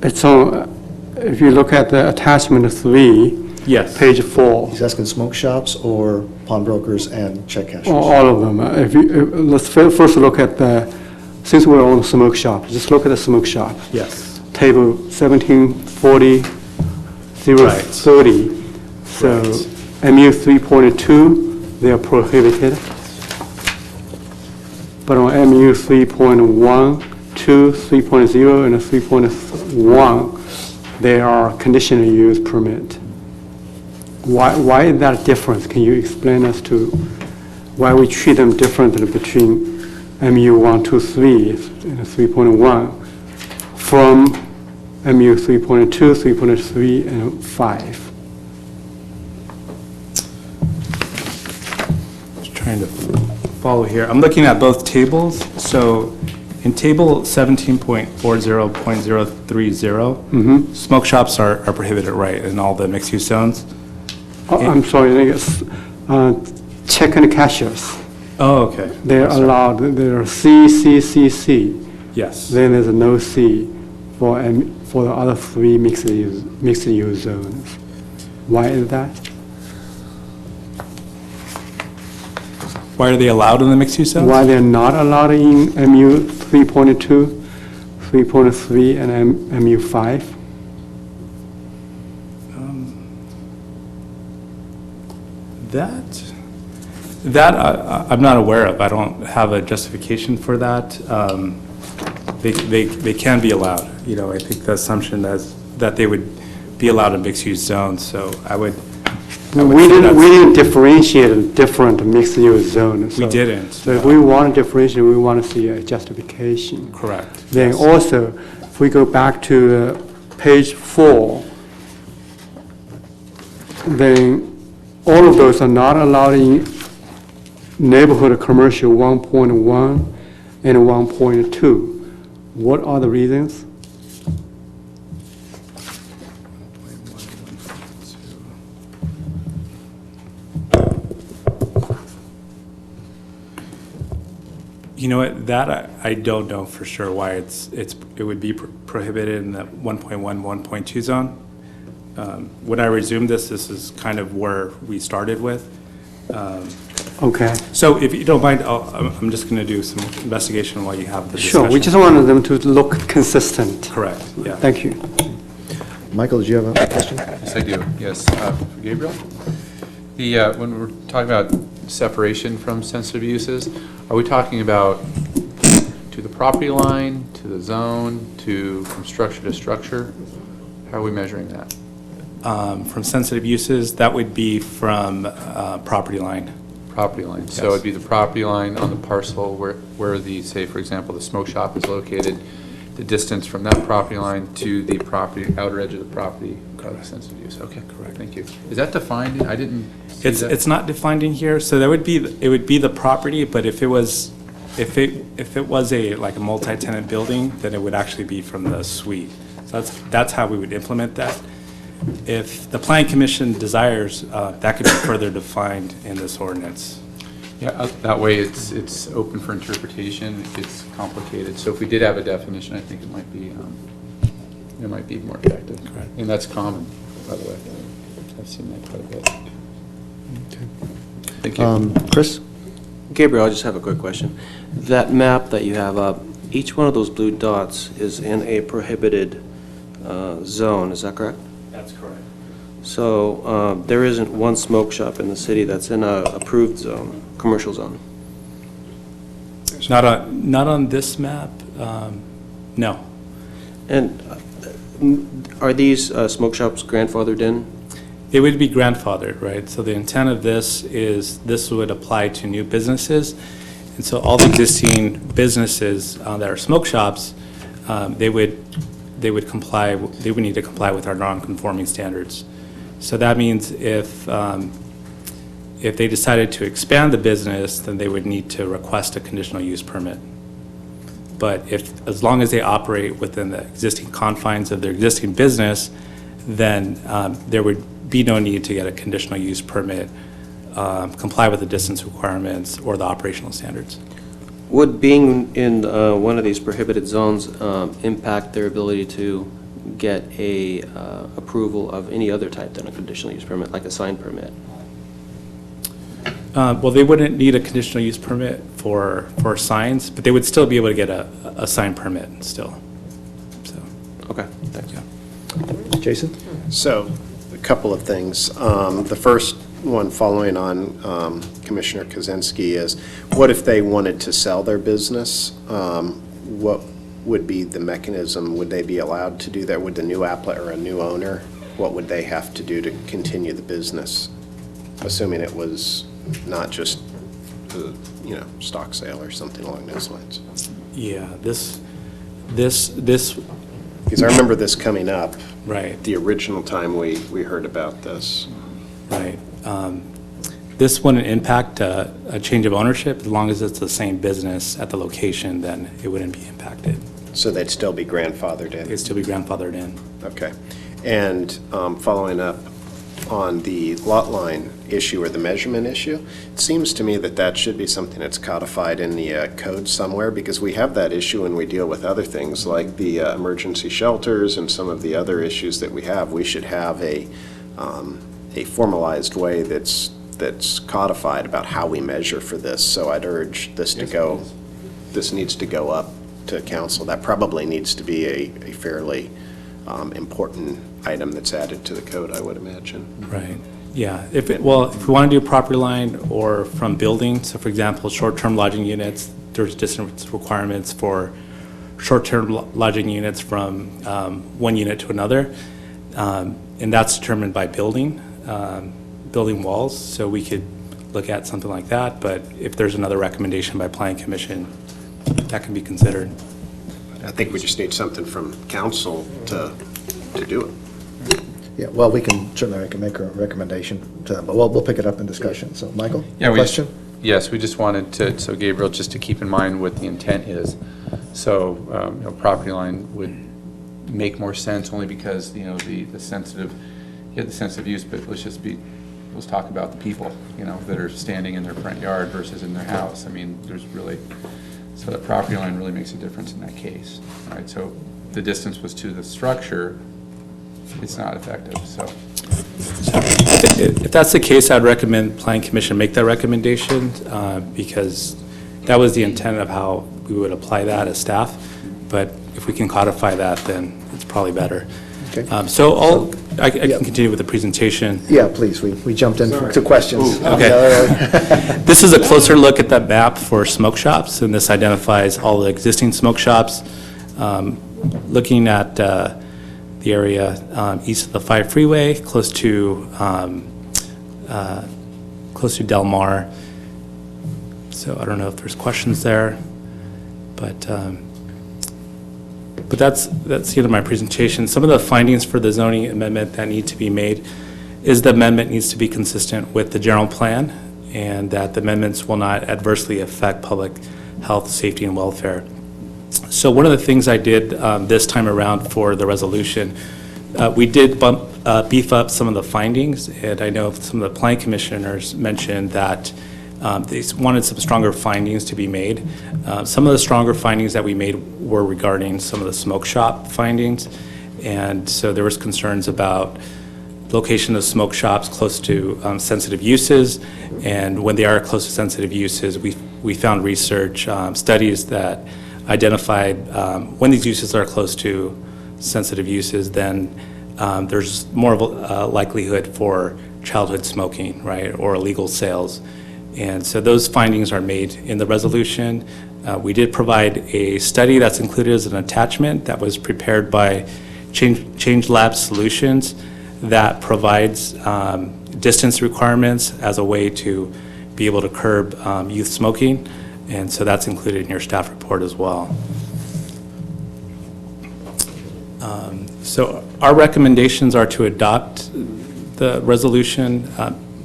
it's on. If you look at the attachment 3, yes, page 4. He's asking smoke shops or pawnbrokers and check cashers? All of them. Let's first look at since we're on smoke shop, just look at the smoke shop. Yes. Table 1740, 030. So MU 3.2, they are prohibited. But on MU 3.1, 2, 3.0, and 3.1, they are conditional use permit. Why is that difference? Can you explain us to why we treat them differently between MU 1, 2, 3 and 3.1 from MU 3.2, 3.3, and 5? Just trying to follow here. I'm looking at both tables. So in table 17.40.030, smoke shops are prohibited, right, in all the mixed-use zones? I'm sorry, check and cashers. Oh, okay. They're allowed, there are C. Yes. Then there's no C for the other 3 mixed-use zones. Why is that? Why are they allowed in the mixed-use zones? Why they're not allowed in MU 3.2, 3.3, and MU 5? That I'm not aware of. I don't have a justification for that. They can be allowed. You know, I think the assumption is that they would be allowed in mixed-use zones. So I would. We didn't differentiate different mixed-use zones. We didn't. So if we want to differentiate, we want to see a justification. Correct. Then also, if we go back to page 4, then all of those are not allowed in neighborhood commercial 1.1 and 1.2. What are the reasons? You know what? That I don't know for sure why it would be prohibited in the 1.1, 1.2 zone. When I resumed this is kind of where we started with. Okay. So if you don't mind, I'm just going to do some investigation while you have the discussion. Sure, we just wanted them to look consistent. Correct, yeah. Thank you. Michael, did you have a question? Yes, I do. Yes, for Gabriel. When we're talking about separation from sensitive uses, are we talking about to the property line, to the zone, from structure to structure? How are we measuring that? From sensitive uses, that would be from property line. Property line. Yes. So it'd be the property line on the parcel where the, say, for example, the smoke shop is located, the distance from that property line to the property, outer edge of the property, sensitive use. Okay, correct. Thank you. Is that defined? I didn't see that. It's not defined in here, so it would be the property, but if it was like a multi-tenant building, then it would actually be from the suite. So that's how we would implement that. if the Plan Commission desires, that could be further defined in this ordinance. Yeah, that way it's open for interpretation, it gets complicated. So if we did have a definition, I think it might be more effective. Correct. And that's common, by the way. I've seen that quite a bit. Thank you. Chris? Gabriel, I just have a quick question. That map that you have up, each one of those blue dots is in a prohibited zone, is that correct? That's correct. So there isn't one smoke shop in the city that's in a approved zone, commercial zone? Not on this map, no. And are these smoke shops grandfathered in? It would be grandfathered, right? So the intent of this is this would apply to new businesses. And so all the existing businesses that are smoke shops, they would need to comply with our non-conforming standards. So that means if they decided to expand the business, then they would need to request a conditional use permit. But as long as they operate within the existing confines of their existing business, then there would be no need to get a conditional use permit, comply with the distance requirements or the operational standards. Would being in one of these prohibited zones impact their ability to get a approval of any other type than a conditional use permit, like a sign permit? Well, they wouldn't need a conditional use permit for signs, but they would still be able to get a sign permit still. So. Okay, thank you. Jason? So, a couple of things. The first one following on Commissioner Kozinski is, what if they wanted to sell their business? What would be the mechanism? Would they be allowed to do that? Would the new applicant or a new owner, what would they have to do to continue the business? Assuming it was not just a, stock sale or something along those lines. Yeah, this. Because I remember this coming up. Right. The original time we heard about this. Right. This wouldn't impact a change of ownership. As long as it's the same business at the location, then it wouldn't be impacted. So they'd still be grandfathered in? They'd still be grandfathered in. Okay. And following up on the lot line issue or the measurement issue, it seems to me that that should be something that's codified in the code somewhere, because we have that issue when we deal with other things like the emergency shelters and some of the other issues that we have. We should have a formalized way that's codified about how we measure for this. So I'd urge this to go, this needs to go up to council. That probably needs to be a fairly important item that's added to the code, I would imagine. Right. Yeah. If we want to do a property line or from building, so for example, short-term lodging units, there's distance requirements for short-term lodging units from one unit to another, and that's determined by building walls. So we could look at something like that, but if there's another recommendation by Planning Commission, that can be considered. I think we just need something from council to do it. Yeah, well, we can certainly make a recommendation to them, but we'll pick it up in discussion. So, Michael, Yeah, question? Yes, we just wanted to, so Gabriel, just to keep in mind what the intent is. So, property line would make more sense only because, the sensitive, you have the sensitive use, but let's talk about the people, that are standing in their front yard versus in their house. I mean, so the property line really makes a difference in that case, right? So the distance was to the structure, it's not effective, so. If that's the case, I'd recommend Planning Commission make that recommendation because that was the intent of how we would apply that as staff. But if we can codify that, then it's probably better. Okay. I can continue with the presentation. Yeah, please. We jumped into questions. Okay. This is a closer look at that map for smoke shops, and this identifies all the existing smoke shops. Looking at the area east of the 5 freeway, close to Del Mar. So I don't know if there's questions there, but that's the end of my presentation. Some of the findings for the zoning amendment that need to be made is the amendment needs to be consistent with the general plan, and that the amendments will not adversely affect public health, safety, and welfare. So one of the things I did this time around for the resolution, we did bump beef up some of the findings, and I know some of the planning commissioners mentioned that they wanted some stronger findings to be made. Some of the stronger findings that we made were regarding some of the smoke shop findings, and so there was concerns about location of smoke shops close to sensitive uses, and when they are close to sensitive uses, we found research studies that identified when these uses are close to sensitive uses, then there's more of a likelihood for childhood smoking, right, or illegal sales. And so those findings are made in the resolution. We did provide a study that's included as an attachment that was prepared by Change Lab Solutions that provides distance requirements as a way to be able to curb youth smoking. And so that's included in your staff report as well. So our recommendations are to adopt the resolution,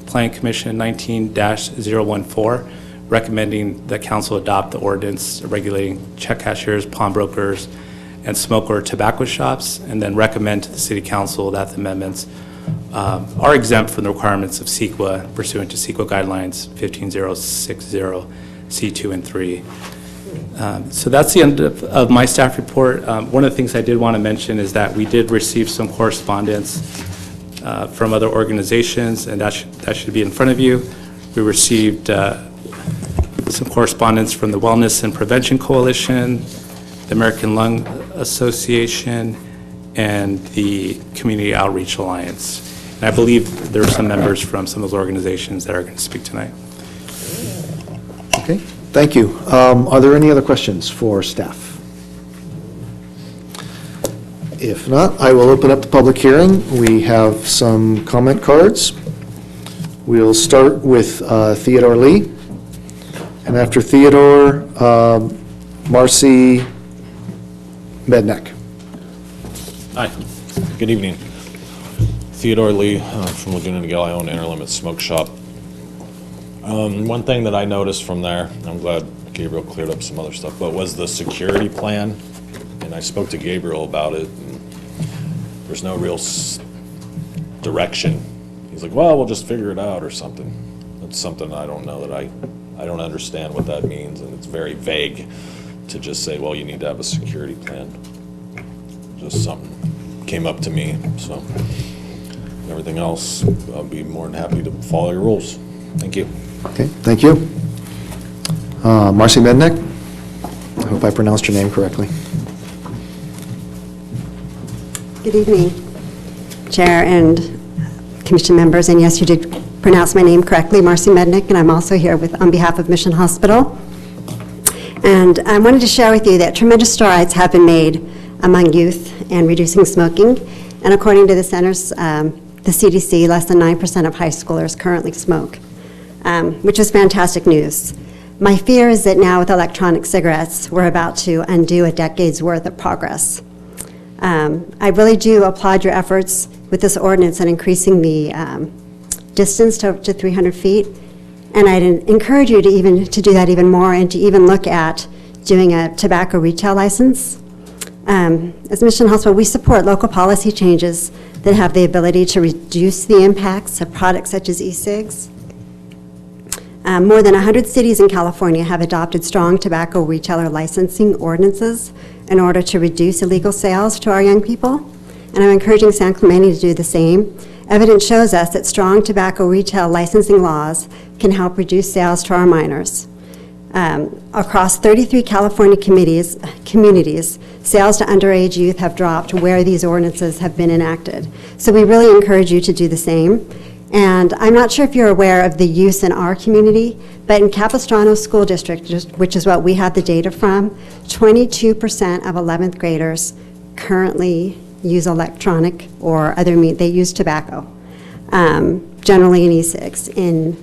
Plan Commission 19-014, recommending that council adopt the ordinance regulating check cashiers, pawnbrokers, and smoke or tobacco shops, and then recommend to the City Council that the amendments are exempt from the requirements of CEQA pursuant to CEQA Guidelines 15060, C2 and 3. So that's the end of my staff report. One of the things I did want to mention is that we did receive some correspondence from other organizations, and that should be in front of you. We received some correspondence from the Wellness and Prevention Coalition, the American Lung Association, and the Community Outreach Alliance. And I believe there are some members from some of those organizations that are going to speak tonight. Okay, thank you. Are there any other questions for staff? If not, I will open up the public hearing. We have some comment cards. We'll start with Theodore Lee. And after Theodore, Marcy Mednick. Hi, good evening. Theodore Lee from Laguna Niguel. I own Interlimit Smoke Shop. One thing that I noticed from there, I'm glad Gabriel cleared up some other stuff, but was the security plan. And I spoke to Gabriel about it. And there's no real direction. He's like, well, we'll just figure it out or something. That's something I don't know, that I don't understand what that means, and it's very vague to just say, well, you need to have a security plan. Just something came up to me, so everything else, I'll be more than happy to follow your rules. Thank you. Okay, thank you. Marcy Mednick. I hope I pronounced your name correctly. Good evening, Chair and Commission members, and yes, you did pronounce my name correctly, Marcy Mednick, and I'm also here on behalf of Mission Hospital. And I wanted to share with you that tremendous strides have been made among youth and reducing smoking, and according to the centers, the CDC, less than 9% of high schoolers currently smoke, which is fantastic news. My fear is that now with electronic cigarettes, we're about to undo a decade's worth of progress. I really do applaud your efforts with this ordinance and increasing the distance to 300 feet. And I'd encourage you to do that even more and to even look at doing a tobacco retail license. As Mission Hospital, we support local policy changes that have the ability to reduce the impacts of products such as e-cigs. More than 100 cities in California have adopted strong tobacco retailer licensing ordinances in order to reduce illegal sales to our young people. And I'm encouraging San Clemente to do the same. Evidence shows us that strong tobacco retail licensing laws can help reduce sales to our minors. Across 33 California communities, sales to underage youth have dropped where these ordinances have been enacted. So we really encourage you to do the same. And I'm not sure if you're aware of the use in our community, but in Capistrano School District, which is what we have the data from, 22% of 11th graders currently use electronic or other means. They use tobacco, generally in e-cigs. In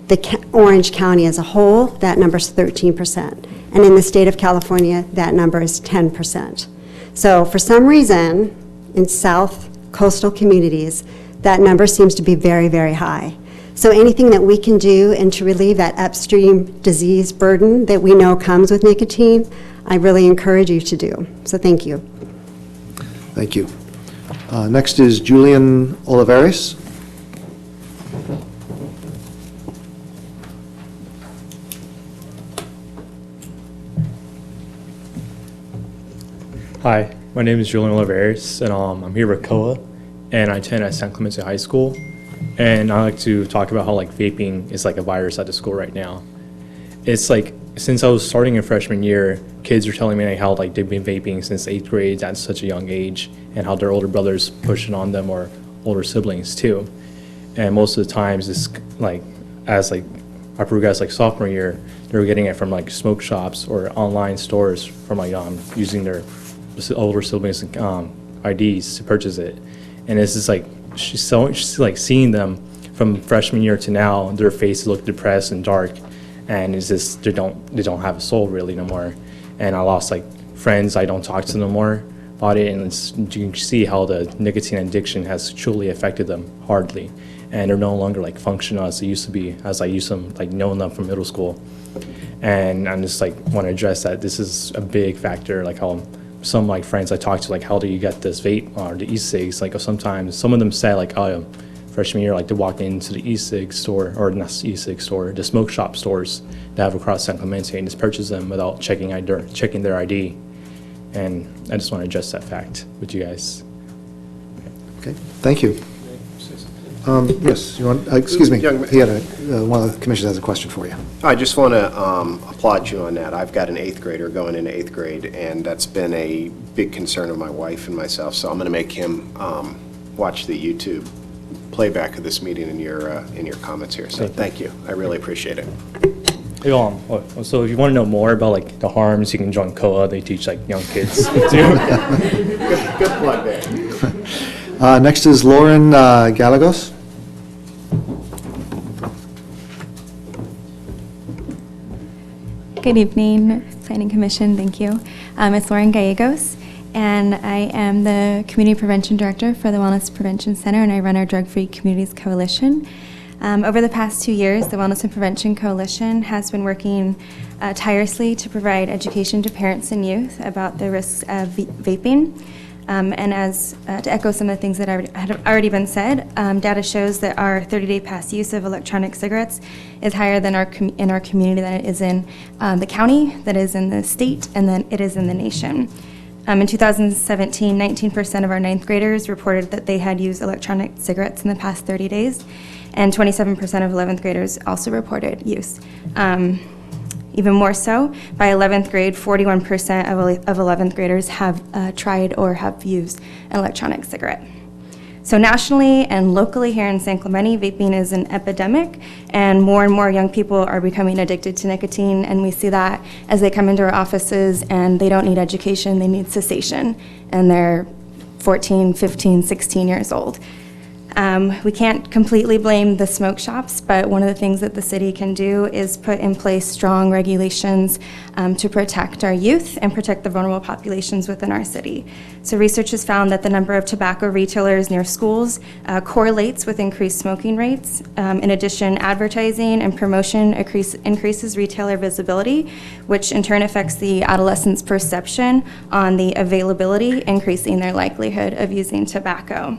the Orange County as a whole, that number is 13%. And in the state of California, that number is 10%. So for some reason, in South coastal communities, that number seems to be very, very high. So anything that we can do and to relieve that upstream disease burden that we know comes with nicotine, I really encourage you to do. So thank you. Thank you. Next is Julian Olivares. Hi, my name is Julian Olivares, and I'm here with COA, and I attend at San Clemente High School. And I like to talk about how like vaping is like a virus at the school right now. It's like since I was starting in freshman year, kids are telling me how like they've been vaping since 8th grade at such a young age, and how their older brothers push it on them or older siblings too. And most of the times, it's like as like I progressed like sophomore year, they were getting it from like smoke shops or online stores from like using their older siblings' IDs to purchase it. And it's just like she's like seeing them from freshman year to now, their faces look depressed and dark, and it's just they don't have a soul really no more. And I lost like friends, I don't talk to them no more about it, and you can see how the nicotine addiction has truly affected them hardly, and they're no longer like functional as they used to be, as I used to like knowing them from middle school. And I'm just like want to address that this is a big factor, like how some like friends I talk to, like how do you get this vape or the e-cigs, like sometimes some of them say like, oh, freshman year, like to walk into the e-cig store, or not e-cig store, the smoke shop stores that have across San Clemente, and just purchase them without checking their ID. And I just want to address that fact with you guys. Okay, thank you. Yes, you want, excuse me, he had one of the commissioners has a question for you. I just want to applaud you on that. I've got an 8th grader going into 8th grade, and that's been a big concern of my wife and myself, so I'm going to make him watch the YouTube playback of this meeting in your comments here. So thank you. I really appreciate it. So if you want to know more about like the harms, you can join COA. They teach like young kids too. Good plug there. Next is Lauren Gallegos. Good evening, Planning Commission, thank you. It's Lauren Gallegos, and I am the Community Prevention Director for the Wellness Prevention Center, and I run our Drug-Free Communities Coalition. Over the past 2 years, the Wellness and Prevention Coalition has been working tirelessly to provide education to parents and youth about the risks of vaping. And as to echo some of the things that have already been said, data shows that our 30-day past use of electronic cigarettes is higher than in our community than it is in the county, that is in the state, and then it is in the nation. In 2017, 19% of our 9th graders reported that they had used electronic cigarettes in the past 30 days, and 27% of 11th graders also reported use. Even more so, by 11th grade, 41% of 11th graders have tried or have used an electronic cigarette. So nationally and locally here in San Clemente, vaping is an epidemic, and more young people are becoming addicted to nicotine, and we see that as they come into our offices and they don't need education, they need cessation, and they're 14, 15, 16 years old. We can't completely blame the smoke shops, but one of the things that the city can do is put in place strong regulations to protect our youth and protect the vulnerable populations within our city. So research has found that the number of tobacco retailers near schools correlates with increased smoking rates. In addition, advertising and promotion increases retailer visibility, which in turn affects the adolescent's perception on the availability, increasing their likelihood of using tobacco.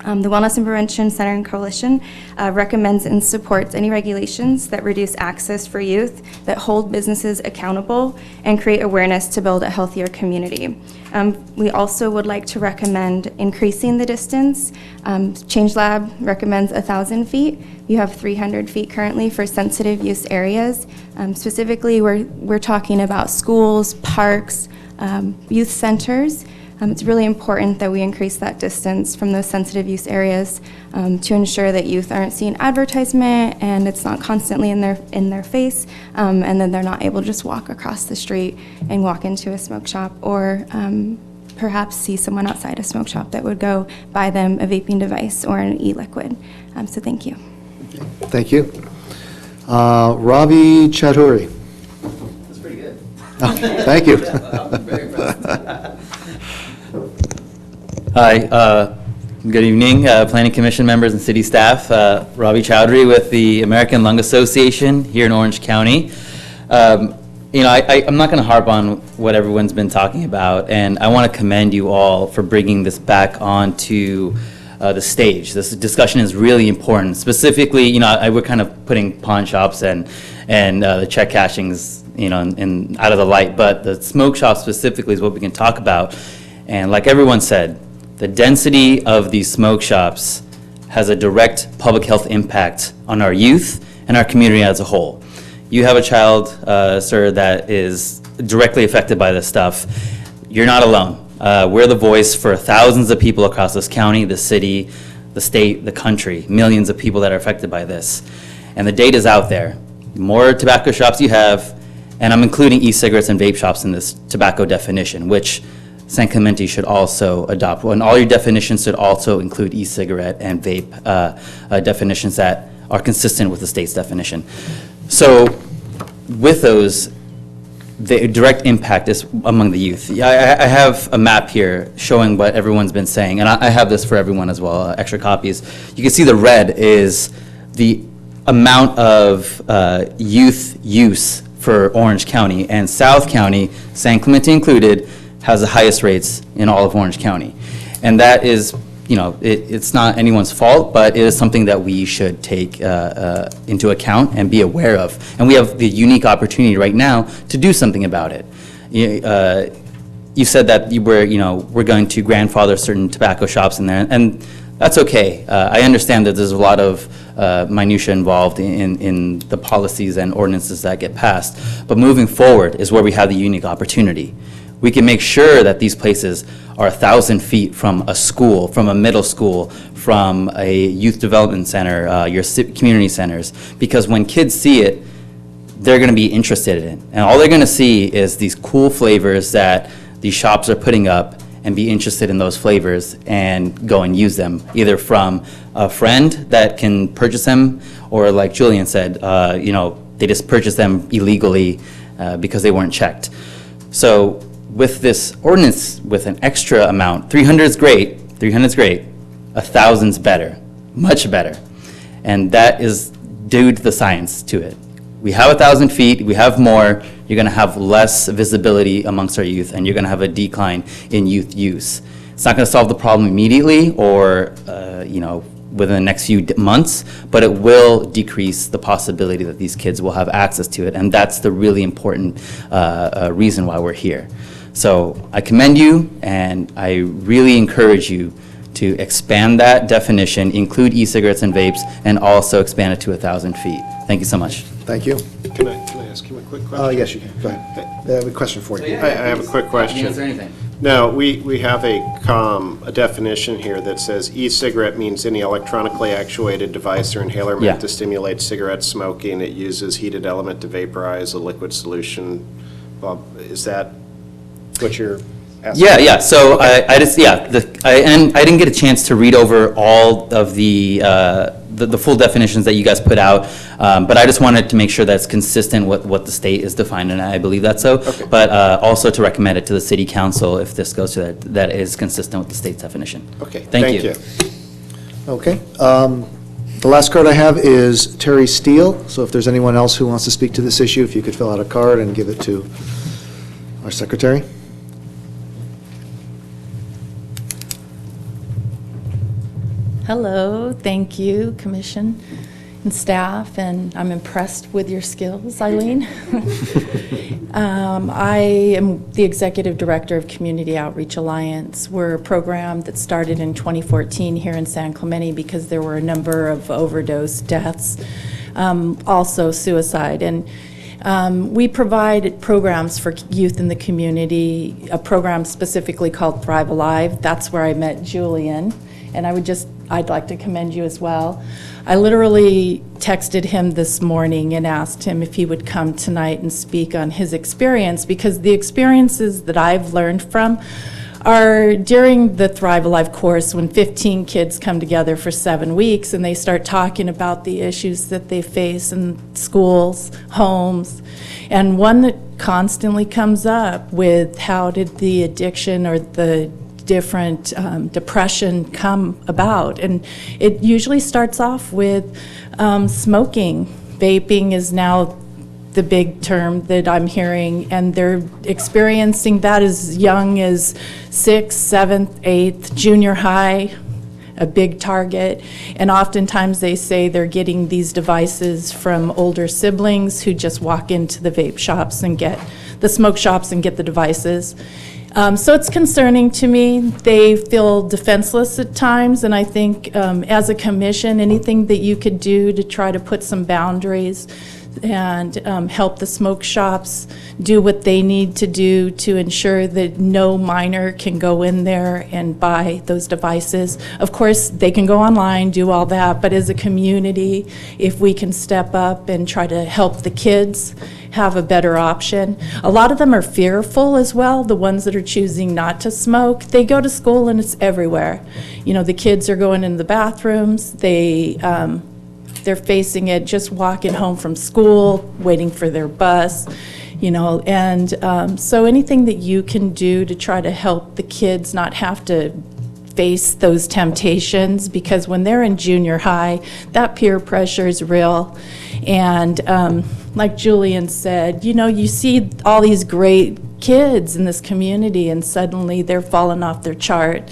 The Wellness and Prevention Center and Coalition recommends and supports any regulations that reduce access for youth, that hold businesses accountable, and create awareness to build a healthier community. We also would like to recommend increasing the distance. ChangeLab recommends 1,000 feet. You have 300 feet currently for sensitive use areas. Specifically, we're talking about schools, parks, youth centers. It's really important that we increase that distance from those sensitive use areas to ensure that youth aren't seeing advertisement and it's not constantly in their face, and then they're not able to just walk across the street and walk into a smoke shop, or perhaps see someone outside a smoke shop that would go buy them a vaping device or an e-liquid. So thank you. Thank you. Ravi Chaudhuri. That's pretty good. Oh, thank you. I'm very impressed. Hi, good evening, Planning Commission members and city staff. Ravi Chaudhuri with the American Lung Association here in Orange County. I'm not going to harp on what everyone's been talking about, and I want to commend you all for bringing this back onto the stage. This discussion is really important. Specifically, we're kind of putting pawn shops and the check cashings, in out of the light, but the smoke shop specifically is what we can talk about. And like everyone said, the density of these smoke shops has a direct public health impact on our youth and our community as a whole. You have a child, sir, that is directly affected by this stuff. You're not alone. We're the voice for thousands of people across this county, the city, the state, the country, millions of people that are affected by this. And the data's out there. The more tobacco shops you have, and I'm including e-cigarettes and vape shops in this tobacco definition, which San Clemente should also adopt. And all your definitions should also include e-cigarette and vape definitions that are consistent with the state's definition. So with those, the direct impact is among the youth. I have a map here showing what everyone's been saying, and I have this for everyone as well, extra copies. You can see the red is the amount of youth use for Orange County, and South County, San Clemente included, has the highest rates in all of Orange County. And that is, it's not anyone's fault, but it is something that we should take into account and be aware of. And we have the unique opportunity right now to do something about it. You said that we're going to grandfather certain tobacco shops in there, and that's okay. I understand that there's a lot of minutia involved in the policies and ordinances that get passed, but moving forward is where we have the unique opportunity. We can make sure that these places are 1,000 feet from a school, from a middle school, from a youth development center, your community centers, because when kids see it, they're going to be interested in it. And all they're going to see is these cool flavors that these shops are putting up, and be interested in those flavors and go and use them, either from a friend that can purchase them, or like Julian said, they just purchase them illegally because they weren't checked. So with this ordinance, with an extra amount, 300 is great, 1,000's better, much better. And that is due to the science to it. We have 1,000 feet, we have more, you're going to have less visibility amongst our youth, and you're going to have a decline in youth use. It's not going to solve the problem immediately or, within the next few months, but it will decrease the possibility that these kids will have access to it, and that's the really important reason why we're here. So I commend you, and I really encourage you to expand that definition, include e-cigarettes and vapes, and also expand it to 1,000 feet. Thank you so much. Thank you. Can I ask him a quick question? Yes, you can. Go ahead. I have a question for you. I have a quick question. Can you answer anything? No, we have a definition here that says e-cigarette means any electronically actuated device or inhaler meant to stimulate cigarette smoking. It uses heated element to vaporize a liquid solution. Bob, is that what you're asking? Yeah. So I didn't get a chance to read over all of the full definitions that you guys put out, but I just wanted to make sure that's consistent with what the state is defined, and I believe that's so. Okay. But also to recommend it to the city council if this goes to that is consistent with the state's definition. Okay. Thank you. Okay. The last card I have is Terry Steele. So if there's anyone else who wants to speak to this issue, if you could fill out a card and give it to our secretary. Hello, thank you, Commission and staff, and I'm impressed with your skills, Eileen. I am the Executive Director of Community Outreach Alliance. We're a program that started in 2014 here in San Clemente because there were a number of overdose deaths, also suicide. And we provide programs for youth in the community, a program specifically called Thrive Alive. That's where I met Julian, and I'd like to commend you as well. I literally texted him this morning and asked him if he would come tonight and speak on his experience, because the experiences that I've learned from are during the Thrive Alive course, when 15 kids come together for 7 weeks and they start talking about the issues that they face in schools, homes, and one that constantly comes up with how did the addiction or the different depression come about. And it usually starts off with smoking. Vaping is now the big term that I'm hearing, and they're experiencing that as young as 6th, 7th, 8th, junior high, a big target. And oftentimes they say they're getting these devices from older siblings who just walk into the vape shops and get the smoke shops and get the devices. So it's concerning to me. They feel defenseless at times, and I think as a commission, anything that you could do to try to put some boundaries and help the smoke shops do what they need to do to ensure that no minor can go in there and buy those devices. Of course, they can go online, do all that, but as a community, if we can step up and try to help the kids have a better option. A lot of them are fearful as well, the ones that are choosing not to smoke. They go to school and it's everywhere. You know, the kids are going in the bathrooms, they're facing it just walking home from school, waiting for their bus, you know, and so anything that you can do to try to help the kids not have to face those temptations, because when they're in junior high, that peer pressure is real. And like Julian said, you know, you see all these great kids in this community and suddenly they're falling off their chart.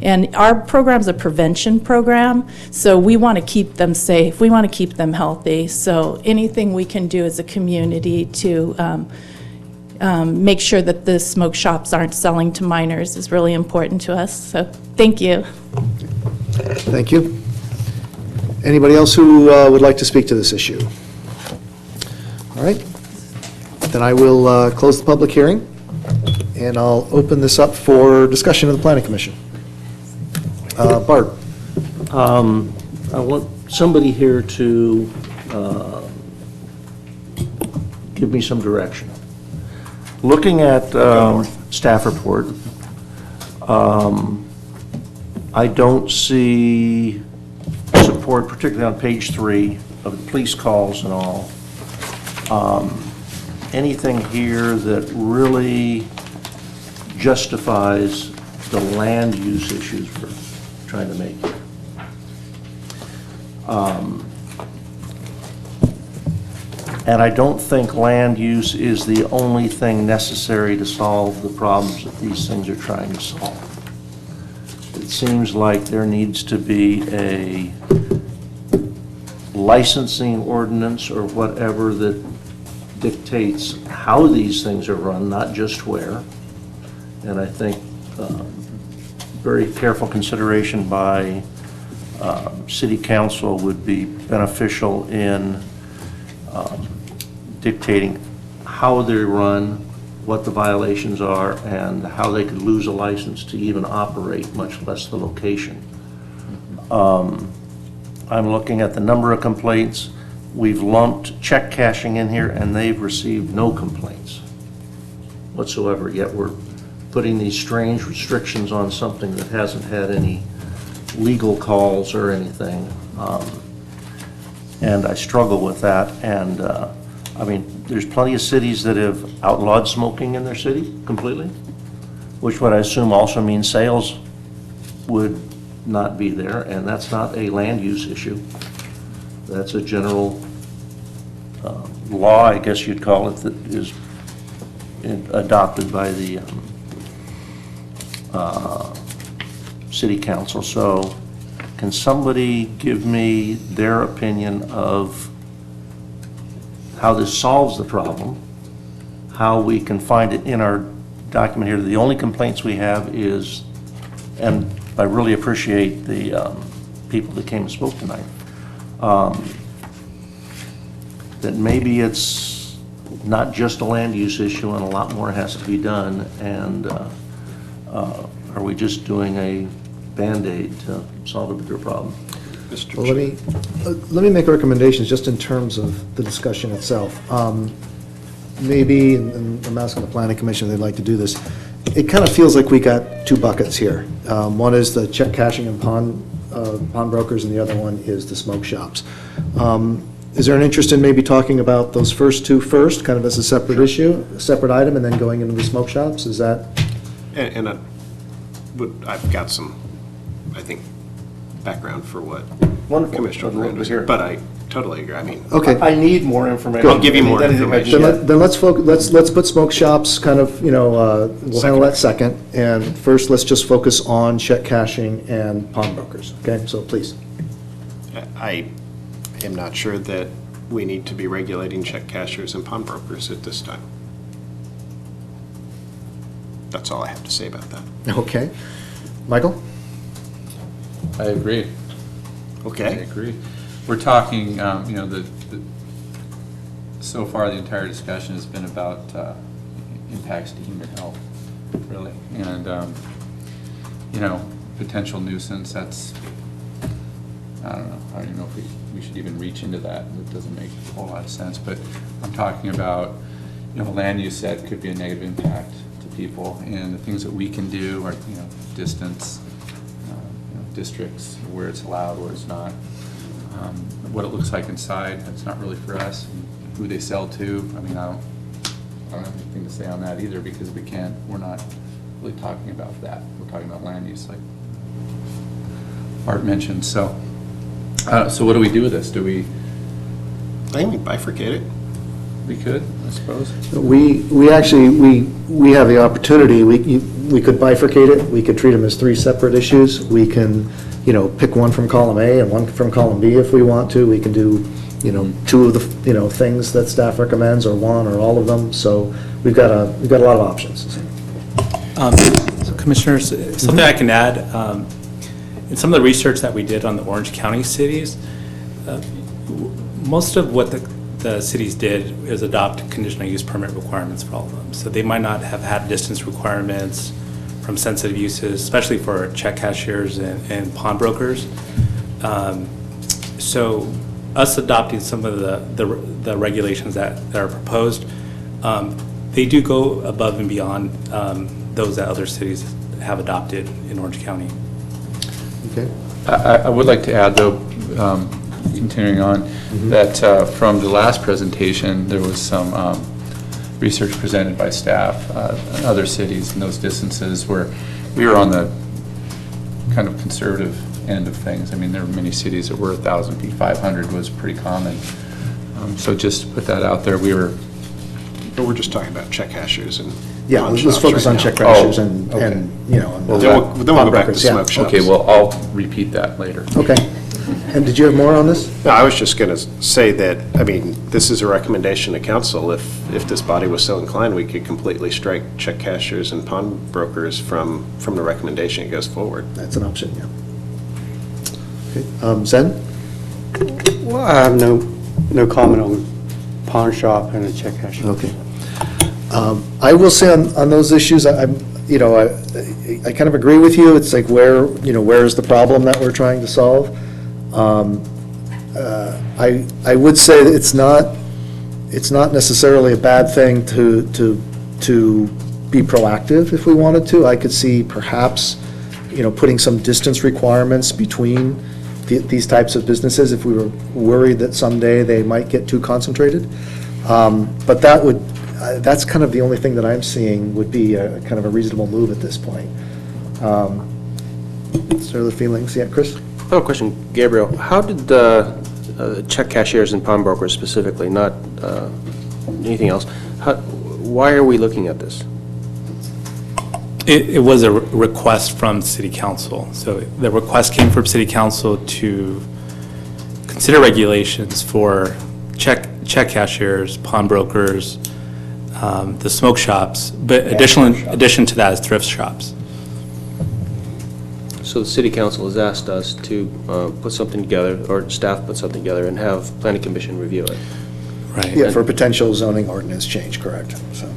And our program's a prevention program, so we want to keep them safe. We want to keep them healthy. So anything we can do as a community to make sure that the smoke shops aren't selling to minors is really important to us. So thank you. Thank you. Anybody else who would like to speak to this issue? All right. Then I will close the public hearing, and I'll open this up for discussion of the Planning Commission. Bart. I want somebody here to give me some direction. Looking at staff report, I don't see support, particularly on page 3, of the police calls and all. Anything here that really justifies the land use issues we're trying to make here. And I don't think land use is the only thing necessary to solve the problems that these things are trying to solve. It seems like there needs to be a licensing ordinance or whatever that dictates how these things are run, not just where. And I think very careful consideration by City Council would be beneficial in dictating how they're run, what the violations are, and how they could lose a license to even operate, much less the location. I'm looking at the number of complaints. We've lumped check cashing in here, and they've received no complaints whatsoever, yet we're putting these strange restrictions on something that hasn't had any legal calls or anything. And I struggle with that. And I mean, there's plenty of cities that have outlawed smoking in their city completely, which would I assume also means sales would not be there, and that's not a land use issue. That's a general law, I guess you'd call it, that is adopted by the City Council. So can somebody give me their opinion of how this solves the problem, how we can find it in our document here? The only complaints we have is, and I really appreciate the people that came and spoke tonight, that maybe it's not just a land use issue and a lot more has to be done, and are we just doing a Band-Aid to solve a bigger problem? Well, let me make recommendations just in terms of the discussion itself. Maybe, and I'm asking the Planning Commission if they'd like to do this, it kind of feels like we got two buckets here. One is the check cashing and pawn brokers, and the other one is the smoke shops. Is there an interest in maybe talking about those first two first, kind of as a separate issue, a separate item, and then going into the smoke shops? Is that? And I've got some, I think, background for what Commissioner Rand was here, but I totally agree. I mean, Okay. I need more information. I'll give you more I need anything I can information. Then let's put smoke shops kind of, we'll handle that second. And first, let's just focus on check cashing and pawnbrokers, okay? So please. I am not sure that we need to be regulating check cashers and pawnbrokers at this time. That's all I have to say about that. Okay. Michael? I agree. I Okay. agree. We're talking, so far, the entire discussion has been about impacts to human health, really. And, potential nuisance, that's, I don't know, I don't even know if we should even reach into that. It doesn't make a whole lot of sense. But I'm talking about, land use that could be a negative impact to people. And the things that we can do are, distance, districts, where it's allowed, where it's not. What it looks like inside, that's not really for us. And who they sell to, I mean, I don't have anything to say on that either, because we're not really talking about that. We're talking about land use, like Art mentioned. So what do we do with this? Do we? I think we bifurcate it. We could, I suppose. We actually, we have the opportunity, we could bifurcate it, we could treat them as three separate issues. We can, pick one from column A and one from column B if we want to. We can do, two of the, things that staff recommends, or one, or all of them. So we've got a lot of options. So Commissioners, something I can add, in some of the research that we did on the Orange County cities, most of what the cities did is adopt conditional use permit requirements for all of them. So they might not have had distance requirements from sensitive uses, especially for check cashiers and pawnbrokers. So us adopting some of the regulations that are proposed, they do go above and beyond those that other cities have adopted in Orange County. Okay. I would like to add, though, continuing on, that from the last presentation, there was some research presented by staff in other cities in those distances where we were on the kind of conservative end of things. I mean, there were many cities that were 1,000 feet, 500 was pretty common. So just to put that out there, But we're just talking about check cashers and Yeah, pawn let's shops focus right on now. check cashers Oh, and, okay. and Well, then we'll go back to pawnbrokers, yeah. smoke shops. Okay, well, I'll repeat that later. Okay. And did you have more on this? No, I was just going to say that, I mean, this is a recommendation to council. If this body was so inclined, we could completely strike check cashers and pawnbrokers from the recommendation it goes forward. That's an option, yeah. Okay, Zen? Well, I have no comment on pawn shop and a check casher. Okay. I will say on those issues, I kind of agree with you. It's like where is the problem that we're trying to solve? I would say that it's not necessarily a bad thing to be proactive if we wanted to. I could see perhaps, putting some distance requirements between these types of businesses if we were worried that someday they might get too concentrated. But that's kind of the only thing that I'm seeing would be a kind of a reasonable move at this point. Is there other feelings? Yeah, Chris? I have a question, Gabriel. How did the check cashiers and pawnbrokers specifically, not anything else, why are we looking at this? It was a request from City Council. So the request came from City Council to consider regulations for check cashiers, pawnbrokers, the smoke shops, but addition to that is thrift shops. So the city council has asked us to put something together, or staff put something together, and have planning commission review it. Right. Yeah, for potential zoning ordinance change, correct, so.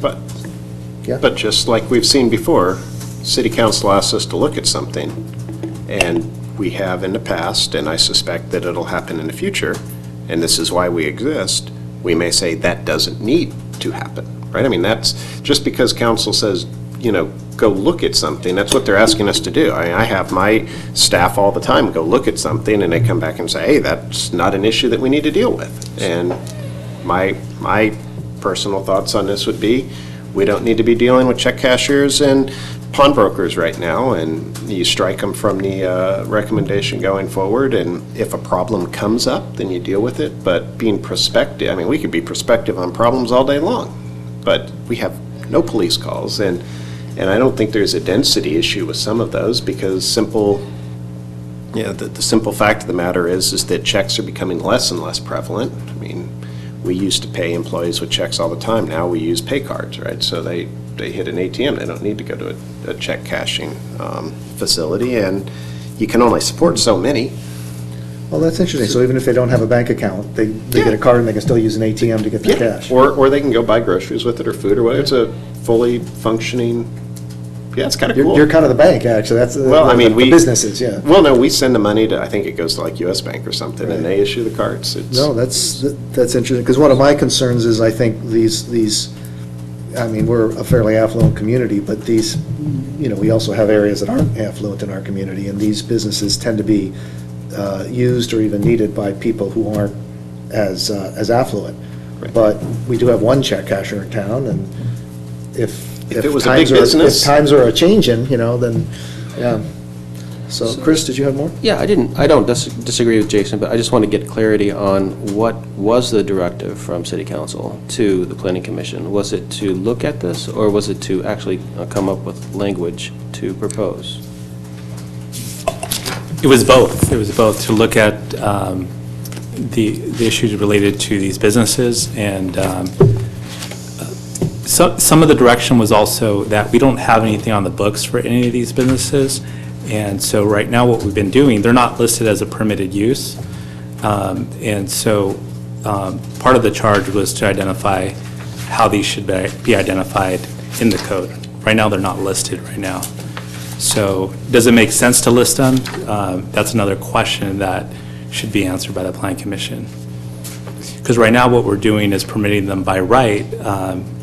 But just like we've seen before, city council asks us to look at something, and we have in the past, and I suspect that it'll happen in the future, and this is why we exist, we may say that doesn't need to happen, right? I mean, that's, just because council says, go look at something, that's what they're asking us to do. I have my staff all the time go look at something, and they come back and say, hey, that's not an issue that we need to deal with. And my personal thoughts on this would be, we don't need to be dealing with check cashiers and pawnbrokers right now, and you strike them from the recommendation going forward, and if a problem comes up, then you deal with it. But being prospective, I mean, we could be prospective on problems all day long, but we have no police calls, and I don't think there's a density issue with some of those, because the simple fact of the matter is that checks are becoming less and less prevalent. I mean, we used to pay employees with checks all the time. Now we use pay cards, right? So they hit an ATM. They don't need to go to a check cashing facility, and you can only support so many. Well, that's interesting. So even if they don't have a bank account, they get a card and they can still use an ATM to get their cash. Or they can go buy groceries with it or food or whatever. It's a fully functioning, it's kind of cool. You're kind of the bank, actually. That's Well, I mean, the businesses, yeah. Well, no, we send the money to, I think it goes to like US Bank or something, and they issue the cards. No, that's interesting, because one of my concerns is I think these, I mean, we're a fairly affluent community, but these, we also have areas that aren't affluent in our community, and these businesses tend to be used or even needed by people who aren't as affluent. But we do have one check casher in town, and if it was a big business. if times are a-changing, then, yeah. So, Chris, did you have more? Yeah, I don't disagree with Jason, but I just want to get clarity on what was the directive from City Council to the Planning Commission. Was it to look at this, or was it to actually come up with language to propose? It was both. It was both, to look at the issues related to these businesses, and some of the direction was also that we don't have anything on the books for any of these businesses. And so right now what we've been doing, they're not listed as a permitted use. And so part of the charge was to identify how these should be identified in the code. Right now, they're not listed right now. So does it make sense to list them? That's another question that should be answered by the Planning Commission. Because right now what we're doing is permitting them by right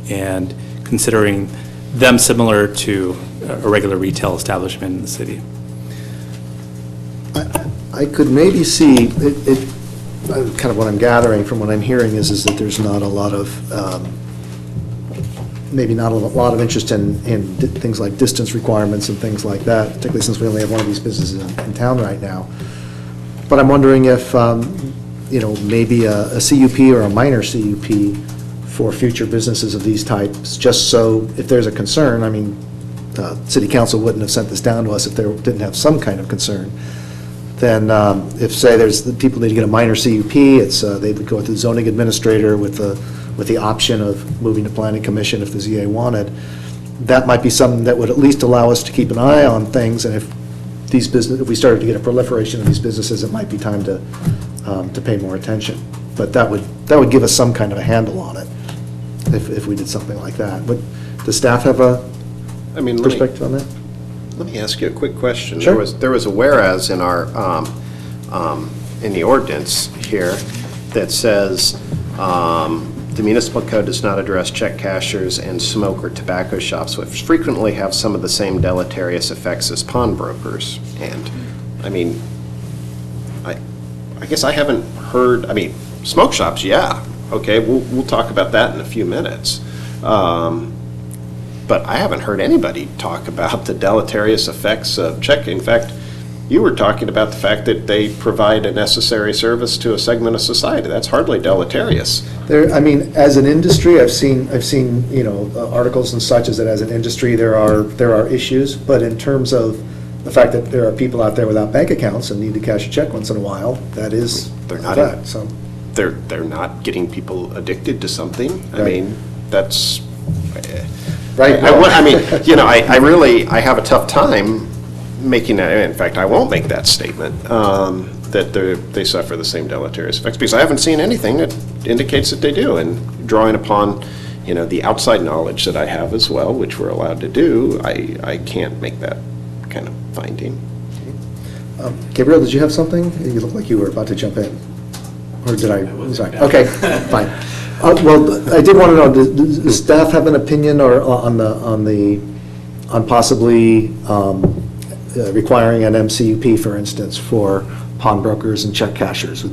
and considering them similar to a regular retail establishment in the city. I could maybe see, kind of what I'm gathering from what I'm hearing is that there's not a lot of, maybe not a lot of interest in things like distance requirements and things like that, particularly since we only have one of these businesses in town right now. But I'm wondering if, maybe a CUP or a minor CUP for future businesses of these types, just so if there's a concern, I mean, City Council wouldn't have sent this down to us if they didn't have some kind of concern. Then if, say, the people need to get a minor CUP, they would go to the zoning administrator with the option of moving to Planning Commission if the ZA wanted. That might be something that would at least allow us to keep an eye on things, and if we started to get a proliferation of these businesses, it might be time to pay more attention. But that would give us some kind of a handle on it if we did something like that. But does staff have a perspective on that? Let me ask you a quick question. Sure. There was a whereas in our, in the ordinance here that says, the municipal code does not address check cashers and smoke or tobacco shops, which frequently have some of the same deleterious effects as pawnbrokers. And, I mean, I guess I haven't heard, smoke shops, yeah, okay, we'll talk about that in a few minutes. But I haven't heard anybody talk about the deleterious effects of check. In fact, you were talking about the fact that they provide a necessary service to a segment of society. That's hardly deleterious. As an industry, I've seen articles and such as that as an industry there are issues, but in terms of the fact that there are people out there without bank accounts and need to cash a check once in a while, that is they're not a fact. So they're not getting people addicted to something. Right. I mean, that's right. I have a tough time making that. In fact, I won't make that statement that they suffer the same deleterious effects, because I haven't seen anything that indicates that they do. And drawing upon the outside knowledge that I have as well, which we're allowed to do, I can't make that kind of finding. Gabriel, did you have something? You look like you were about to jump in. Or did I? Sorry. Okay, fine. Well, I did want to know, does staff have an opinion or on possibly requiring an MCUP, for instance, for pawnbrokers and check cashers?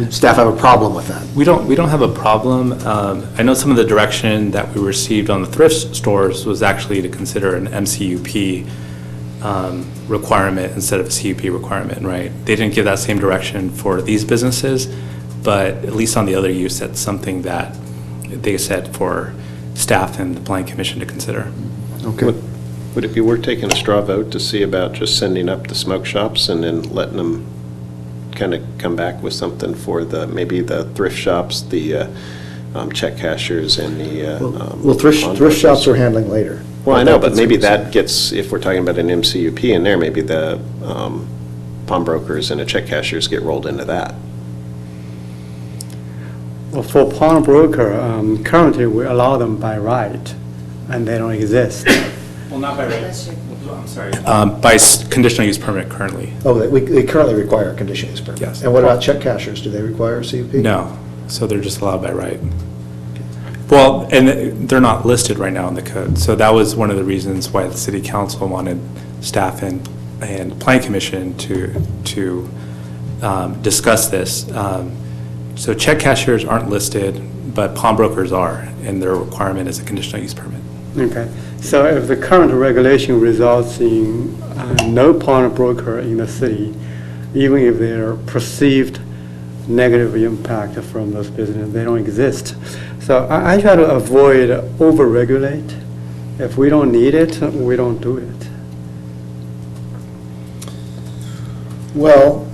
staff have a problem with that? We don't have a problem. I know some of the direction that we received on the thrift stores was actually to consider an MCUP requirement instead of a CUP requirement, right? They didn't give that same direction for these businesses, but at least on the other use, that's something that they said for staff and the Planning Commission to consider. Okay. Would it be worth taking a straw vote to see about just sending up the smoke shops and then letting them kind of come back with something for maybe the thrift shops, the check cashers, and the Well, thrift shops are handling later. Well, I know, but maybe that gets, if we're talking about an MCUP in there, maybe the pawnbrokers and the check cashers get rolled into that. Well, for pawnbroker, currently we allow them by right, and they don't exist. Well, not by right. I'm sorry. By conditional use permit currently. Oh, they currently require a conditional use permit? Yes. And what about check cashers? Do they require a CUP? No, so they're just allowed by right. Well, and they're not listed right now in the code, so that was one of the reasons why the city council wanted staff and Planning Commission to discuss this. So check cashiers aren't listed, but pawnbrokers are, and their requirement is a conditional use permit. Okay, so if the current regulation results in no pawnbroker in the city, even if they're perceived negative impact from those businesses, they don't exist. So I try to avoid over-regulate. If we don't need it, we don't do it. Well,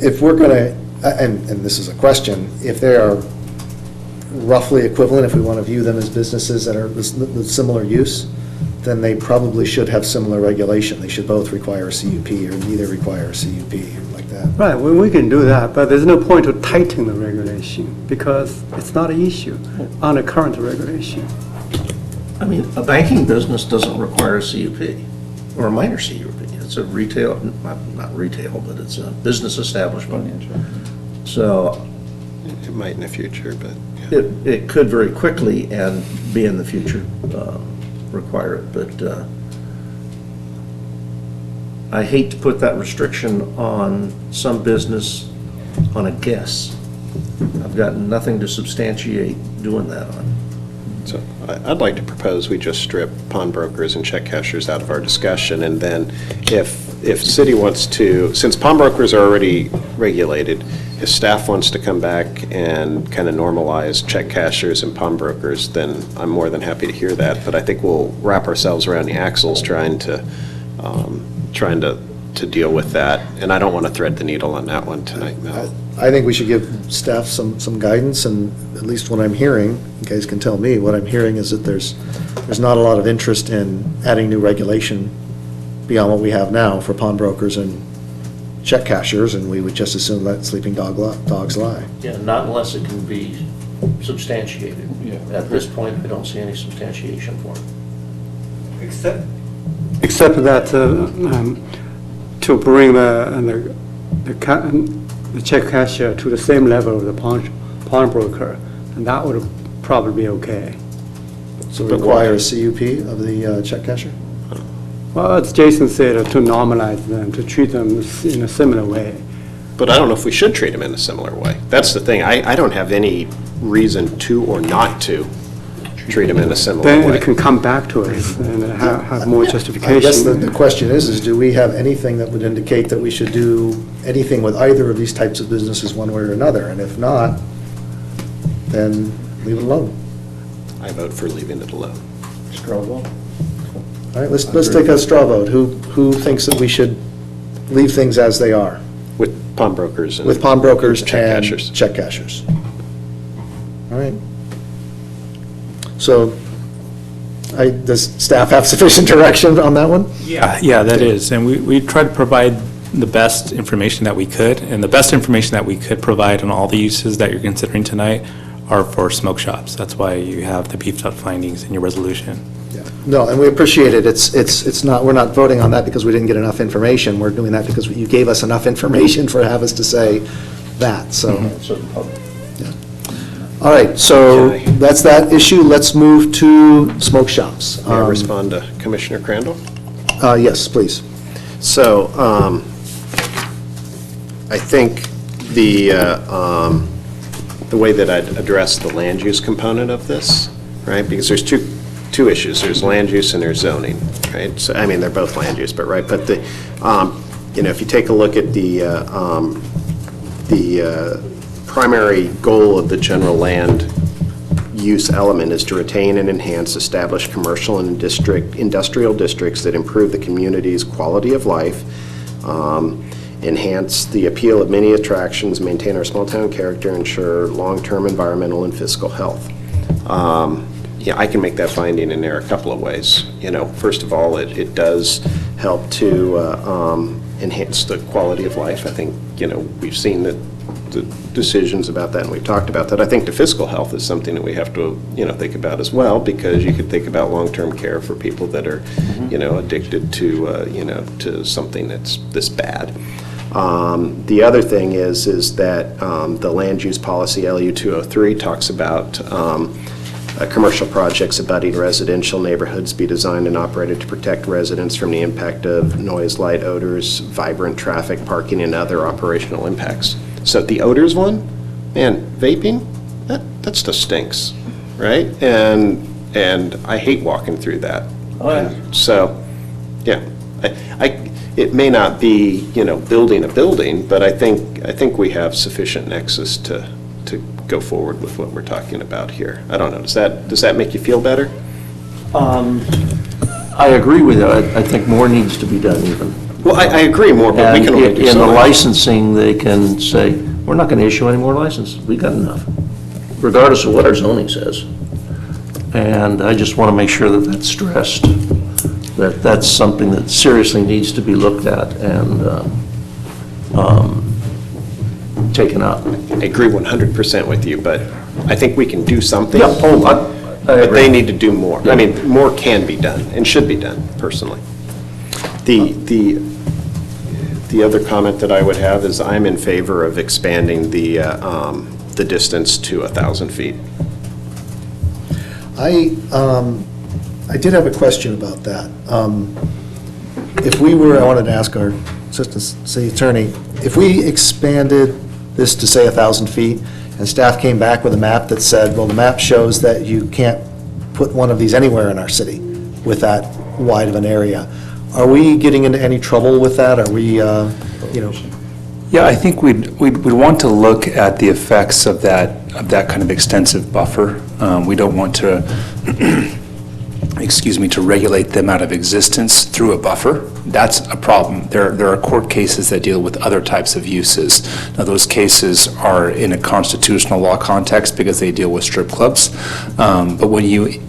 if we're going to, and this is a question, if they are roughly equivalent, if we want to view them as businesses that are with similar use, then they probably should have similar regulation. They should both require a CUP or neither require a CUP, like that. Right, well, we can do that, but there's no point to tighten the regulation because it's not an issue on the current regulation. I mean, a banking business doesn't require a CUP or a minor CUP. It's a retail, not retail, but it's a business establishment. So It might in the future, but yeah. it could very quickly and be in the future require it, but I hate to put that restriction on some business on a guess. I've got nothing to substantiate doing that on. So I'd like to propose we just strip pawnbrokers and check cashers out of our discussion, and then if city wants to, since pawnbrokers are already regulated, if staff wants to come back and kind of normalize check cashers and pawnbrokers, then I'm more than happy to hear that, but I think we'll wrap ourselves around the axles trying to deal with that, and I don't want to thread the needle on that one tonight, Mel. I think we should give staff some guidance, and at least what I'm hearing, you guys can tell me, what I'm hearing is that there's not a lot of interest in adding new regulation beyond what we have now for pawnbrokers and check cashers, and we would just assume let sleeping dogs lie. Yeah, not unless it can be substantiated. At this point, I don't see any substantiation for it. Except that to bring the check cashier to the same level of the pawnbroker, and that would probably be okay. So require a CUP of the check casher? Well, as Jason said, to normalize them, to treat them in a similar way. But I don't know if we should treat them in a similar way. That's the thing. I don't have any reason to or not to treat them in a similar way. Then it can come back to us and have more justification. I guess the question is do we have anything that would indicate that we should do anything with either of these types of businesses one way or another? And if not, then leave it alone. I vote for leaving it alone. Straw vote. All right, let's take a straw vote. Who thinks that we should leave things as they are? With pawnbrokers and... With pawnbrokers check and cashers. check cashers. All right. So, does staff have sufficient direction on that one? Yeah, that is, and we tried to provide the best information that we could, and the best information that we could provide on all the uses that you're considering tonight are for smoke shops. That's why you have the beefed up findings in your resolution. Yeah. No, and we appreciate it. It's not, we're not voting on that because we didn't get enough information. We're doing that because you gave us enough information for have us to say that, so. Yeah. All right, so that's that issue. Let's move to smoke shops. May I respond to Commissioner Crandall? Yes, please. So, I think the way that I'd address the land use component of this, right? Because there's two issues. There's land use and there's zoning, right? So, I mean, they're both land use, but right, but the, if you take a look at the primary goal of the general land use element is to retain and enhance established commercial and industrial districts that improve the community's quality of life, enhance the appeal of many attractions, maintain our small town character, ensure long-term environmental and fiscal health. Yeah, I can make that finding in there a couple of ways. First of all, it does help to enhance the quality of life. I think, we've seen the decisions about that, and we've talked about that. I think the fiscal health is something that we have to, think about as well, because you could think about long-term care for people that are, addicted to, to something that's this bad. The other thing is that the land use policy, LU 203, talks about commercial projects abutting residential neighborhoods be designed and operated to protect residents from the impact of noise, light, odors, vibrant traffic, parking, and other operational impacts. So the odors one, man, vaping, that stuff stinks, right? And I hate walking through that. Oh, yeah. So, yeah, it may not be, building a building, but I think we have sufficient nexus to go forward with what we're talking about here. I don't know, does that make you feel better? I agree with you. I think more needs to be done even. Well, I agree more, but we can only do so in the much. licensing, they can say, we're not going to issue any more licenses. We got enough, regardless of what our zoning says. And I just want to make sure that that's stressed, that that's something that seriously needs to be looked at and taken up. I agree 100% with you, but I think we can do something. Yeah, But they need to do more. I mean, more can be done and should be done, personally. The other comment that I would have is I'm in favor of expanding the distance to 1,000 feet. I did have a question about that. If we were, I wanted to ask our Assistant City Attorney, if we expanded this to, say, 1,000 feet, and staff came back with a map that said, well, the map shows that you can't put one of these anywhere in our city with that wide of an area, are we getting into any trouble with that? Are we, Yeah, I think we'd want to look at the effects of that kind of extensive buffer. We don't want to, to regulate them out of existence through a buffer. That's a problem. There are court cases that deal with other types of uses. Now, those cases are in a constitutional law context because they deal with strip clubs. But when you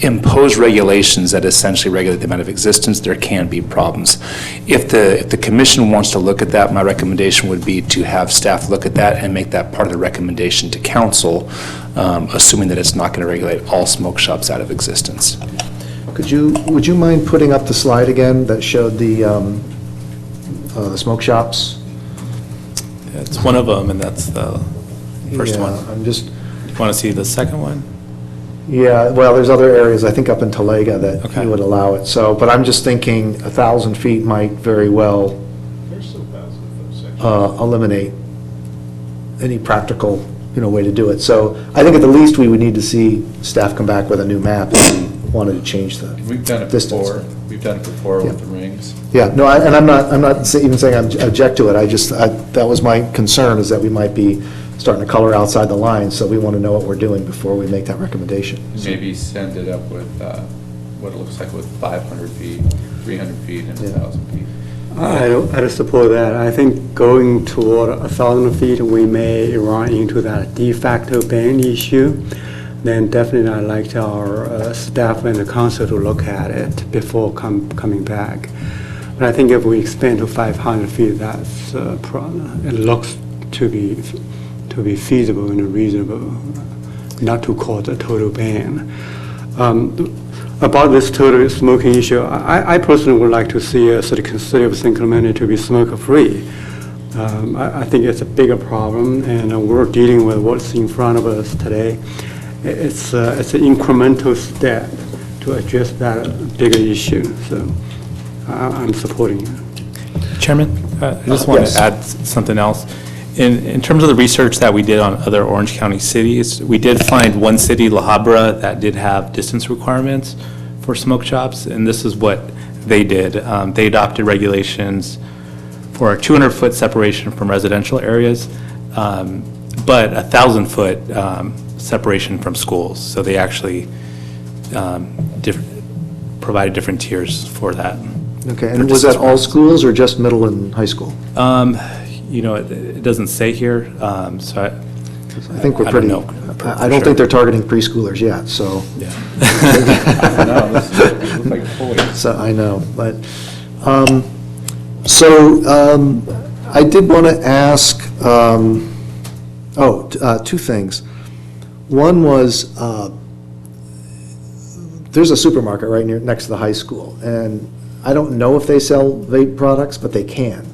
impose regulations that essentially regulate them out of existence, there can be problems. If the commission wants to look at that, my recommendation would be to have staff look at that and make that part of the recommendation to council, assuming that it's not going to regulate all smoke shops out of existence. would you mind putting up the slide again that showed the smoke shops? It's one of them, and that's the first one. I'm just... You want to see the second one? Yeah, well, there's other areas, I think up in Talega that you would allow it. So, but I'm just thinking 1,000 feet might very well eliminate any practical, way to do it. So I think at the least we would need to see staff come back with a new map if we wanted to change the We've done it distance. before. We've done it before with the rings. Yeah, no, and I'm not even saying I object to it. That was my concern, is that we might be starting to color outside the lines, so we want to know what we're doing before we make that recommendation. Maybe send it up with what it looks like with 500 feet, 300 feet, and 1,000 feet. I support that. I think going toward 1,000 feet, we may run into that de facto ban issue. Then definitely I'd like our staff and the council to look at it before coming back. But I think if we expand to 500 feet, that's it looks to be feasible and reasonable, not to cause a total ban. About this total smoking issue, I personally would like to see a city of San Clemente to be smoke-free. I think it's a bigger problem, and we're dealing with what's in front of us today. It's an incremental step to address that bigger issue, so I'm supporting it. Chairman, I just want to add something else. In terms of the research that we did on other Orange County cities, we did find one city, La Habra, that did have distance requirements for smoke shops, and this is what they did. They adopted regulations for a 200-foot separation from residential areas, but a 1,000-foot separation from schools. So they actually provided different tiers for that. Okay, and was that all schools or just middle and high school? You know, it doesn't say here, so I think we're I pretty, don't know for I don't sure. think they're targeting preschoolers yet, so. Yeah. So, I know, but, I did want to ask, two things. One was, there's a supermarket right next to the high school, and I don't know if they sell vape products, but they can.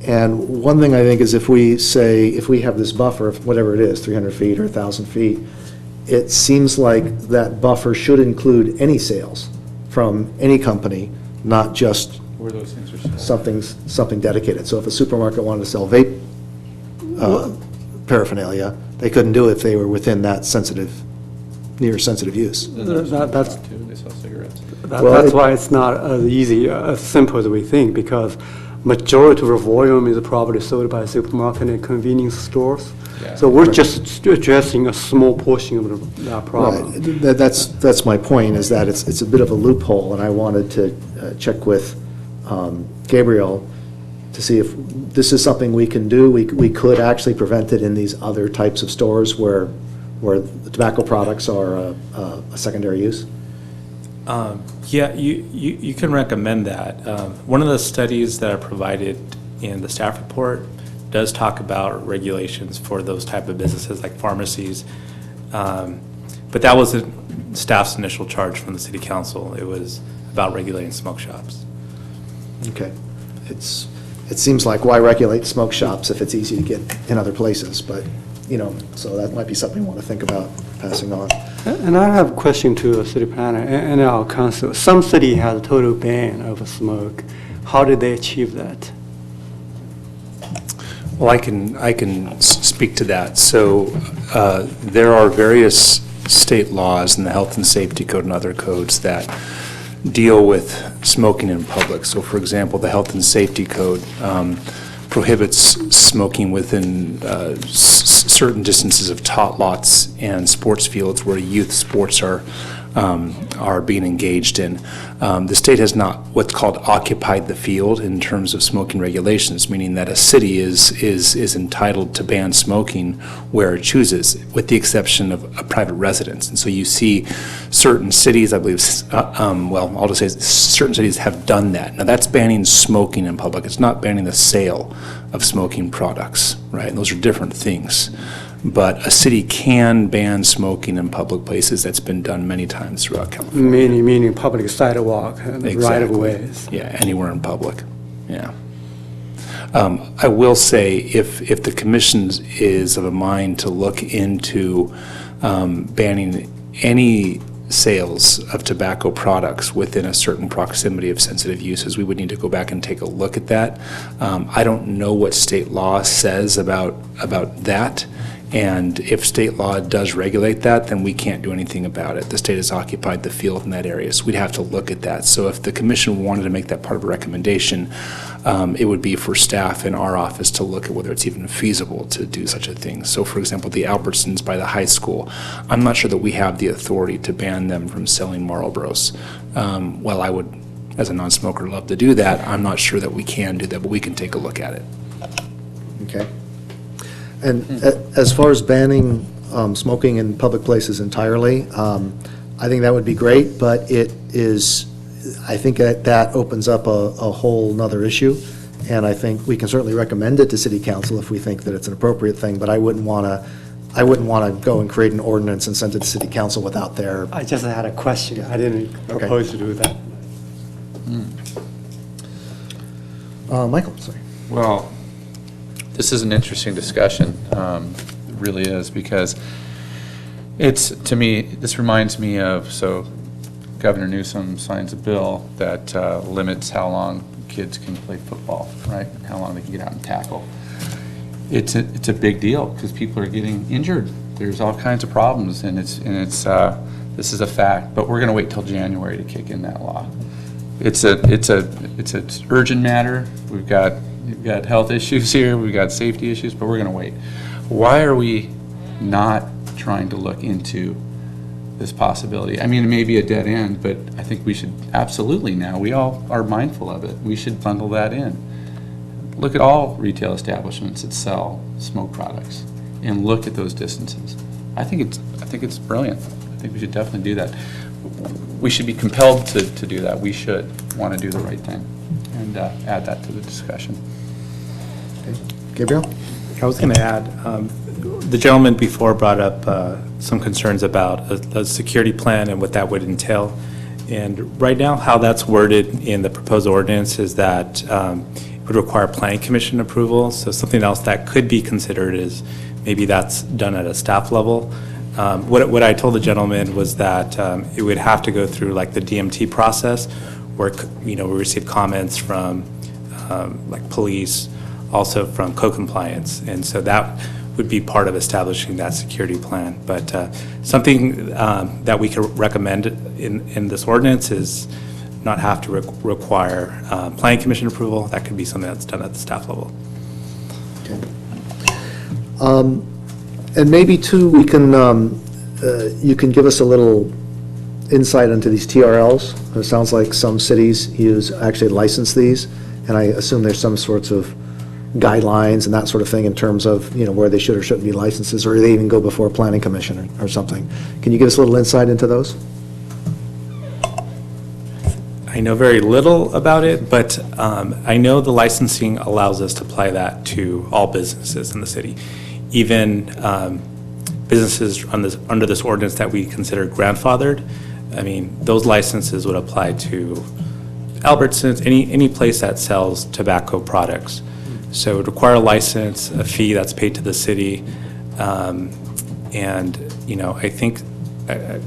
And one thing I think is if we have this buffer, of whatever it is, 300 feet or 1,000 feet, it seems like that buffer should include any sales from any company, not just Where those things are sold. something dedicated. So if a supermarket wanted to sell vape paraphernalia, they couldn't do it if they were within that near sensitive use. That's Too, they sell cigarettes. That's why it's not as easy, as simple as we think, because majority of the volume is probably sold by supermarket and convenience stores. Yeah. So we're just addressing a small portion of that problem. Right. That's my point, is that it's a bit of a loophole, and I wanted to check with Gabriel to see if this is something we can do. We could actually prevent it in these other types of stores where the tobacco products are a secondary use. Yeah, you can recommend that. One of the studies that are provided in the staff report does talk about regulations for those type of businesses like pharmacies. But that wasn't staff's initial charge from the city council. It was about regulating smoke shops. Okay. It seems like, why regulate smoke shops if it's easy to get in other places? But, so that might be something we want to think about passing on. And I have a question to the city planner and our council. Some city has a total ban of smoke. How did they achieve that? Well, I can speak to that. So there are various state laws in the Health and Safety Code and other codes that deal with smoking in public. So for example, the Health and Safety Code prohibits smoking within certain distances of tot lots and sports fields where youth sports are being engaged in. The state has not what's called occupied the field in terms of smoking regulations, meaning that a city is entitled to ban smoking where it chooses, with the exception of a private residence. And so you see certain cities, I believe, I'll just say certain cities have done that. Now that's banning smoking in public. It's not banning the sale of smoking products, right? And those are different things. But a city can ban smoking in public places. That's been done many times throughout California. Meaning public sidewalk and right of ways. Yeah, anywhere in public, yeah. I will say, if the commission is of a mind to look into banning any sales of tobacco products within a certain proximity of sensitive uses, we would need to go back and take a look at that. I don't know what state law says about that. And if state law does regulate that, then we can't do anything about it. The state has occupied the field in that area, so we'd have to look at that. So if the commission wanted to make that part of a recommendation, it would be for staff in our office to look at whether it's even feasible to do such a thing. So for example, the Albertsons by the high school, I'm not sure that we have the authority to ban them from selling Marlboros. While I would, as a non-smoker, love to do that, I'm not sure that we can do that, but we can take a look at it. Okay. And as far as banning smoking in public places entirely, I think that would be great, but I think that opens up a whole nother issue, and I think we can certainly recommend it to City Council if we think that it's an appropriate thing, but I wouldn't want to go and create an ordinance and send it to City Council without their... I just had a question. I didn't propose to do that. Michael, sorry. Well, this is an interesting discussion, it really is, because to me, this reminds me of, so Governor Newsom signs a bill that limits how long kids can play football, right? How long they can get out and tackle. it's a big deal because people are getting injured. There's all kinds of problems, and this is a fact. But we're going to wait till January to kick in that law. It's an urgent matter. We've got health issues here. We've got safety issues, but we're going to wait. Why are we not trying to look into this possibility? I mean, it may be a dead end, but I think we should absolutely now. We all are mindful of it. We should bundle that in. Look at all retail establishments that sell smoke products and look at those distances. I think it's brilliant. I think we should definitely do that. We should be compelled to do that. We should want to do the right thing and add that to the discussion. Okay. Gabriel? I was going to add, the gentleman before brought up some concerns about a security plan and what that would entail. And right now, how that's worded in the proposed ordinance is that it would require planning commission approval. So something else that could be considered is maybe that's done at a staff level. What I told the gentleman was that it would have to go through like the DMT process, where we receive comments from like police, also from co-compliance, and so that would be part of establishing that security plan. But something that we could recommend in this ordinance is not have to require planning commission approval. That could be something that's done at the staff level. Okay. And maybe too, we can, you can give us a little insight into these TRLs. It sounds like some cities actually license these, and I assume there's some sorts of guidelines and that sort of thing in terms of, where they should or shouldn't be licenses, or they even go before planning commission or something. Can you give us a little insight into those? I know very little about it, but I know the licensing allows us to apply that to all businesses in the city. Even businesses under this ordinance that we consider grandfathered, I mean, those licenses would apply to Albertsons, any place that sells tobacco products. So it would require a license, a fee that's paid to the city, and, I think, I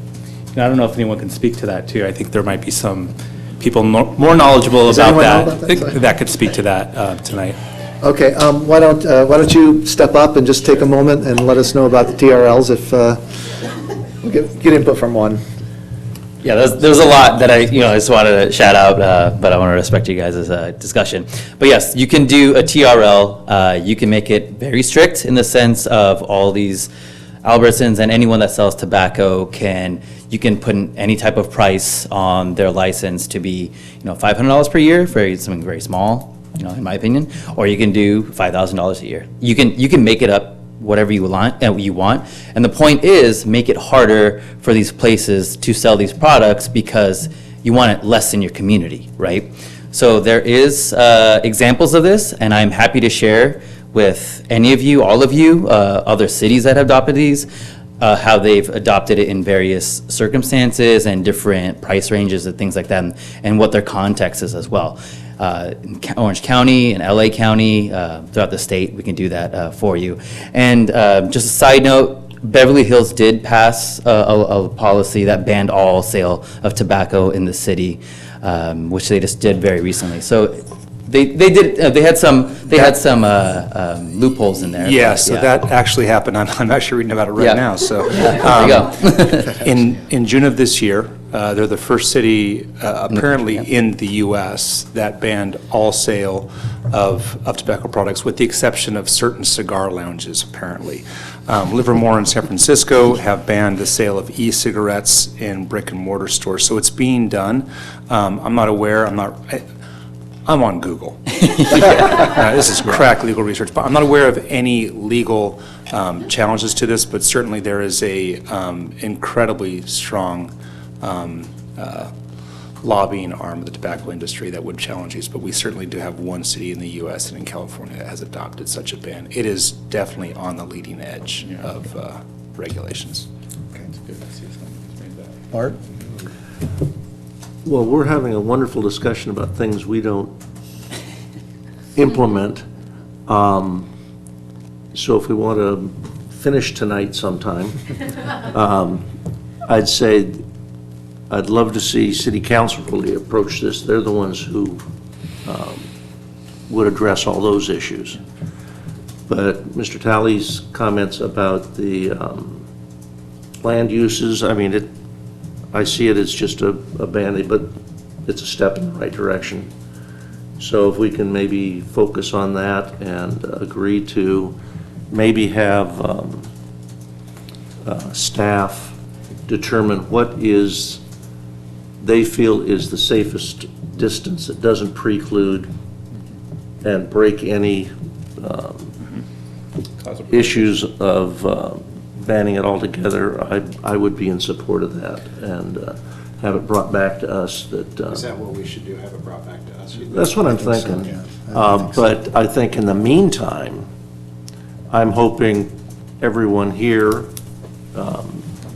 don't know if anyone can speak to that too. I think there might be some people more knowledgeable about that that could speak to that tonight. Okay, why don't you step up and just take a moment and let us know about the TRLs if, we'll get input from one. Yeah, there's a lot that I just wanted to shout out, but I want to respect you guys' discussion. But yes, you can do a TRL. You can make it very strict in the sense of all these Albertsons and anyone that sells tobacco you can put in any type of price on their license to be, $500 per year for something very small, in my opinion, or you can do $5,000 a year. You can make it up whatever you want, and the point is make it harder for these places to sell these products because you want it less in your community, right? So there is examples of this, and I'm happy to share with any of you, all of you, other cities that have adopted these, how they've adopted it in various circumstances and different price ranges and things like that, and what their context is as well. In Orange County and LA County, throughout the state, we can do that for you. And just a side note, Beverly Hills did pass a policy that banned all sale of tobacco in the city, which they just did very recently. So they had some loopholes in there. Yeah, so that actually happened. I'm actually reading about it right now. So there you go. in June of this year, they're the first city apparently in the U.S. that banned all sale of tobacco products, with the exception of certain cigar lounges, apparently. Livermore and San Francisco have banned the sale of e-cigarettes in brick and mortar stores. So it's being done. I'm not aware. I'm on Google. This is crack legal research, but I'm not aware of any legal challenges to this, but certainly there is a incredibly strong lobbying arm of the tobacco industry that would challenge these, but we certainly do have one city in the U.S. and in California that has adopted such a ban. It is definitely on the leading edge of regulations. Okay. Bart? Well, we're having a wonderful discussion about things we don't implement. So if we want to finish tonight sometime, I'd say I'd love to see City Council really approach this. They're the ones who would address all those issues. But Mr. Talley's comments about the land uses, I mean, I see it as just a Band-Aid, but it's a step in the right direction. So if we can maybe focus on that and agree to maybe have staff determine what they feel is the safest distance that doesn't preclude and break any issues of banning it altogether, I would be in support of that, and have it brought back to us that... Is that what we should do, have it brought back to us? That's what I'm thinking. But I think in the meantime, I'm hoping everyone here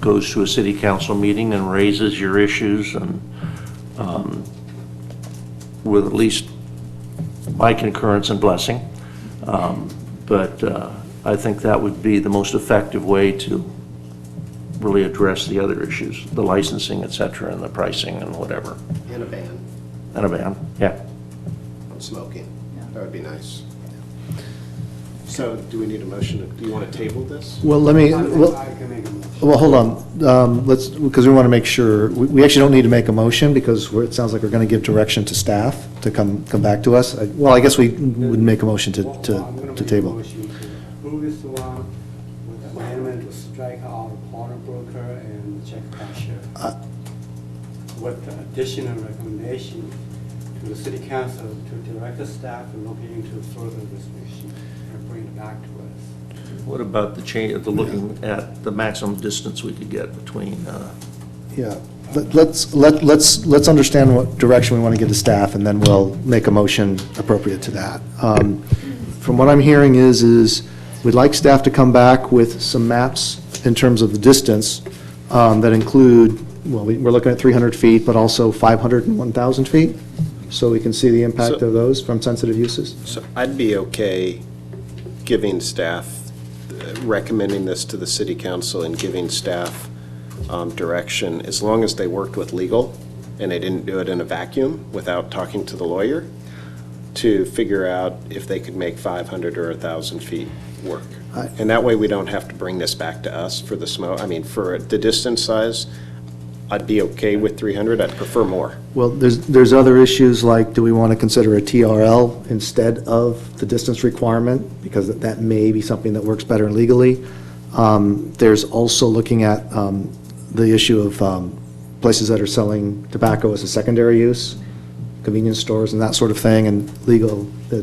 goes to a city council meeting and raises your issues, and with at least my concurrence and blessing. But I think that would be the most effective way to really address the other issues, the licensing, et cetera, and the pricing and whatever. And a ban And a ban, yeah. on smoking. That would be nice. So do we need a motion? Do you want to table this? Well, let me, well, hold on. Let's, because we want to make sure, we actually don't need to make a motion because it sounds like we're going to give direction to staff to come back to us. Well, I guess we would make a motion to table. Move this one with amendment to strike out pawnbroker and check cashier. With the additional recommendation to the city council to direct the staff to look into further restriction and bring it back to us. What about the change, looking at the maximum distance we could get between, Yeah, let's understand what direction we want to give to staff, and then we'll make a motion appropriate to that. From what I'm hearing is we'd like staff to come back with some maps in terms of the distance that include, well, we're looking at 300 feet, but also 500 and 1,000 feet, so we can see the impact of those from sensitive uses. So I'd be okay giving staff, recommending this to the city council and giving staff direction, as long as they worked with legal and they didn't do it in a vacuum without talking to the lawyer, to figure out if they could make 500 or 1,000 feet work. And that way we don't have to bring this back to us for the smoke. I mean, for the distance size, I'd be okay with 300. I'd prefer more. Well, there's other issues, like, do we want to consider a TRL instead of the distance requirement? Because that may be something that works better legally. There's also looking at the issue of places that are selling tobacco as a secondary use, convenience stores and that sort of thing, and legal, the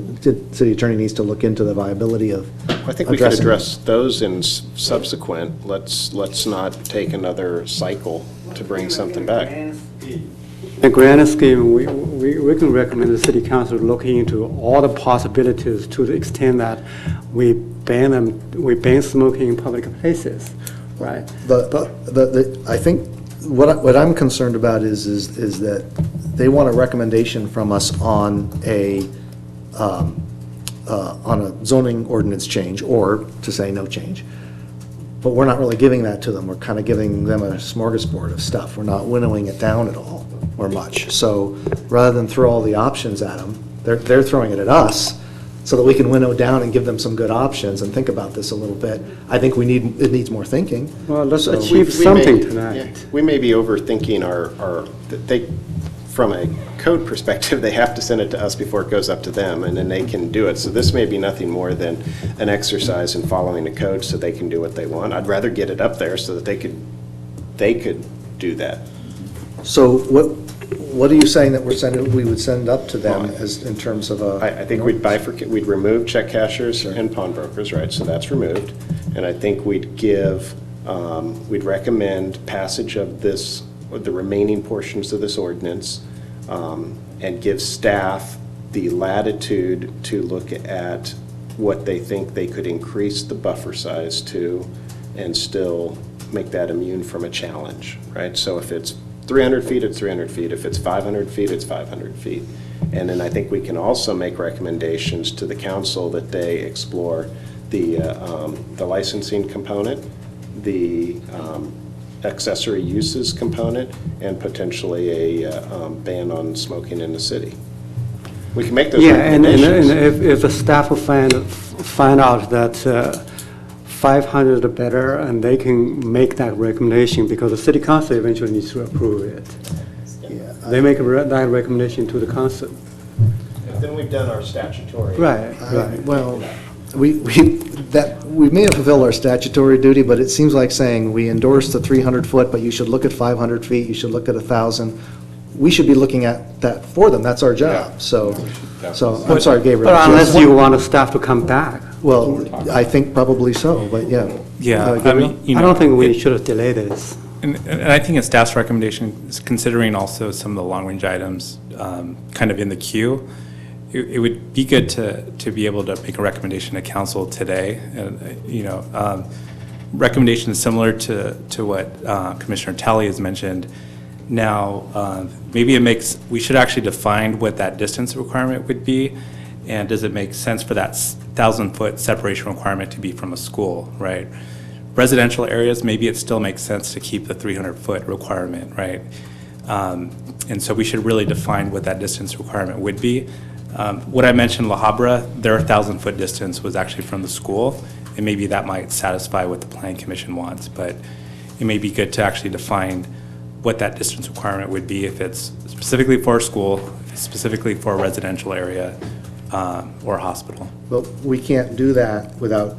city attorney needs to look into the viability of I think we could addressing- address those in subsequent. Let's not take another cycle to bring something back. The grand scheme, we can recommend the city council looking into all the possibilities to the extent that we ban smoking in public places, right? I think what I'm concerned about is that they want a recommendation from us on a zoning ordinance change, or to say no change. But we're not really giving that to them. We're kind of giving them a smorgasbord of stuff. We're not winnowing it down at all, or much. So rather than throw all the options at them, they're throwing it at us so that we can winnow down and give them some good options and think about this a little bit. I think it needs more thinking. Well, let's So achieve something tonight. We may be overthinking from a code perspective, they have to send it to us before it goes up to them, and then they can do it. So this may be nothing more than an exercise in following the code so they can do what they want. I'd rather get it up there so that they could do that. So what are you saying that we would send up to them as, in terms of a? I think we'd bifurcate, we'd remove check cashers and pawnbrokers, right, so that's removed. And I think we'd we'd recommend passage of this, the remaining portions of this ordinance, and give staff the latitude to look at what they think they could increase the buffer size to and still make that immune from a challenge, right? So if it's 300 feet, it's 300 feet. If it's 500 feet, it's 500 feet. And then I think we can also make recommendations to the council that they explore the licensing component, the accessory uses component, and potentially a ban on smoking in the city. We can make those Yeah, and recommendations. if the staff will find find out that 500 or better, and they can make that recommendation, because the city council eventually needs to approve it. They make that recommendation to the council. Then we've done our statutory. Right. Well, we may have fulfilled our statutory duty, but it seems like saying we endorse the 300-foot, but you should look at 500 feet, you should look at 1,000. We should be looking at that for them. That's our job. So, I'm sorry, Gabriel. But unless you want the staff to come back. Well, I think probably so, but yeah. Yeah, I Gabriel? mean, you I know, don't think we should have delayed this. And I think in staff's recommendation, is considering also some of the long-range items kind of in the queue, it would be good to be able to make a recommendation to council today. And, recommendation is similar to what Commissioner Talley has mentioned. Now, maybe we should actually define what that distance requirement would be, and does it make sense for that 1,000-foot separation requirement to be from a school, right? Residential areas, maybe it still makes sense to keep the 300-foot requirement, right? And so we should really define what that distance requirement would be. What I mentioned, La Habra, their 1,000-foot distance was actually from the school, and maybe that might satisfy what the Planning Commission wants, but it may be good to actually define what that distance requirement would be if it's specifically for a school, specifically for a residential area, or a hospital. But we can't do that without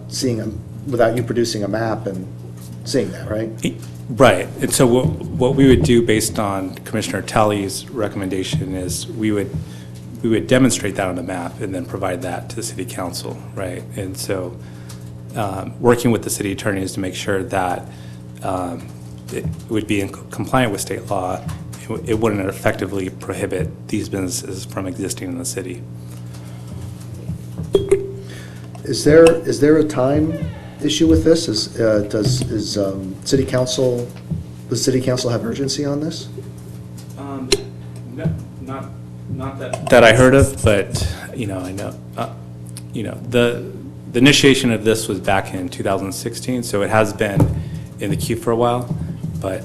without you producing a map and seeing that, right? Right, and so what we would do based on Commissioner Talley's recommendation is we would demonstrate that on the map and then provide that to the city council, right? And so working with the city attorneys to make sure that it would be compliant with state law, it wouldn't effectively prohibit these businesses from existing in the city. Is there a time issue with this? Does city council have urgency on this? Not that I heard of, but, I know, the initiation of this was back in 2016, so it has been in the queue for a while, but,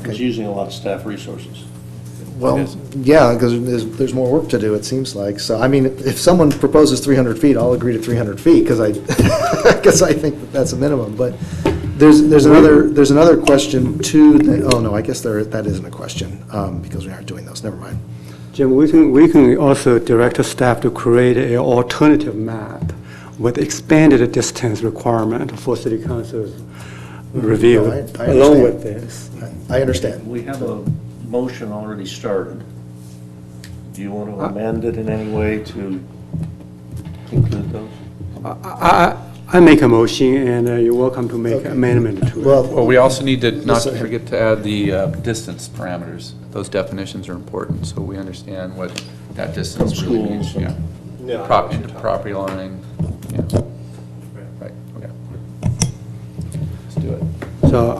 It's using a lot of staff resources. Well, yeah, because there's more work to do, it seems like. So, I mean, if someone proposes 300 feet, I'll agree to 300 feet, because I think that's a minimum. But there's another question too. Oh, no, I guess that isn't a question, because we aren't doing those. Never mind. Jim, we can also direct the staff to create an alternative map with expanded distance requirement for city council's review, No, I along understand. with this. I understand. We have a motion already started. Do you want to amend it in any way to include those? I make a motion, and you're welcome to make amendment to it. Well, we also need to not Listen. forget to add the distance parameters. Those definitions are important, so we understand what that distance really means. schools. Yeah. Into property line, yeah. Right, okay. Let's do it. So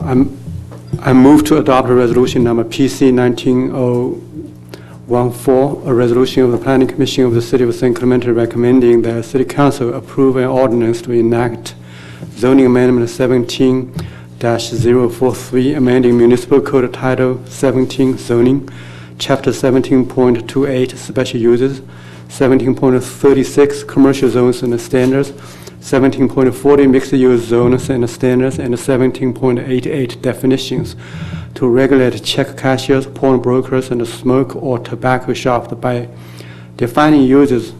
I move to adopt a resolution number PC 19014, a resolution of the Planning Commission of the City of San Clemente recommending that City Council approve an ordinance to enact zoning amendment 17-043, amending Municipal Code Title 17 zoning, Chapter 17.28 special uses, 17.36 commercial zones and standards, 17.40 mixed-use zones and standards, and 17.88 definitions to regulate check cashiers, pawnbrokers, and smoke or tobacco shops by defining uses,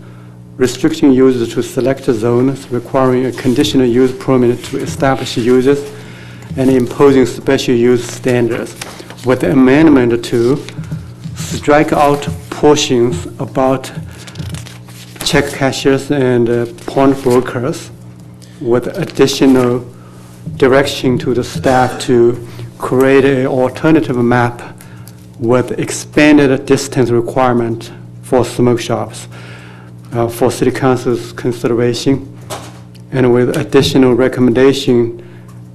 restricting uses to select zones, requiring a conditional use permit to establish uses, and imposing special use standards. With the amendment to strike out portions about check cashiers and pawnbrokers, with additional direction to the staff to create an alternative map with expanded distance requirement for smoke shops for City Council's consideration, and with additional recommendation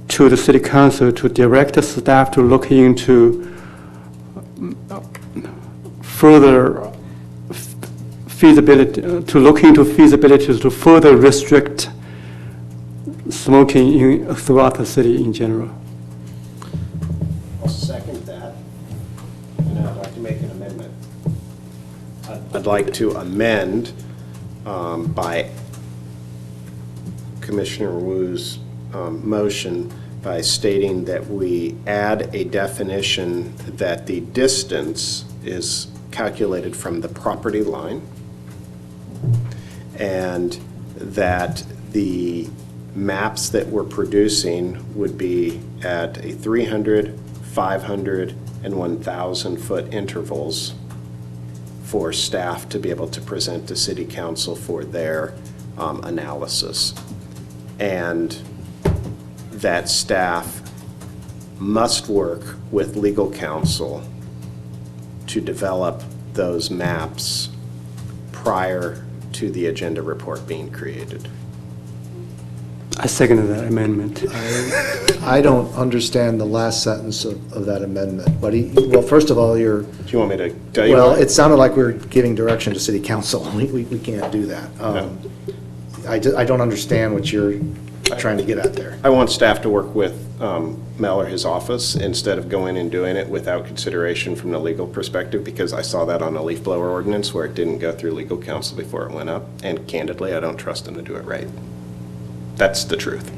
to the City Council to direct the staff to look into further feasibility, feasibilities to further restrict smoking throughout the city in general. I'll second that, and I'd like to make an amendment. I'd like to amend by Commissioner Wu's motion by stating that we add a definition that the distance is calculated from the property line, and that the maps that we're producing would be at a 300, 500, and 1,000 foot intervals for staff to be able to present to City Council for their analysis. And that staff must work with legal counsel to develop those maps prior to the agenda report being created. I second that amendment. I don't understand the last sentence of that amendment, but well, first of all, you're... Do you want me to tell you? Well, it sounded like we were giving direction to city council. We can't do that. I don't understand what you're trying to get at there. I want staff to work with Mel or his office instead of going and doing it without consideration from the legal perspective, because I saw that on a leaf blower ordinance where it didn't go through legal counsel before it went up, and candidly, I don't trust them to do it right. That's the truth.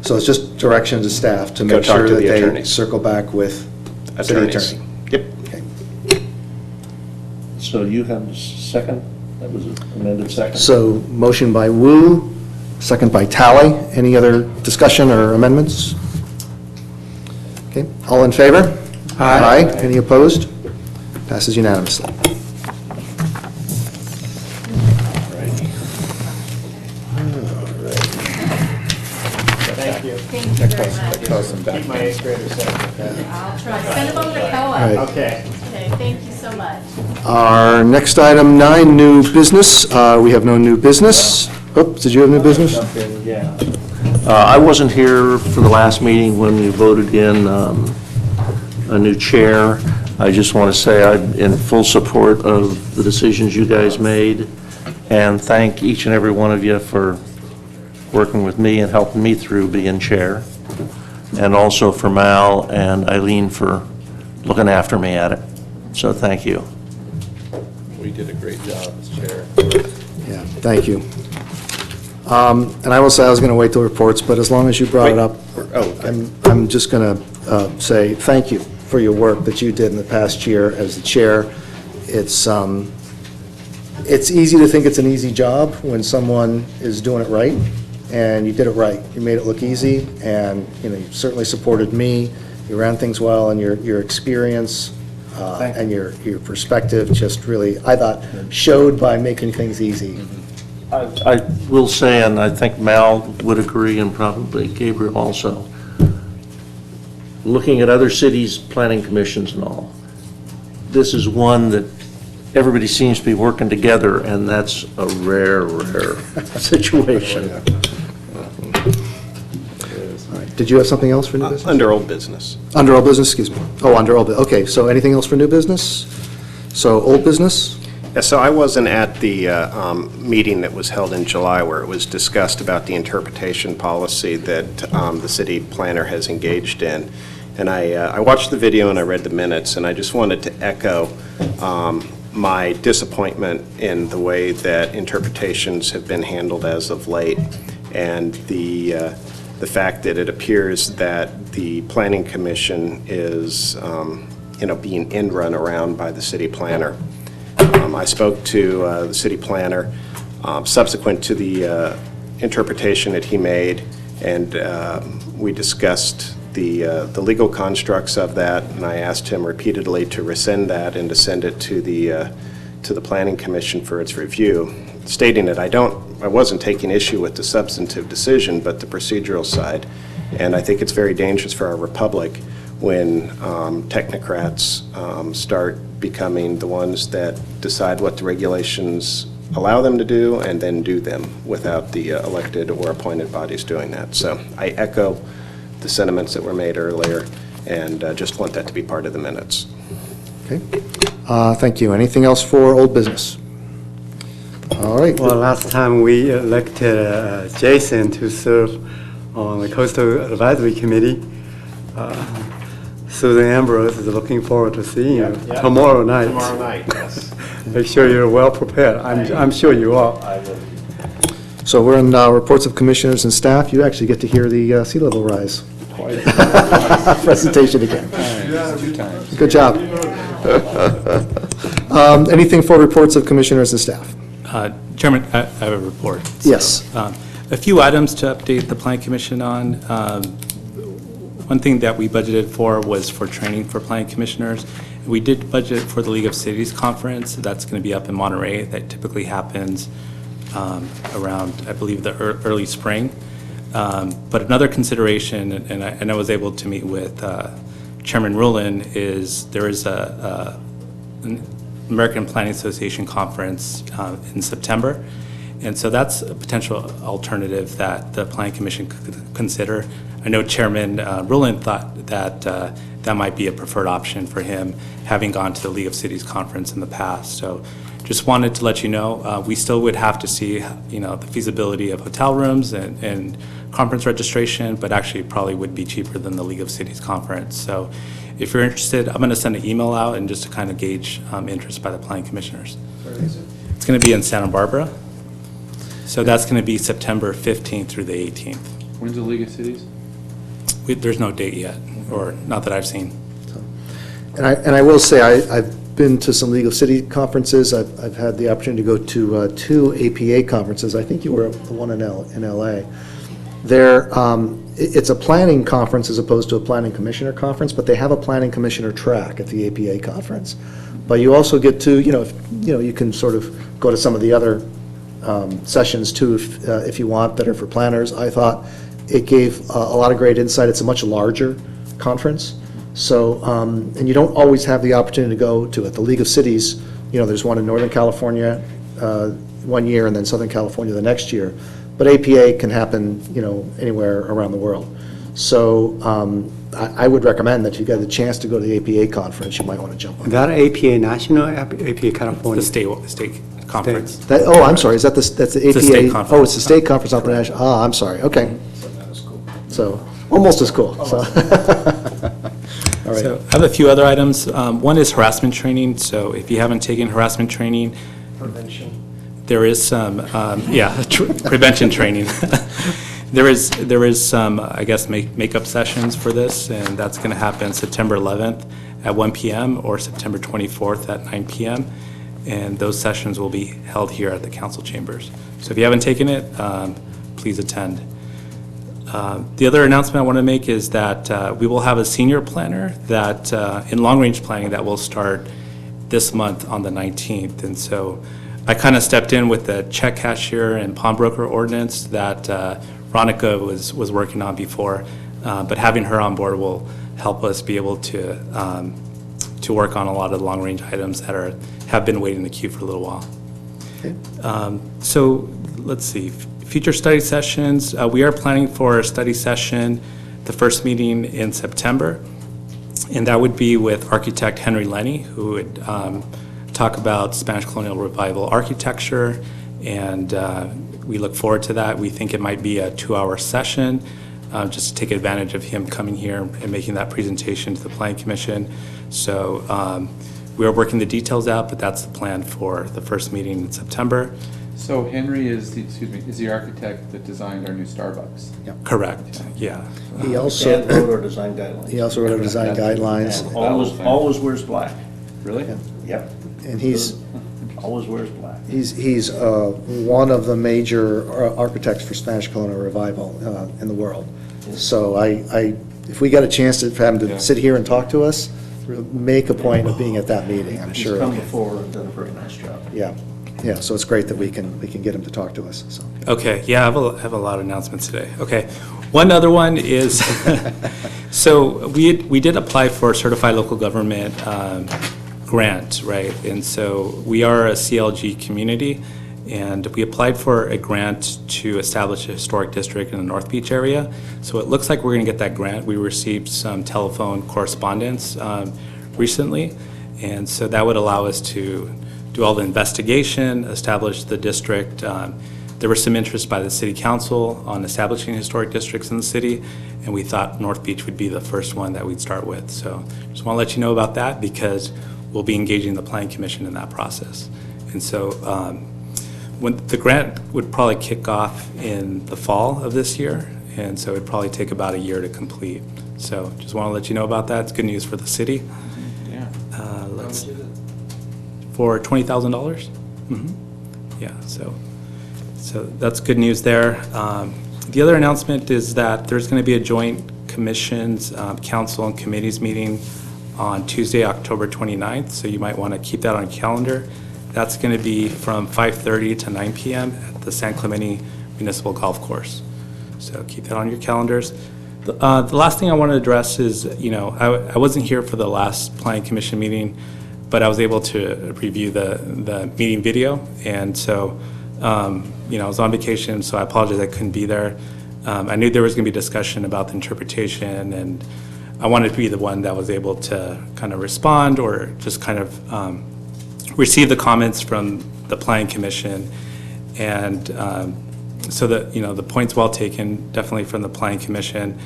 So it's just direction to staff to Go make talk sure to that the they attorneys. circle back with city Attorneys. attorney. Yep. So you have a second? That was an amended second? So motion by Wu, second by Tally. Any other discussion or amendments? Okay, all in favor? Aye. Any opposed? Passes unanimously. Thank you very much. Keep my eighth grader safe. I'll try. Send them over to Koa. Right. Okay. Okay, thank you so much. Our next item, 9, new business. We have no new business. Oops, did you have new business? Yeah. I wasn't here for the last meeting when we voted in a new chair. I just want to say I'm in full support of the decisions you guys made, and thank each and every one of you for working with me and helping me through being chair, and also for Mal and Eileen for looking after me at it. So thank you. We did a great job as chair. Yeah, thank you. And I will say, I was going to wait till reports, but as long as you brought it up, I'm just going to say thank you for your work that you did in the past year as the chair. It's easy to think it's an easy job when someone is doing it right, and you did it right. You made it look easy, and you certainly supported me. You ran things well, and your experience and your perspective just really, I thought, showed by making things easy. I will say, and I think Mal would agree, and probably Gabriel also, looking at other cities' planning commissions and all, this is one that everybody seems to be working together, and that's a rare situation. All right. Did you have something else for new business? Under old business. Under old business, excuse me. Oh, under old, okay, so anything else for new business? So old business? Yeah, so I wasn't at the meeting that was held in July where it was discussed about the interpretation policy that the city planner has engaged in. And I watched the video and I read the minutes, and I just wanted to echo my disappointment in the way that interpretations have been handled as of late, and the fact that it appears that the Planning Commission is, being in-run around by the city planner. I spoke to the city planner subsequent to the interpretation that he made, and we discussed the legal constructs of that, and I asked him repeatedly to rescind that and to send it to the Planning Commission for its review, stating that I wasn't taking issue with the substantive decision, but the procedural side. And I think it's very dangerous for our republic when technocrats start becoming the ones that decide what the regulations allow them to do and then do them without the elected or appointed bodies doing that. So I echo the sentiments that were made earlier, and just want that to be part of the minutes. Okay. Thank you. Anything else for old business? All right. Well, last time we elected Jason to serve on the Coastal Advisory Committee. Susan Ambrose is looking forward to seeing you Yeah. tomorrow night. Tomorrow night, yes. Make sure you're well prepared. I'm sure you are. I will. So we're in reports of commissioners and staff. You actually get to hear the sea level rise presentation again. Two times. Good job. Anything for reports of commissioners and staff? Chairman, I have a report. Yes. A few items to update the Plan Commission on. One thing that we budgeted for was for training for Plan Commissioners. We did budget for the League of Cities Conference. That's going to be up in Monterey. That typically happens around, I believe, the early spring. But another consideration, and I was able to meet with Chairman Rulin, is there is an American Planning Association conference in September. And so that's a potential alternative that the Planning Commission could consider. I know Chairman Rulin thought that that might be a preferred option for him, having gone to the League of Cities conference in the past. So just wanted to let you know, we still would have to see, the feasibility of hotel rooms and conference registration, but actually probably would be cheaper than the League of Cities conference. So if you're interested, I'm going to send an email out and just to kind of gauge interest by the Planning Commissioners. Where is it? It's going to be in Santa Barbara. So that's going to be September 15th through the 18th. When's the League of Cities? There's no date yet, or not that I've seen. And I will say, I've been to some League of City conferences. I've had the opportunity to go to 2 APA conferences. I think you were the one in LA. It's a planning conference as opposed to a planning commissioner conference, but they have a planning commissioner track at the APA conference. But you also get to, you can sort of go to some of the other sessions too, if you want, that are for planners. I thought it gave a lot of great insight. It's a much larger conference. So, and you don't always have the opportunity to go to it. The League of Cities, there's one in Northern California one year and then Southern California the next year. But APA can happen, anywhere around the world. So I would recommend that if you get the chance to go to the APA conference, you might want to jump on. Is that APA National, APA California? The state conference. I'm sorry, that's the APA? It's a state conference. Oh, it's the state conference, not the national, I'm sorry, okay. So, almost as cool, so. All right. So I have a few other items. One is harassment training. So if you haven't taken harassment training, Prevention. there is some, prevention training. There is some, I guess, makeup sessions for this, and that's going to happen September 11th at 1 p.m. or September 24th at 9 p.m. And those sessions will be held here at the council chambers. So if you haven't taken it, please attend. The other announcement I want to make is that we will have a senior planner that, in long-range planning, that will start this month on the 19th. And so I kind of stepped in with the check cashier and pawnbroker ordinance that Ronica was working on before. But having her on board will help us be able to work on a lot of the long-range items that have been waiting in the queue for a little while. Okay. So let's see. Future study sessions, we are planning for a study session, the first meeting in September, and that would be with architect Henry Lenny, who would talk about Spanish colonial revival architecture, and we look forward to that. We think it might be a 2-hour session, just to take advantage of him coming here and making that presentation to the Planning Commission. So we are working the details out, but that's the plan for the first meeting in September. So Henry is the architect that designed our new Starbucks? Correct, yeah. He also And wrote our design guidelines. He also wrote our design guidelines. And always wears black. Really? Yep. And he's Always wears black. He's one of the major architects for Spanish colonial revival in the world. So if we get a chance for him to sit here and talk to us, make a point of being at that meeting, I'm sure. He's come before and done a very nice job. Yeah, so it's great that we can get him to talk to us, so. Okay, yeah, I have a lot of announcements today. Okay, one other one is, so we did apply for a certified local government grant, right? And so we are a CLG community, and we applied for a grant to establish a historic district in the North Beach area. So it looks like we're going to get that grant. We received some telephone correspondence recently, and so that would allow us to do all the investigation, establish the district, There was some interest by the city council on establishing historic districts in the city, and we thought North Beach would be the first one that we'd start with. So just want to let you know about that because we'll be engaging the Planning Commission in that process. And so when the grant would probably kick off in the fall of this year, and so it'd probably take about a year to complete. So just want to let you know about that. It's good news for the city. Yeah. For $20,000? Mm-hmm. Yeah, so that's good news there. The other announcement is that there's going to be a joint commissions, council and committees meeting on Tuesday, October 29th, so you might want to keep that on your calendar. That's going to be from 5:30 to 9 p.m. at the San Clemente Municipal Golf Course. So keep that on your calendars. The last thing I want to address is, I wasn't here for the last Planning Commission meeting, but I was able to review the meeting video, and so, I was on vacation, so I apologize I couldn't be there. I knew there was going to be discussion about the interpretation, and I wanted to be the one that was able to kind of respond or just kind of receive the comments from the Planning Commission, and so that, the point's well taken, definitely from the Planning Commission.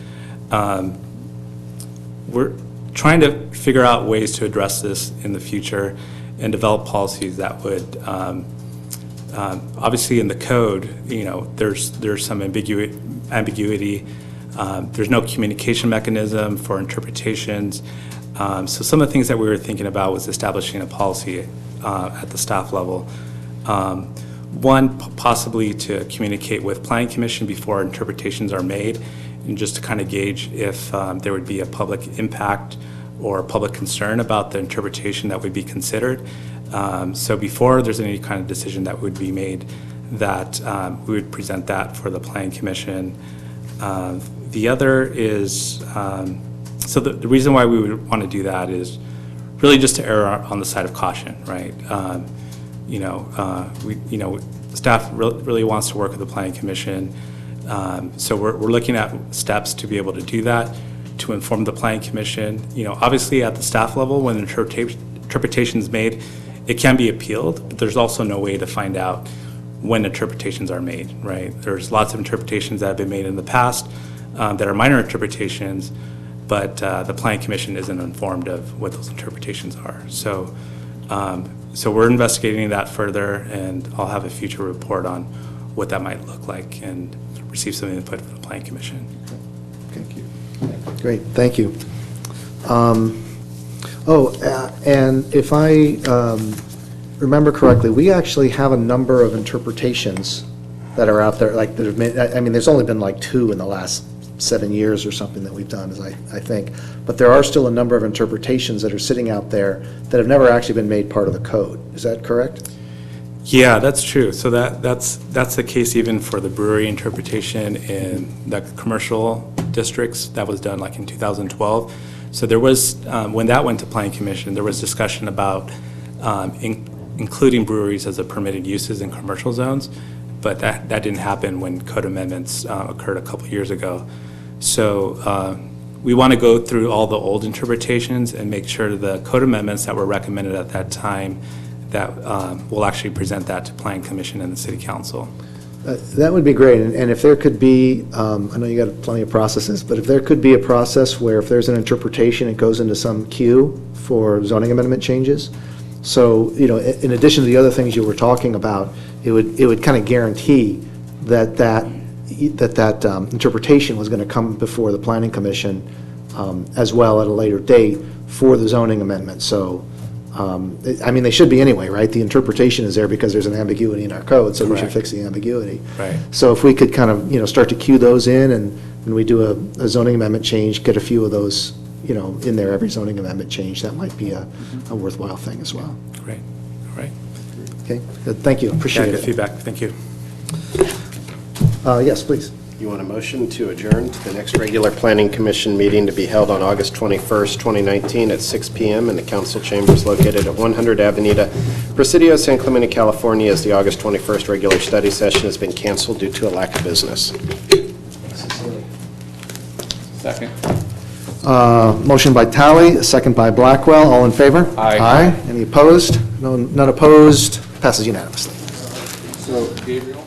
We're trying to figure out ways to address this in the future and develop policies that would, obviously in the code, there's some ambiguity. There's no communication mechanism for interpretations. So some of the things that we were thinking about was establishing a policy at the staff level. One, possibly to communicate with Planning Commission before interpretations are made, and just to kind of gauge if there would be a public impact or public concern about the interpretation that would be considered. So before there's any kind of decision that would be made, that we would present that for the Planning Commission. The other is, so the reason why we would want to do that is really just to err on the side of caution, right? Staff really wants to work with the Planning Commission. So we're looking at steps to be able to do that, to inform the Planning Commission. Obviously at the staff level, when interpretation is made, it can be appealed, but there's also no way to find out when interpretations are made, right? There's lots of interpretations that have been made in the past that are minor interpretations, but the Planning Commission isn't informed of what those interpretations are. So we're investigating that further, and I'll have a future report on what that might look like and receive some input from the Planning Commission. Thank you. Great, thank you. And if I remember correctly, we actually have a number of interpretations that are out there, that have made, there's only been like 2 in the last 7 years or something that we've done, as I think. But there are still a number of interpretations that are sitting out there that have never actually been made part of the code. Is that correct? Yeah, that's true. So that's the case even for the brewery interpretation in the commercial districts that was done like in 2012. So there was, when that went to Planning Commission, there was discussion about including breweries as a permitted uses in commercial zones, but that didn't happen when code amendments occurred a couple years ago. So we want to go through all the old interpretations and make sure the code amendments that were recommended at that time, that we'll actually present that to Planning Commission and the City Council. That would be great, and if there could be, I know you got plenty of processes, but if there could be a process where if there's an interpretation, it goes into some queue for zoning amendment changes. So, in addition to the other things you were talking about, it would kind of guarantee that interpretation was going to come before the Planning Commission as well at a later date for the zoning amendment. So, they should be anyway, right? The interpretation is there because there's an ambiguity in our code, so we should fix the ambiguity. Right. So if we could kind of, start to queue those in, and when we do a zoning amendment change, get a few of those, in there, every zoning amendment change, that might be a worthwhile thing as well. Great. All right. Okay, good. Thank you. Appreciate Yeah, it. good feedback. Thank you. Yes, please. You want a motion to adjourn to the next regular Planning Commission meeting to be held on August 21st, 2019 at 6 p.m. in the council chambers located at 100 Avenida Presidio, San Clemente, California, as the August 21st regular study session has been canceled due to a lack of business. Second. Motion by Talley, second by Blackwell. All in favor? Aye. Aye. Any opposed? No, none opposed. Passes unanimously. So, Gabriel?